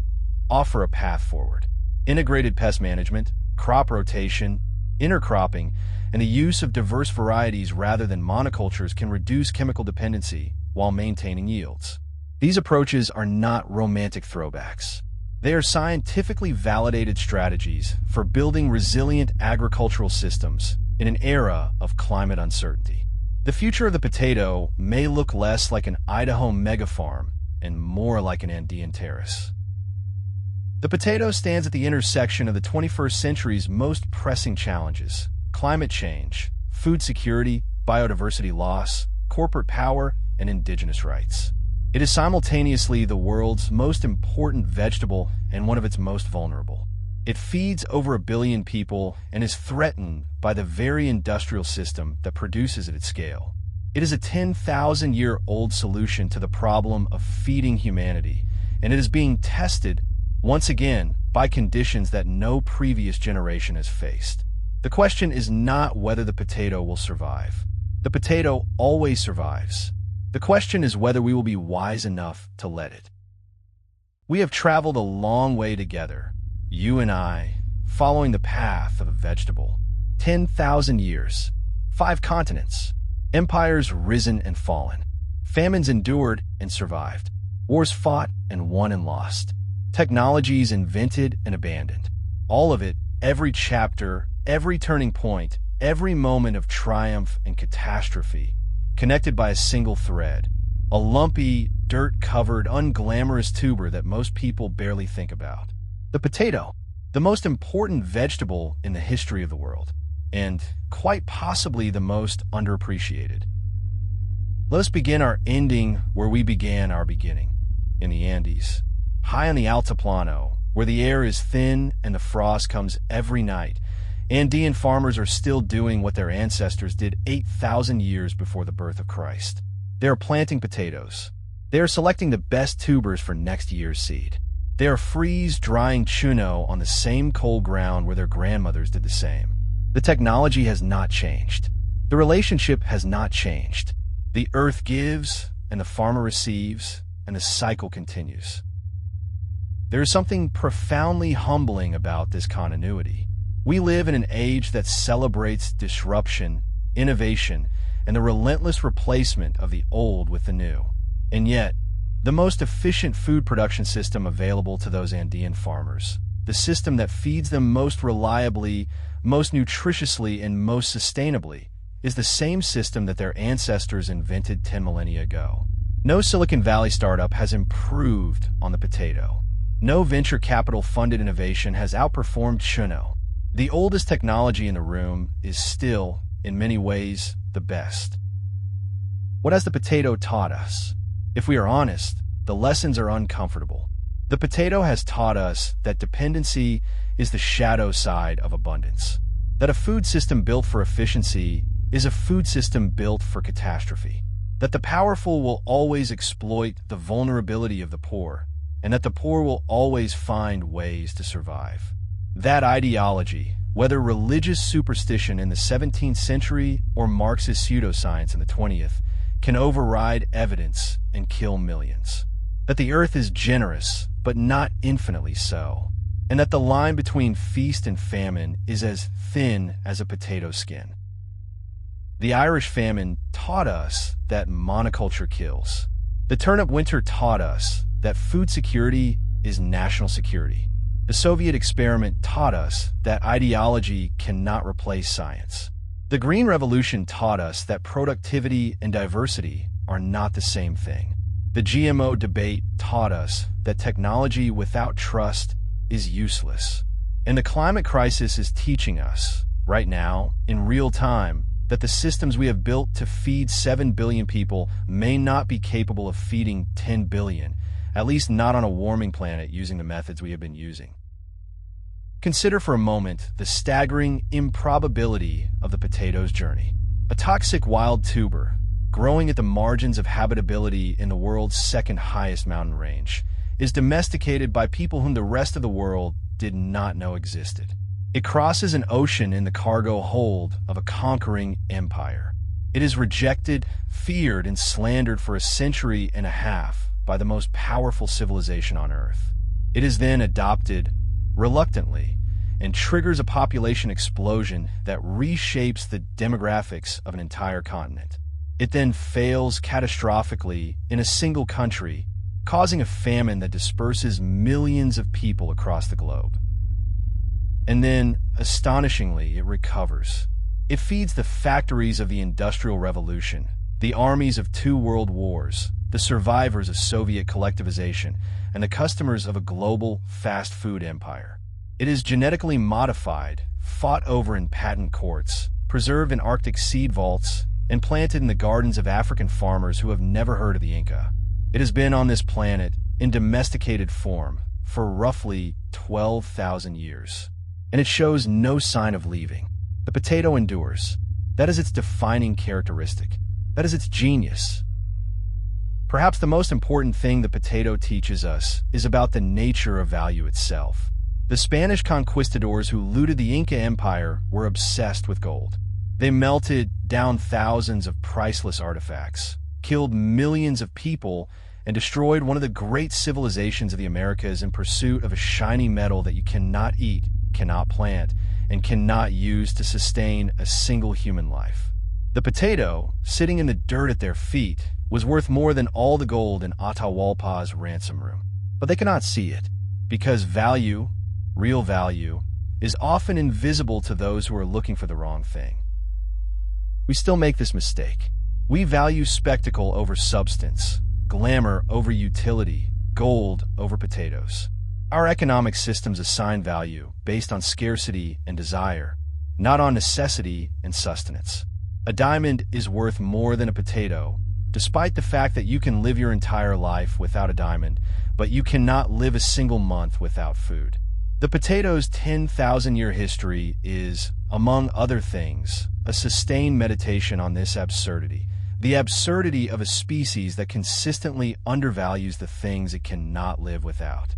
offer a path forward. Integrated pest management, crop rotation, intercropping, and the use of diverse varieties rather than monocultures can reduce chemical dependency while maintaining yields. These approaches are not romantic throwbacks. They are scientifically validated strategies for building resilient agricultural systems in an era of climate uncertainty. The future of the potato may look less like an Idaho megafarm and more like an Andean terrace. The potato stands at the intersection of the 21st century's most pressing challenges: climate change, food security, biodiversity loss, corporate power, and indigenous rights. It is simultaneously the world's most important vegetable and one of its most vulnerable. It feeds over 1 billion people and is threatened by the very industrial system that produces it at scale. It is a 10,000-year-old solution to the problem of feeding humanity, and it is being tested once again by conditions that no previous generation has faced. The question is not whether the potato will survive. The potato always survives. The question is whether we will be wise enough to let it. We have traveled a long way together, you and I, following the path of a vegetable. 10,000 years, 5 continents, empires risen and fallen, famines endured and survived, wars fought and won and lost, technologies invented and abandoned. All of it, every chapter, every turning point, every moment of triumph and catastrophe, connected by a single thread, a lumpy, dirt-covered, unglamorous tuber that most people barely think about. The potato, the most important vegetable in the history of the world, and quite possibly the most underappreciated. Let us begin our ending where we began our beginning, in the Andes, high on the Altiplano, where the air is thin and the frost comes every night. Andean farmers are still doing what their ancestors did 8,000 years before the birth of Christ. They are planting potatoes. They are selecting the best tubers for next year's seed. They are freeze-drying chuno on the same cold ground where their grandmothers did the same. The technology has not changed. The relationship has not changed. The earth gives, and the farmer receives, and the cycle continues. There is something profoundly humbling about this continuity. We live in an age that celebrates disruption, innovation, and the relentless replacement of the old with the new. And yet, the most efficient food production system available to those Andean farmers, the system that feeds them most reliably, most nutritiously, and most sustainably, is the same system that their ancestors invented 10 millennia ago. No Silicon Valley startup has improved on the potato. No venture capital-funded innovation has outperformed Chuno. The oldest technology in the room is still, in many ways, the best. What has the potato taught us? If we are honest, the lessons are uncomfortable. The potato has taught us that dependency is the shadow side of abundance. That a food system built for efficiency is a food system built for catastrophe. That the powerful will always exploit the vulnerability of the poor, and that the poor will always find ways to survive. That ideology, whether religious superstition in the 17th century or Marxist pseudoscience in the 20th, can override evidence and kill millions. That the earth is generous, but not infinitely so, and that the line between feast and famine is as thin as a potato skin. The Irish famine taught us that monoculture kills. The turnip winter taught us that food security is national security. The Soviet experiment taught us that ideology cannot replace science. The Green Revolution taught us that productivity and diversity are not the same thing. The GMO debate taught us that technology without trust is useless. And the climate crisis is teaching us, right now, in real time, that the systems we have built to feed 7 billion people may not be capable of feeding 10 billion, at least not on a warming planet using the methods we have been using. Consider for a moment the staggering improbability of the potato's journey. A toxic wild tuber, growing at the margins of habitability in the world's second highest mountain range, is domesticated by people whom the rest of the world did not know existed. It crosses an ocean in the cargo hold of a conquering empire. It is rejected, feared, and slandered for a century and a half by the most powerful civilization on Earth. It is then adopted reluctantly and triggers a population explosion that reshapes the demographics of an entire continent. It then fails catastrophically in a single country, causing a famine that disperses millions of people across the globe. And then, astonishingly, it recovers. It feeds the factories of the Industrial Revolution, the armies of 2 world wars, the survivors of Soviet collectivization, and the customers of a global fast food empire. It is genetically modified, fought over in patent courts, preserved in Arctic seed vaults, and planted in the gardens of African farmers who have never heard of the Inca. It has been on this planet, in domesticated form, for roughly 12,000 years. And it shows no sign of leaving. The potato endures. That is its defining characteristic. That is its genius. Perhaps the most important thing the potato teaches us is about the nature of value itself. The Spanish conquistadors who looted the Inca Empire were obsessed with gold. They melted down thousands of priceless artifacts, killed millions of people, and destroyed one of the great civilizations of the Americas in pursuit of a shiny metal that you cannot eat, cannot plant, and cannot use to sustain a single human life. The potato, sitting in the dirt at their feet, was worth more than all the gold in Atahualpa's ransom room. But they cannot see it, because value, real value, is often invisible to those who are looking for the wrong thing. We still make this mistake. We value spectacle over substance, glamour over utility, gold over potatoes. Our economic systems assign value based on scarcity and desire, not on necessity and sustenance. A diamond is worth more than a potato, despite the fact that you can live your entire life without a diamond, but you cannot live a single month without food. The potato's 10,000-year history is, among other things, a sustained meditation on this absurdity, the absurdity of a species that consistently undervalues the things it cannot live without.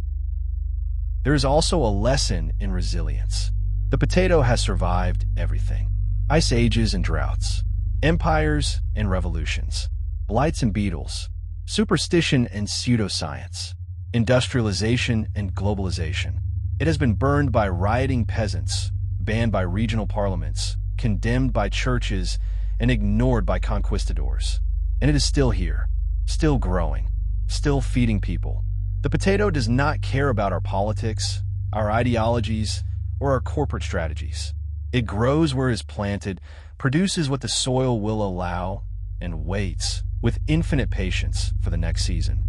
There is also a lesson in resilience. The potato has survived everything. Ice ages and droughts, empires and revolutions, blights and beetles, superstition and pseudoscience, industrialization and globalization. It has been burned by rioting peasants, banned by regional parliaments, condemned by churches, and ignored by conquistadors. And it is still here, still growing, still feeding people. The potato does not care about our politics, our ideologies, or our corporate strategies. It grows where it is planted, produces what the soil will allow, and waits with infinite patience for the next season.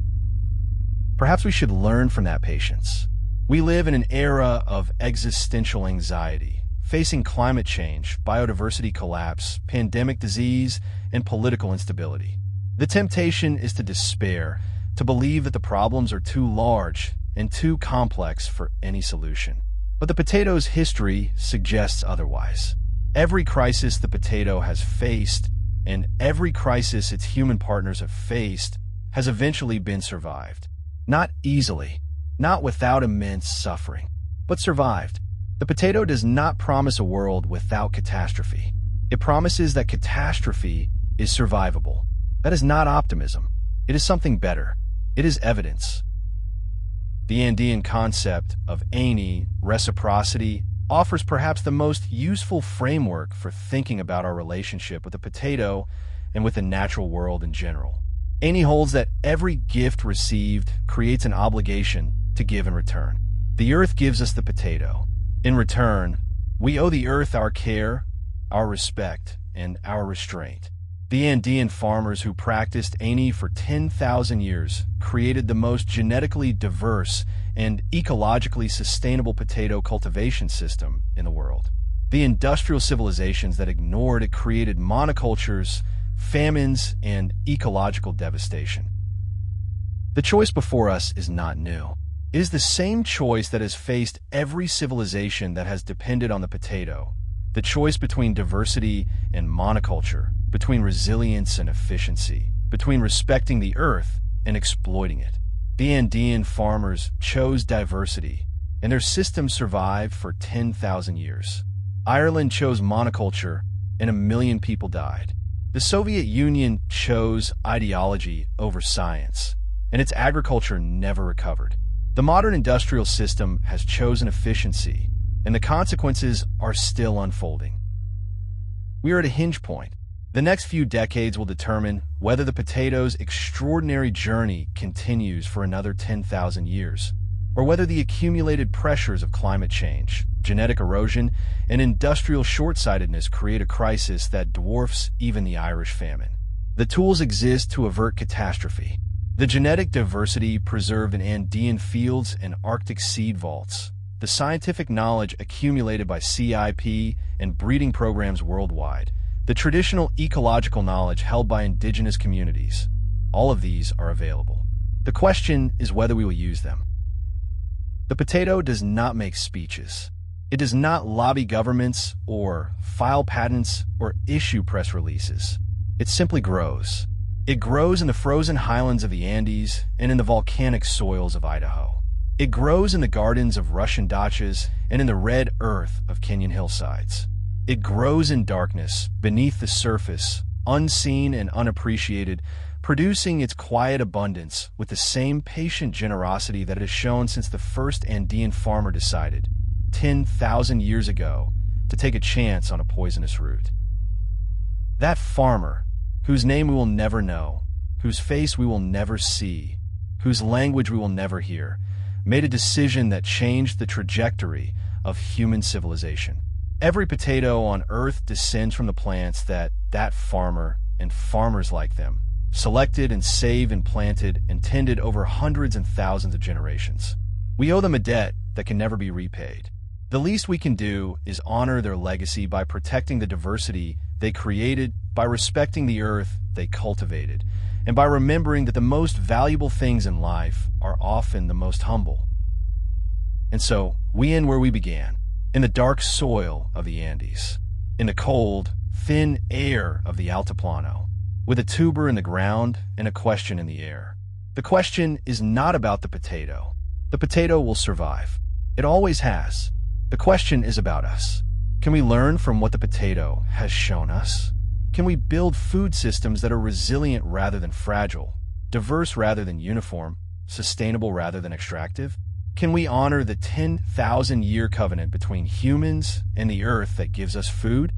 Perhaps we should learn from that patience. We live in an era of existential anxiety, facing climate change, biodiversity collapse, pandemic disease, and political instability. The temptation is to despair, to believe that the problems are too large and too complex for any solution. But the potato's history suggests otherwise. Every crisis the potato has faced, and every crisis its human partners have faced, has eventually been survived. Not easily, not without immense suffering, but survived. The potato does not promise a world without catastrophe. It promises that catastrophe is survivable. That is not optimism. It is something better. It is evidence. The Andean concept of reciprocity, offers perhaps the most useful framework for thinking about our relationship with the potato and with the natural world in general. Holds that every gift received creates an obligation to give in return. The earth gives us the potato. In return, we owe the earth our care, our respect, and our restraint. The Andean farmers who practiced for 10,000 years created the most genetically diverse and ecologically sustainable potato cultivation system in the world. The industrial civilizations that ignored it created monocultures, famines, and ecological devastation. The choice before us is not new. It is the same choice that has faced every civilization that has depended on the potato. The choice between diversity and monoculture, between resilience and efficiency, between respecting the earth and exploiting it. The Andean farmers chose diversity, and their system survived for 10,000 years. Ireland chose monoculture, and 1 million people died. The Soviet Union chose ideology over science, and its agriculture never recovered. The modern industrial system has chosen efficiency, and the consequences are still unfolding. We are at a hinge point. The next few decades will determine whether the potato's extraordinary journey continues for another 10,000 years, or whether the accumulated pressures of climate change, genetic erosion, and industrial short-sightedness create a crisis that dwarfs even the Irish famine. The tools exist to avert catastrophe. The genetic diversity preserved in Andean fields and Arctic seed vaults, the scientific knowledge accumulated by CIP and breeding programs worldwide, the traditional ecological knowledge held by indigenous communities, all of these are available. The question is whether we will use them. The potato does not make speeches. It does not lobby governments or file patents or issue press releases. It simply grows. It grows in the frozen highlands of the Andes and in the volcanic soils of Idaho. It grows in the gardens of Russian dachas and in the red earth of Kenyan hillsides. It grows in darkness, beneath the surface, unseen and unappreciated, producing its quiet abundance with the same patient generosity that it has shown since the first Andean farmer decided, 10,000 years ago, to take a chance on a poisonous root. That farmer, whose name we will never know, whose face we will never see, whose language we will never hear, made a decision that changed the trajectory of human civilization. Every potato on Earth descends from the plants that farmer and farmers like them selected and saved and planted and tended over hundreds and thousands of generations. We owe them a debt that can never be repaid. The least we can do is honor their legacy by protecting the diversity they created, by respecting the earth they cultivated, and by remembering that the most valuable things in life are often the most humble. And so, we end where we began, in the dark soil of the Andes, in the cold, thin air of the Altiplano, with a tuber in the ground and a question in the air. The question is not about the potato. The potato will survive. It always has. The question is about us. Can we learn from what the potato has shown us? Can we build food systems that are resilient rather than fragile, diverse rather than uniform, sustainable rather than extractive? Can we honor the 10,000-year covenant between humans and the earth that gives us food?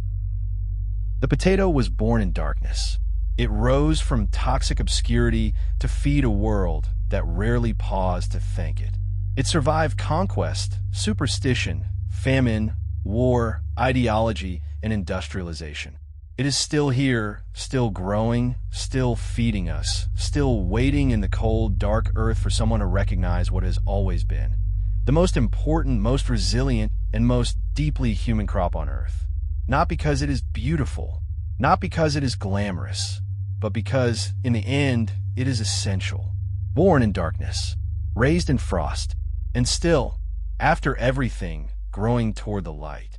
The potato was born in darkness. It rose from toxic obscurity to feed a world that rarely paused to thank it. It survived conquest, superstition, famine, war, ideology, and industrialization. It is still here, still growing, still feeding us, still waiting in the cold, dark earth for someone to recognize what has always been. The most important, most resilient, and most deeply human crop on earth. Not because it is beautiful, not because it is glamorous, but because, in the end, it is essential. Born in darkness, raised in frost, and still, after everything, growing toward the light.